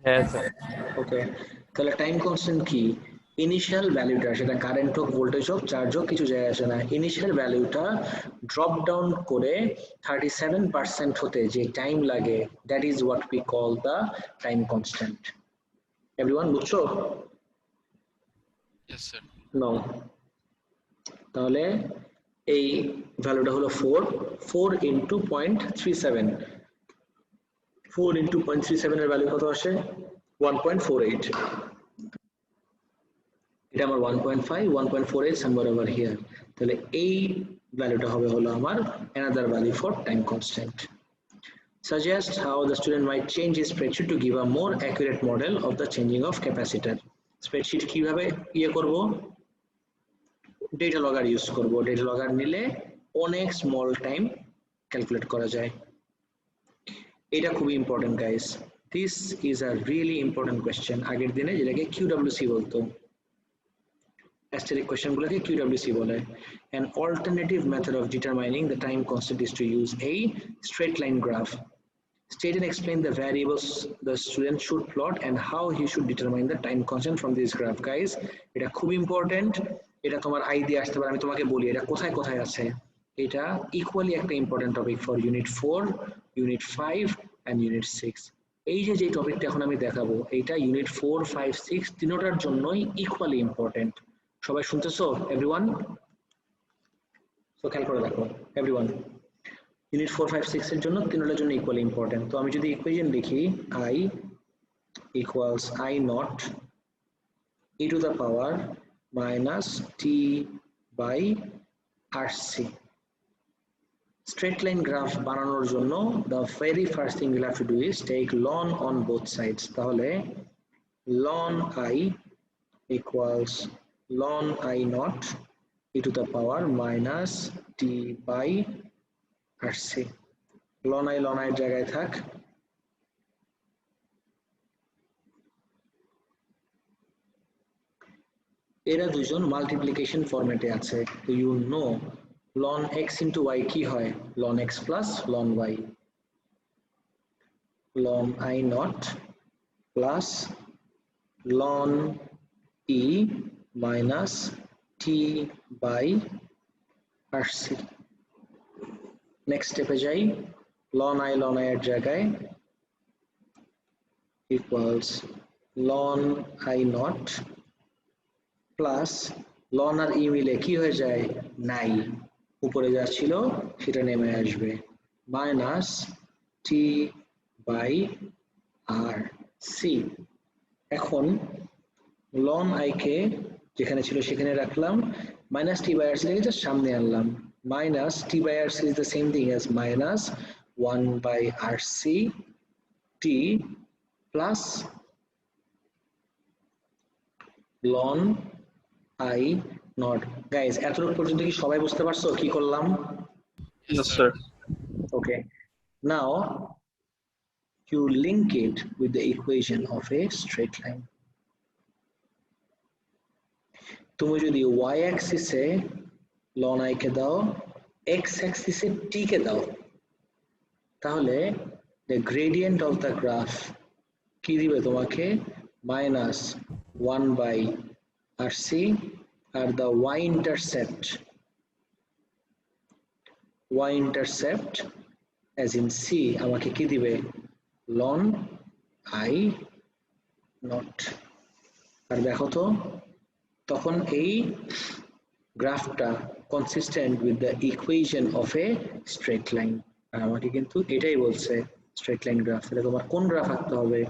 [SPEAKER 12] হ্যাঁ স্যার।
[SPEAKER 1] ওকে, তাহলে টাইম কনস্ট্যান্ট কি? ইনিশিয়াল ভ্যালুটা, সেটা কারেন্ট হোক, ভোল্টেজ হোক, চার্জ হোক, কিছু যায় আসে না, ইনিশিয়াল ভ্যালুটা ড্রপ ডাউন করে 37% হতে যে টাইম লাগে, that is what we call the time constant. Everyone বুঝছো?
[SPEAKER 7] Yes sir.
[SPEAKER 1] নো, তাহলে এই ভ্যালুটা হলো 4 ইন্টু 0.37, 4 ইন্টু 0.37 এর ভ্যালু কত আসে? 1.48। এটা আমার 1.5, 1.48 somewhere over here। তাহলে এই ভ্যালুটা হবে হলো আমার another value for time constant. Suggest how the student might change his spreadsheet to give a more accurate model of the changing of capacitor. Spreadsheet কিভাবে ইয়ে করব? ডেটা লগার ইউজ করব। ডেটা লগার নিলে অনেক স্মল টাইম ক্যালকুলেট করা যায়। এটা খুবই important guys, this is a really important question. আগের দিনে যেটাকে QWC বলতো, অ্যাস্টেরিক কোয়েশ্চেনগুলোকে কিউডব্লিউসি বলে। An alternative method of determining the time constant is to use a straight line graph. State and explain the variables the student should plot and how he should determine the time constant from this graph. Guys, এটা খুব important, এটা তোমার I দিয়ে আসতে পারে, আমি তোমাকে বলি এটা কোথায় কোথায় আছে। এটা ইকুয়ালি একটা important topic for unit 4, unit 5 and unit 6। এই যে টপিকটা এখন আমি দেখাবো এইটা ইউনিট 4, 5, 6 তিনটার জন্যই ইকুয়ালি ইম্পর্টেন্ট। সবাই শুনতেছো এভরিওয়ান? সো খেয়াল করে দেখো এভরিওয়ান, ইউনিট 4, 5, 6 এর জন্য তিনটার জন্য ইকুয়ালি ইম্পর্টেন্ট। তো আমি যদি ইকুয়েশন লিখি i equals I naught e to the power minus t by rc। straight line graph বানানোর জন্য the very first thing we'll have to do is take ln on both sides। তাহলে ln I equals ln I naught e to the power minus t by rc। ln I এর জায়গায় থাক, এরা দুজন multiplication ফরম্যাটে আছে। তো you know ln x into y কি হয়? ln x plus ln y। ln I naught plus ln e minus t by rc। Next স্টেপে যাই, ln I এর জায়গায় equals ln I naught plus ln আর e মিলে কি হয়ে যায়? নাই, উপরে যা ছিল সেটা নেমে আসবে, minus t by R C. এখন ln I কে যেখানে ছিল সেখানে রাখলাম, minus t by R C থেকে জাস্ট সামনে আনলাম, minus t by R C is the same thing as minus 1 by R C t plus ln I naught। Guys এতটুকু পর্যন্ত কি সবাই বুঝতে পারছো কি করলাম?
[SPEAKER 3] Yes, sir.
[SPEAKER 1] Okay, now you link it with the equation of a straight line। তুমি যদি y axis A ln I কে দাও, x axis এ t কে দাও, তাহলে the gradient of the graph কি দিবে তোমাকে? minus 1 by rc, R the y intercept as in c আমাকে কি দিবে? ln I naught। আর দেখো তো তখন এই গ্রাফটা consistent with the equation of a straight line। আর আমাকে কিন্তু এটাই বলছে straight line graph। তাহলে তোমার কোন গ্রাফ আঁকতে হবে?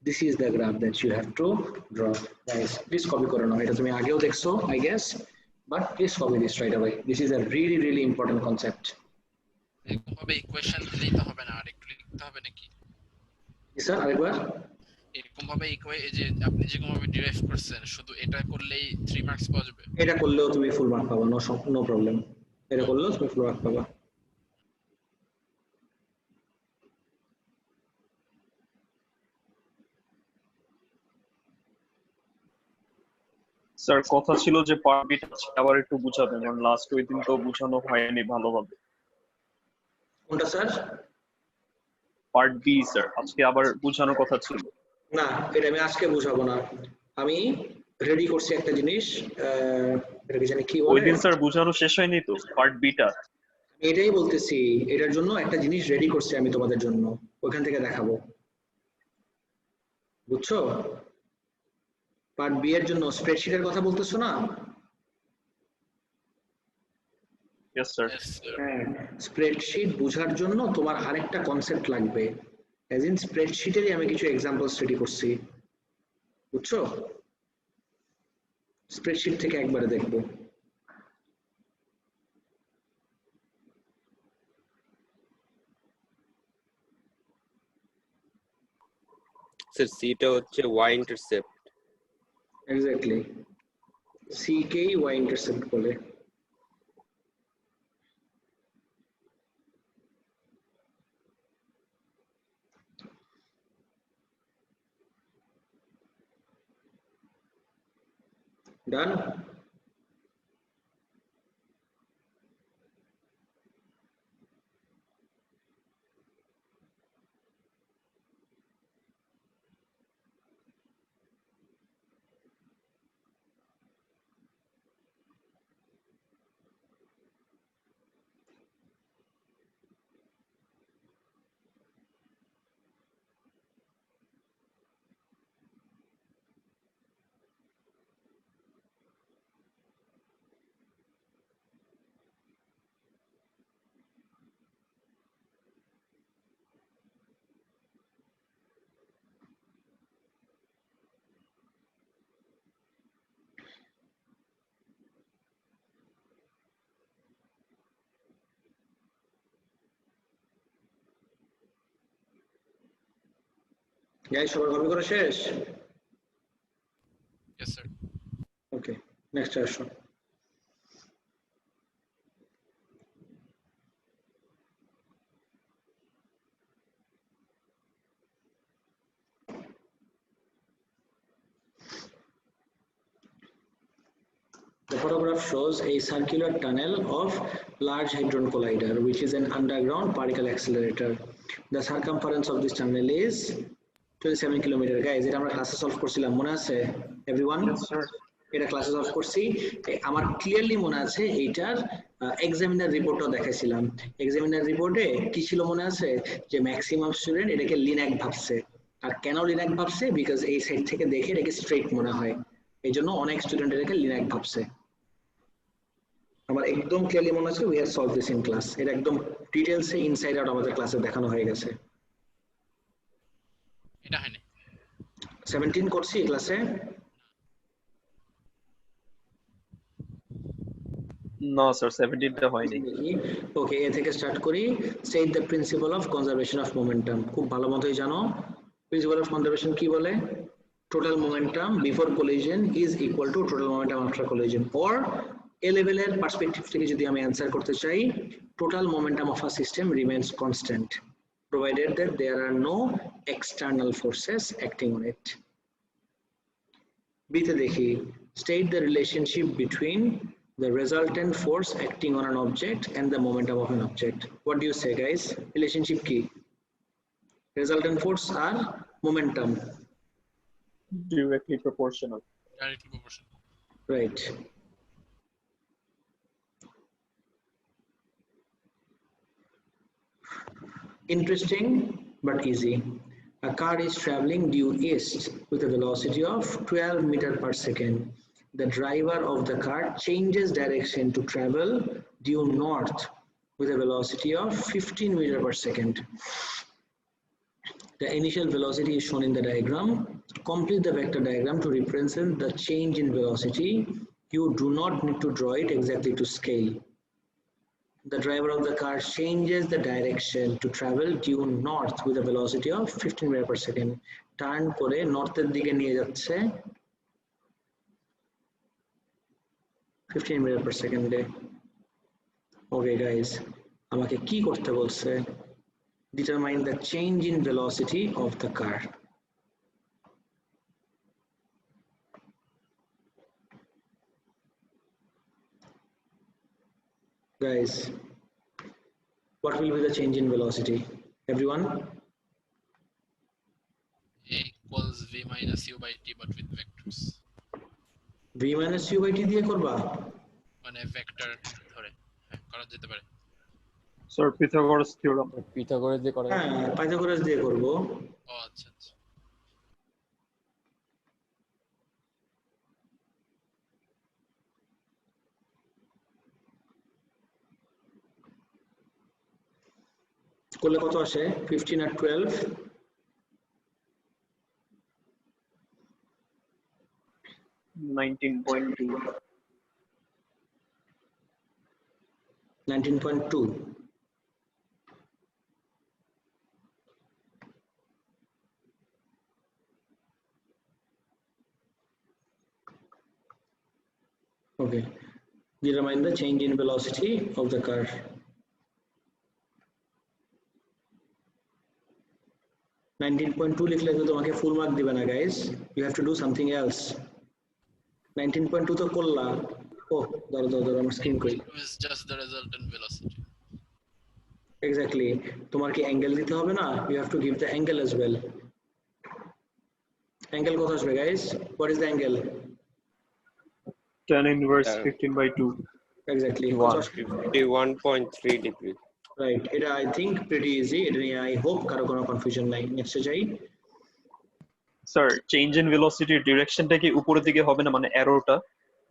[SPEAKER 1] This is the graph that you have to draw। Guys, please copy করে নাও, এটা তুমি আগেও দেখছো I guess, but please copy this right away। This is a really really important concept।
[SPEAKER 7] এরকম ভাবে ইকুয়েশন দিলেই তো হবে না, আর একটু লিখতে হবে নাকি?
[SPEAKER 1] স্যার আরেকবার।
[SPEAKER 7] এরকম ভাবে এই যে আপনি যেরকম ভাবে ডিরাইভ করছেন শুধু এটা করলেই 3 মার্কস পাওয়া যাবে?
[SPEAKER 1] এটা করলেও তুমি ফুল মার্ক পাবা, নো প্রবলেম, এটা করলেও তুমি ফুল মার্ক পাবা।
[SPEAKER 3] স্যার কথা ছিল যে পার্ট বিটা আবার একটু বুঝাবেন, কারণ লাস্ট ওই দিন তো বুঝানো হয়নি ভালোভাবে।
[SPEAKER 1] কোনটা স্যার?
[SPEAKER 3] পার্ট বি স্যার আজকে আবার বুঝানোর কথা ছিল।
[SPEAKER 1] না, এটা আমি আজকে বুঝাবো না, আমি রেডি করছি একটা জিনিস, এটা কি জানি কি বলে,
[SPEAKER 3] ওই দিন স্যার বুঝানো শেষ হয়নি তো পার্ট বিটা।
[SPEAKER 1] এটাই বলতেছি, এটার জন্য একটা জিনিস রেডি করছি আমি তোমাদের জন্য, ওখান থেকে দেখাবো, বুঝছো? পার্ট বি এর জন্য স্প্রেডশিটের কথা বলতেছো না?
[SPEAKER 3] Yes sir.
[SPEAKER 1] হ্যাঁ, স্প্রেডশিট বোঝার জন্য তোমার আরেকটা কনসেপ্ট লাগবে, অ্যাজ ইন স্প্রেডশিটেরই আমি কিছু এক্সাম্পলস রেডি করছি, বুঝছো? স্প্রেডশিট থেকে একবারে দেখবো।
[SPEAKER 10] স্যার সিটা হচ্ছে y ইন্টারসেপ্ট।
[SPEAKER 1] এক্স্যাক্টলি, সি কেই y ইন্টারসেপ্ট বলে। ডান? গাইস সবার কপি করা শেষ?
[SPEAKER 7] Yes, sir.
[SPEAKER 1] ওকে, নেক্সট আসো। The photograph shows a circular tunnel of Large Hadron Collider, which is an underground particle accelerator. The circumference of this tunnel is 27 kilometer. Guys, এটা আমরা ক্লাসে solve করছিলাম, মনে আছে এভরিওয়ান? এটা ক্লাসে সলভ করছি। আমার ক্লিয়ারলি মনে আছে এইটার এক্সামিনার রিপোর্টও দেখাইছিলাম। এক্সামিনার রিপোর্টে কি ছিল মনে আছে, যে ম্যাক্সিমাম স্টুডেন্ট এটাকে লিনাক ভাবছে। আর কেন লিনাক ভাবছে? বিকজ এই সাইড থেকে দেখে এটাকে স্ট্রেট মনে হয়, এই জন্য অনেক স্টুডেন্ট এটাকে লিনাক ভাবছে। আমার একদম ক্লিয়ারলি মনে আছে, we have solve this in class. এটা একদম ডিটেইলসে ইনসাইড আউট আমাদের ক্লাসে দেখানো হয়ে গেছে।
[SPEAKER 7] এটা হয়নি
[SPEAKER 1] 17 করছি ক্লাসে?
[SPEAKER 3] না স্যার 17 টা হয়নি।
[SPEAKER 1] ওকে, এ থেকে স্টার্ট করি। State the principle of conservation of momentum. খুব ভালো মতোই জানো প্রিন্সিপাল অফ কনজারভেশন কি বলে? Total momentum before collision is equal to total momentum after collision. Or A লেভেলের পার্সপেক্টিভ থেকে যদি আমি অ্যান্সার করতে চাই, total momentum of a system remains constant provided that there are no external forces acting on it. B তে দেখি, state the relationship between the resultant force acting on an object and the momentum of an object. What do you say, guys? Relationship কি? Resultant force R momentum
[SPEAKER 3] Directly proportional.
[SPEAKER 7] Directly proportional.
[SPEAKER 1] Right. Interesting but easy. A car is traveling due east with a velocity of 12 meters per second. The driver of the car changes direction to travel due north with a velocity of 15 meters per second. The initial velocity is shown in the diagram. Complete the vector diagram to represent the change in velocity. You do not need to draw it exactly to scale. The driver of the car changes the direction to travel due north with a velocity of 15 meters per second. Turn করে নর্থের দিকে নিয়ে যাচ্ছে 15 meters per second এ। Okay guys, আমাকে কি করতে বলছে? Determine the change in velocity of the car. Guys, what will be the change in velocity? Everyone?
[SPEAKER 7] A equals v minus u by t but with vectors.
[SPEAKER 1] V minus u by t দিয়ে করবা?
[SPEAKER 7] মানে vector ধরে করা যেতে পারে।
[SPEAKER 3] Sir Pythagoras theorem.
[SPEAKER 12] Pythagoras দিয়ে করা
[SPEAKER 1] হ্যাঁ, পাইথাগোরাস দিয়ে করব।
[SPEAKER 7] ও আচ্ছা আচ্ছা।
[SPEAKER 1] করলে কত আসে? 15 আর 12
[SPEAKER 3] 19.2
[SPEAKER 1] 19.2 Okay, determine the change in velocity of the car. লিখলে তো তোমাকে ফুল মার্ক দিবে না guys, you have to do something else. 19.2 তো করলা। ও ধরো আমার স্ক্রিন কই।
[SPEAKER 7] Is just the resultant velocity.
[SPEAKER 1] Exactly, তোমার কি অ্যাঙ্গেল দিতে হবে না? You have to give the angle as well. Angle কত আসবে guys? What is the angle?
[SPEAKER 3] tan inverse 15/2.
[SPEAKER 1] Exactly.
[SPEAKER 10] 51.3 degrees.
[SPEAKER 1] Right. এটা I think pretty easy. এটা নিয়ে I hope কারো কোনো কনফিউশন নাই। নেক্সটে যাই।
[SPEAKER 3] স্যার চেঞ্জ ইন ভেলোসিটির ডিরেকশনটা কি উপরের দিকে হবে না, মানে অ্যারোটা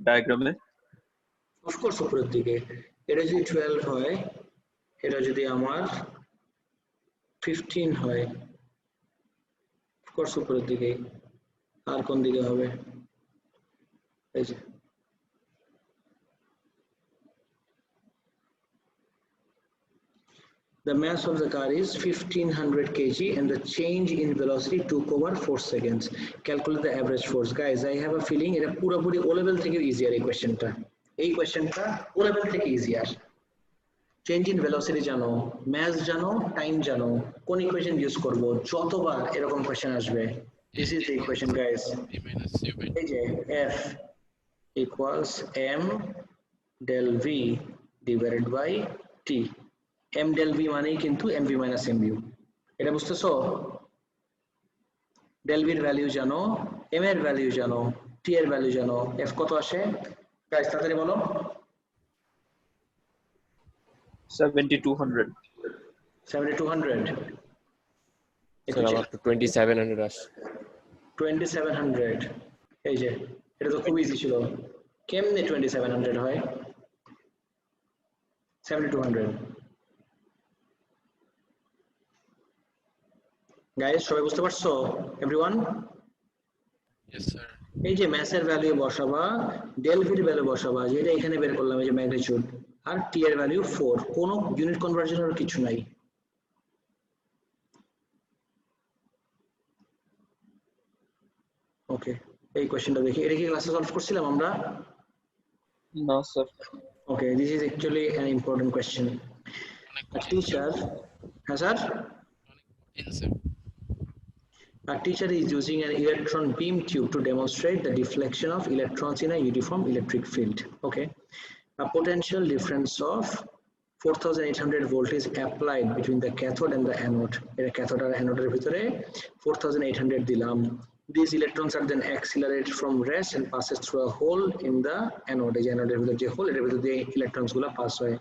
[SPEAKER 3] ডায়াগ্রামে?
[SPEAKER 1] অফ কোর্স উপরের দিকে। এটা যদি 12 হয়, এটা যদি আমার 15 হয়, অফ কোর্স উপরের দিকে। আর কোন দিকে হবে? এই যে The mass of the car is 1500 kg and the change in velocity took over 4 seconds. Calculate the average force. Guys, I have a feeling এটা পুরোপুরি O level থেকে easier এই কোশ্চেনটা। এই কোশ্চেনটা O level থেকে easier। চেঞ্জ ইন ভেলোসিটি জানো, mass জানো, টাইম জানো, কোন ইকুয়েশন ইউজ করব, যতবার এরকম কোশ্চেন আসবে। This is the equation guys. এই যে F equals m del v divided by t. m del v মানেই কিন্তু mv minus mu। এটা বুঝতেছো? del v এর ভ্যালু জানো, m এর ভ্যালু জানো, t এর ভ্যালু জানো, f কত আসে? গাইস তাড়াতাড়ি বলো।
[SPEAKER 3] 7200
[SPEAKER 1] 7200
[SPEAKER 12] স্যার আমার তো 2700 আসে।
[SPEAKER 1] 2700 এই যে এটা তো খুব ইজি ছিল। কেমনে 2700 হয়? 7200 গাইস সবাই বুঝতে পারছো? এভরিওয়ান?
[SPEAKER 7] Yes sir.
[SPEAKER 1] এই যে ম্যাসের ভ্যালু বসাবা, ডেল ভি এর ভ্যালু বসাবা, যেটা এখানে বের করলাম এই যে ম্যাগনিটিউড, আর টি এর ভ্যালু 4। কোনো ইউনিট কনভার্সনের কিছু নাই। ওকে, এই কোশ্চেনটা দেখি। এটা কি ক্লাসে সলভ করছিলাম আমরা?
[SPEAKER 3] না sir.
[SPEAKER 1] Okay, this is actually an important question. A teacher, yes, sir? A teacher is using an electron beam tube to demonstrate the deflection of electrons in a uniform electric field. Okay, a potential difference of 4800 volt is applied between the cathode and the anode. In a cathode and anode ভিতরে 4800 দিলাম। These electrons are then accelerated from rest and passes through a hole in the anode. এই anode এর ভিতর যে hole, এর ভিতর দিয়ে electrons গুলা pass হয়।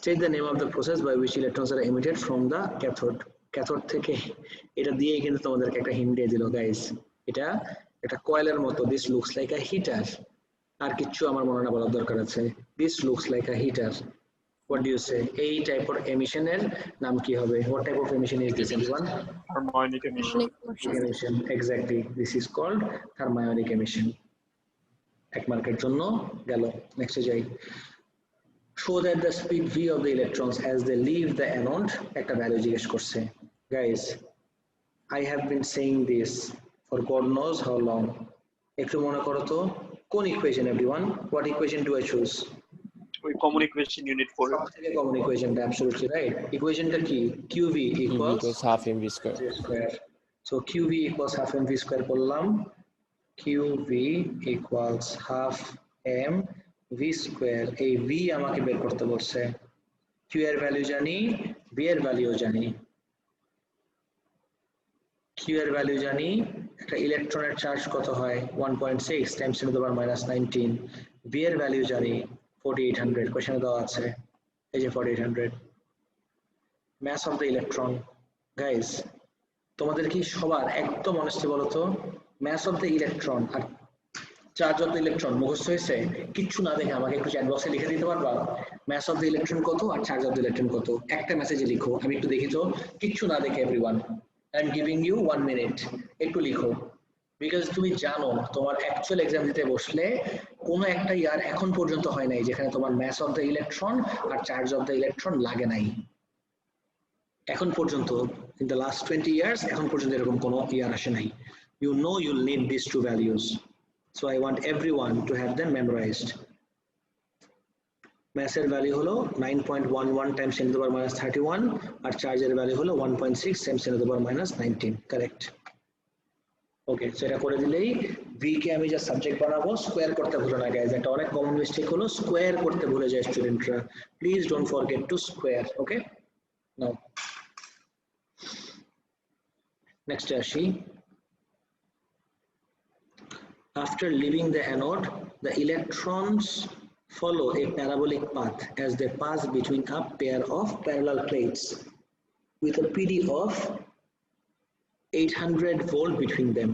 [SPEAKER 1] State the name of the process by which electrons are emitted from the cathode. Cathode থেকে এটা দিয়ে কিন্তু তোমাদেরকে একটা হিন্ট দিয়ে দিল গাইস। এটা একটা কয়েলের মতো। This looks like a heater. আর কিছু আমার মনে না বলার দরকার আছে। This looks like a heater. What do you say? এই টাইপের এমিশনের নাম কি হবে? What type of emission is this, everyone?
[SPEAKER 3] Harmonic emission.
[SPEAKER 1] Emission. Exactly. This is called thermionic emission. এক মার্কের জন্য গেল। নেক্সটে যাই। Show that the speed v of the electrons as they leave the anode একটা ভ্যালু জিজ্ঞেস করছে। Guys, I have been saying this for God knows how long. একটু মনে করো তো কোন equation everyone? What equation do I choose?
[SPEAKER 3] ওই common equation unit 4
[SPEAKER 1] থেকে কমন ইকুয়েশনটা absolutely right. ইকুয়েশনটা কি? QV equals
[SPEAKER 12] half mv square.
[SPEAKER 1] So QV equals half mv square করলাম। QV equals half mv square। এই v আমাকে বের করতে বলছে। Q এর ভ্যালু জানি, v এর ভ্যালু জানি। Q এর ভ্যালু জানি, একটা ইলেকট্রনের চার্জ কত হয়? 1.6 times 10 to the power minus 19। v এর ভ্যালু জানি 4800, কোশ্চেনে দেওয়া আছে। এই যে 4800। mass of the electron, guys তোমাদের কি সবার একদম অনেস্টলি বলো তো, mass of the electron আর চার্জ অফ দ্য ইলেকট্রন মুখস্থ হয়েছে? কিচ্ছু না দেখে আমাকে একটু চ্যাট বক্সে লিখে দিতে পারবা mass of the electron কত আর চার্জ অফ দ্য ইলেকট্রন কত? একটা মেসেজে লিখো, আমি একটু দেখি তো। কিচ্ছু না দেখে everyone, I am giving you 1 minute, একটু লিখো। বিকজ তুমি জানো তোমার অ্যাকচুয়াল এক্সাম দিতে বসলে কোনো একটা ইয়ার এখন পর্যন্ত হয় নাই যেখানে তোমার ম্যাস অফ দ্য ইলেকট্রন আর চার্জ অফ দ্য ইলেকট্রন লাগে নাই। এখন পর্যন্ত in the last 20 years এখন পর্যন্ত এরকম কোনো ইয়ার আসে নাই। You know you'll need these two values. So I want everyone to have them memorized. Mass এর ভ্যালু হলো 9.11 times 10 to the power minus 31 আর চার্জের ভ্যালু হলো 1.6 times 10 to the power minus 19, correct? Okay, সেটা করে দিলেই v কে আমি যা subject বানাবো, স্কোয়ার করতে ভুলো না গাইজ। একটা অনেক কমন মিস্টেক হলো স্কোয়ার করতে ভুলে যায় স্টুডেন্টরা। Please don't forget to square. Okay, now next আসি। After leaving the anode, the electrons follow a parabolic path as they pass between a pair of parallel plates with a PD of 800 volt between them.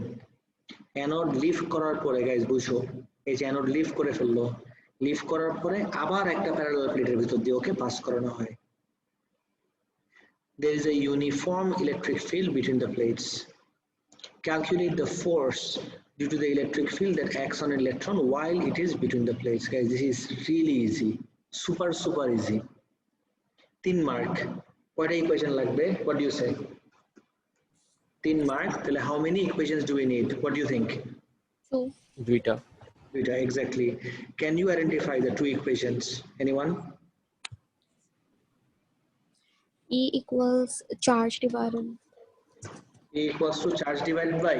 [SPEAKER 1] Anode leave করার পরে guys বুঝো, এই যে anode leave করে ফেললো, leave করার পরে আবার একটা parallel প্লেটের ভিতর দিয়ে ওকে পাস করানো হয়। There is a uniform electric field between the plates. Calculate the force due to the electric field that acts on an electron while it is between the plates. Guys, this is really easy, super easy. 3 mark. কয়টা equation লাগবে? What do you say? 3 mark. তাহলে how many equations do we need? What do you think?
[SPEAKER 8] 2.
[SPEAKER 12] দুইটা।
[SPEAKER 1] Duita, exactly. Can you identify the 2 equations? Anyone?
[SPEAKER 8] E equals charge divided.
[SPEAKER 1] E equals to charge divided by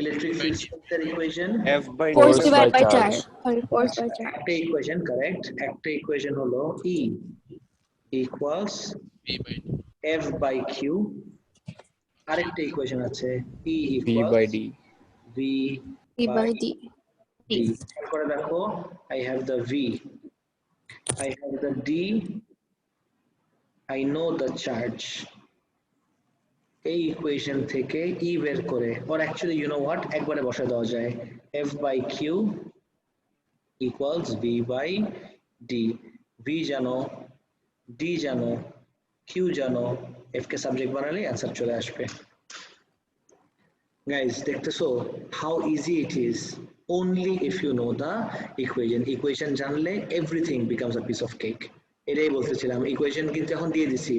[SPEAKER 1] electric field strength equation.
[SPEAKER 10] F by
[SPEAKER 8] Force
[SPEAKER 10] d.
[SPEAKER 8] divided by charge. Sorry, force by charge.
[SPEAKER 1] একটা equation correct. একটা equation হলো E equals
[SPEAKER 7] V by D.
[SPEAKER 1] F by Q. আরেকটা equation আছে E
[SPEAKER 12] V
[SPEAKER 1] equals
[SPEAKER 12] by D.
[SPEAKER 1] V
[SPEAKER 8] E by D.
[SPEAKER 1] D. তারপরে দেখো I have the V, I have the D, I know the charge. এই equation থেকে E বের করে, or actually you know what, একবারে বসায় দেওয়া যায় F by Q equals V by D. V জানো, D জানো, Q জানো, F কে সাবজেক্ট বানালে অ্যান্সার চলে আসবে। Guys, দেখতেছো how easy it is only if you know the equation জানলে everything becomes a piece of cake. এটাই বলতেছিলাম, ইকুয়েশন কিন্তু এখন দিয়ে দিছি,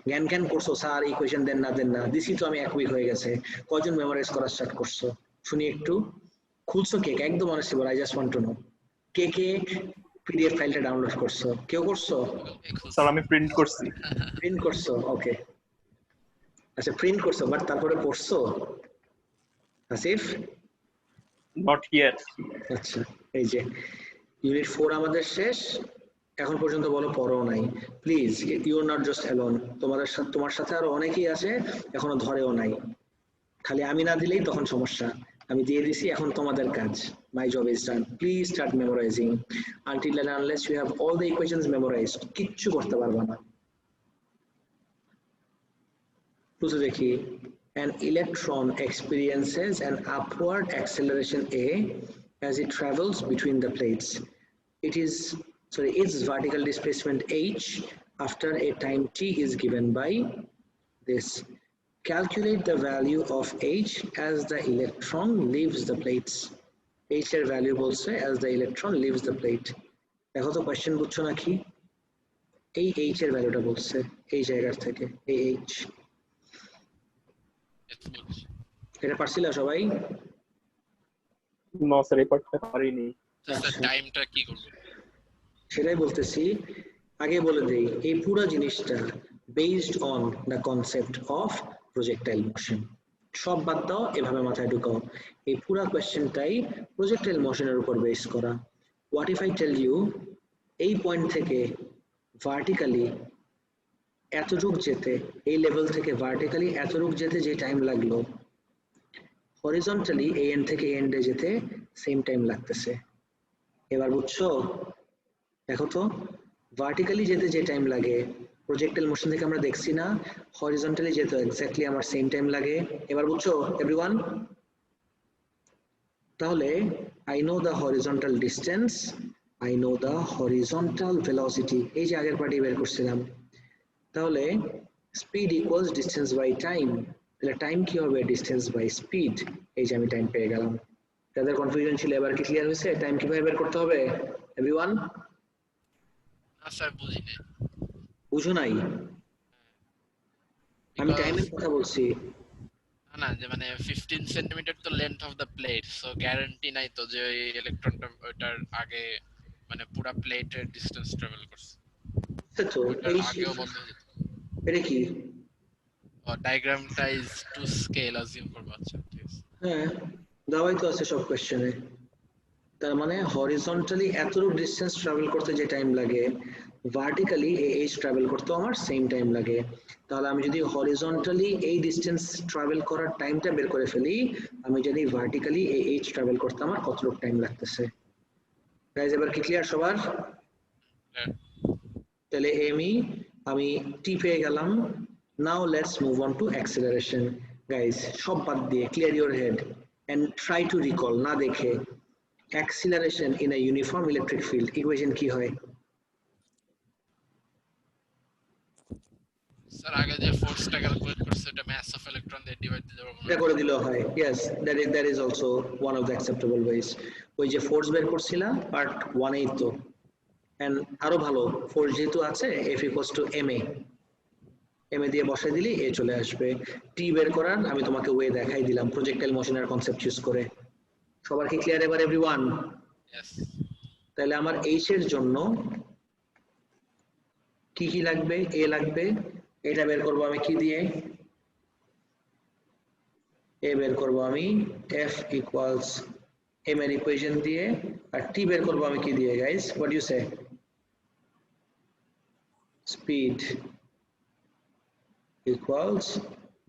[SPEAKER 1] জ্ঞান করছো স্যার ইকুয়েশন দেন না দিছি তো আমি 1 উইক হয়ে গেছে, কজন মেমোরাইজ করা স্টার্ট করছো শুনি একটু? খুলছো কে একদম honestly ball, I just want to know K PDF ফাইলটা ডাউনলোড করছো? কেউ করছো?
[SPEAKER 3] স্যার আমি প্রিন্ট করছি।
[SPEAKER 1] প্রিন্ট করছো? ওকে, আচ্ছা প্রিন্ট করছো, বাট তারপরে পড়ছো? Asif
[SPEAKER 3] not yet.
[SPEAKER 1] আচ্ছা, এই যে ইউনিট 4 আমাদের শেষ, এখন পর্যন্ত বলো পড়ো নাই। Please, you are not just alone, তোমার সাথে আরো অনেকেই আছে এখনো ধরেও নাই, খালি আমি না দিলেই তখন সমস্যা। আমি দিয়ে দিছি, এখন তোমাদের কাজ। My job is done, please start memorising. Until and unless you have all the equations memorised, কিচ্ছু করতে পারবা না। বুঝে দেখি, an electron experiences an upward acceleration A as it travels between the plates. Its vertical displacement h after a time t is given by this. Calculate the value of h as the electron leaves the plates. H এর value বলছে as the electron leaves the plate. দেখো তো question বুঝছো নাকি? এই h এর ভ্যালুটা বলছে এই জায়গা থেকে, এই h। এটা পারছিলা সবাই?
[SPEAKER 3] না স্যার এই পার্টটা পারিনি।
[SPEAKER 7] স্যার টাইমটা কি করব?
[SPEAKER 1] সেটাই বলতেছি, আগে বলে দেই এই পুরো জিনিসটা based on the concept of projectile motion. সব বাদ দাও, এভাবে মাথায় ঢুকাও, এই পুরো কোশ্চেনটাই প্রজেক্টাইল মোশনের উপর বেস করা। What if I tell you এই পয়েন্ট থেকে ভার্টিক্যালি এতটুক যেতে, এই লেভেল থেকে ভার্টিক্যালি এতটুক যেতে যে টাইম লাগলো, হরিজন্টালি এই এন্ড থেকে এন্ডে যেতে সেম টাইম লাগতেছে। এবার বুঝছো? দেখো তো, ভার্টিক্যালি যেতে যে টাইম লাগে প্রজেক্টাইল মোশন থেকে আমরা দেখছি না, হরিজন্টালি যেতে এক্স্যাক্টলি আমার সেম টাইম লাগে। এবার বুঝছো এভরিওয়ান? তাহলে I know the horizontal distance, I know the horizontal velocity, এই যে আগের পার্টি বের করছিলাম। তাহলে speed equals distance by time, তাহলে টাইম কি হবে? Distance by speed. এই যে আমি টাইম পেয়ে গেলাম। যাদের কনফিউশন ছিল এবার কি ক্লিয়ার হয়েছে টাইম কিভাবে বের করতে হবে? এভরিওয়ান?
[SPEAKER 7] না স্যার বুঝি নাই।
[SPEAKER 1] বুঝো নাই? আমি টাইমের কথা বলছি।
[SPEAKER 7] না যে মানে 15 সেন্টিমিটার তো length of the plate, so guarantee নাই তো যে ওই ইলেকট্রনটা ওটার আগে মানে পুরো প্লেটের ডিসটেন্স ট্রাভেল করছে।
[SPEAKER 1] তো এই
[SPEAKER 7] আগেও বন্ধ হয়ে যেত।
[SPEAKER 1] এটা কি?
[SPEAKER 7] ডায়াগ্রামটা ইজ টু স্কেল অ্যাজিউম করব। আচ্ছা ঠিক আছে।
[SPEAKER 1] হ্যাঁ, দাওয়াই তো আছে সব কোশ্চেনে। তার মানে হরিজন্টালি এতটুকু ডিসটেন্স ট্রাভেল করতে যে টাইম লাগে, ভার্টিক্যালি এই ট্রাভেল করতে আমার সেম টাইম লাগে। তাহলে আমি যদি হরিজন্টালি এই ডিসটেন্স ট্রাভেল করার টাইমটা বের করে ফেলি, আমি যদি ভার্টিক্যালি এই ট্রাভেল করতে আমার কতটুকু টাইম লাগতেছে। গাইজ এবার কি ক্লিয়ার সবার? তাহলে আমি টি পেয়ে গেলাম। Now let's move on to acceleration. Guys সব বাদ দিয়ে clear your head and try to recall, না দেখে। Acceleration in a uniform electric field equation কি হয়?
[SPEAKER 7] স্যার আগে যে ফোর্সটা ক্যালকুলেট করছে এটা মাস অফ ইলেকট্রন দিয়ে ডিভাইড দিলে
[SPEAKER 1] এটা করে দিলেও হয়। Yes, that is also one of the acceptable ways. ওই যে ফোর্স বের করছিলাম পার্ট 1 এই তো, এন্ড আরো ভালো ফোর্স যেহেতু আছে F equals to ma, M A দিয়ে বসাই দিলে এ চলে আসবে। টি বের করার আমি তোমাকে ওয়ে দেখাই দিলাম প্রজেক্টাইল মোশনের কনসেপ্ট ইউজ করে। সবার কি ক্লিয়ার এবার এভরিওয়ান? তাহলে আমার এইচ এর জন্য কি কি লাগবে? এ লাগবে, এটা বের করব আমি কি দিয়ে? এ বের করব আমি F equals m a equation দিয়ে, আর টি বের করব আমি কি দিয়ে গাইস? What you say? স্পিড equals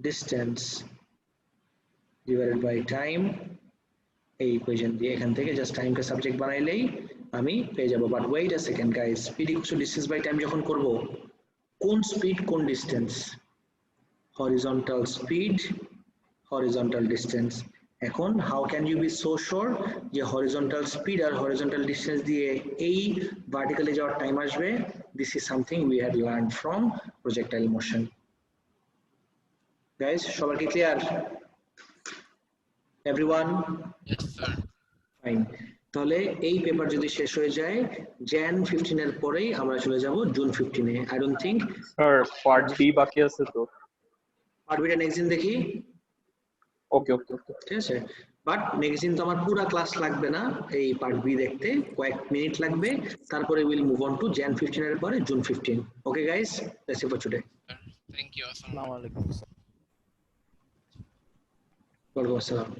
[SPEAKER 1] distance divided by time, এই ইকুয়েশন দিয়ে এখান থেকে জাস্ট টাইমকে সাবজেক্ট বানাইলেই আমি পেয়ে যাব। But wait a second guys, speed equals to distance by time যখন করব, কোন স্পিড কোন distance? Horizontal speed horizontal distance. এখন how can you be so sure যে হরিজন্টাল স্পিড আর হরিজন্টাল ডিসটেন্স দিয়ে এই ভার্টিক্যালি যাওয়ার টাইম আসবে? This is something we had learned from projectile motion. Guys, সবার কি clear? Everyone?
[SPEAKER 7] Yes, sir.
[SPEAKER 1] Fine. তাহলে এই পেপার যদি শেষ হয়ে যায় jan 15 এর পরেই আমরা চলে যাব জুন 15 এ। I don't think
[SPEAKER 3] sir part B বাকি আছে তো।
[SPEAKER 1] পার্ট বিটা নেক্সট দিন দেখি।
[SPEAKER 3] ওকে ওকে ওকে
[SPEAKER 1] ঠিক আছে, বাট নেক্সট দিন তো আমার পুরো ক্লাস লাগবে না, এই পার্ট বি দেখতে কয়েক মিনিট লাগবে, তারপরে will move on to jan 15 এর পরে June 15। Okay guys, that's it for today.
[SPEAKER 7] Thank you.
[SPEAKER 13] আসসালামু আলাইকুম।
[SPEAKER 1] ওয়ালাইকুম আসসালাম।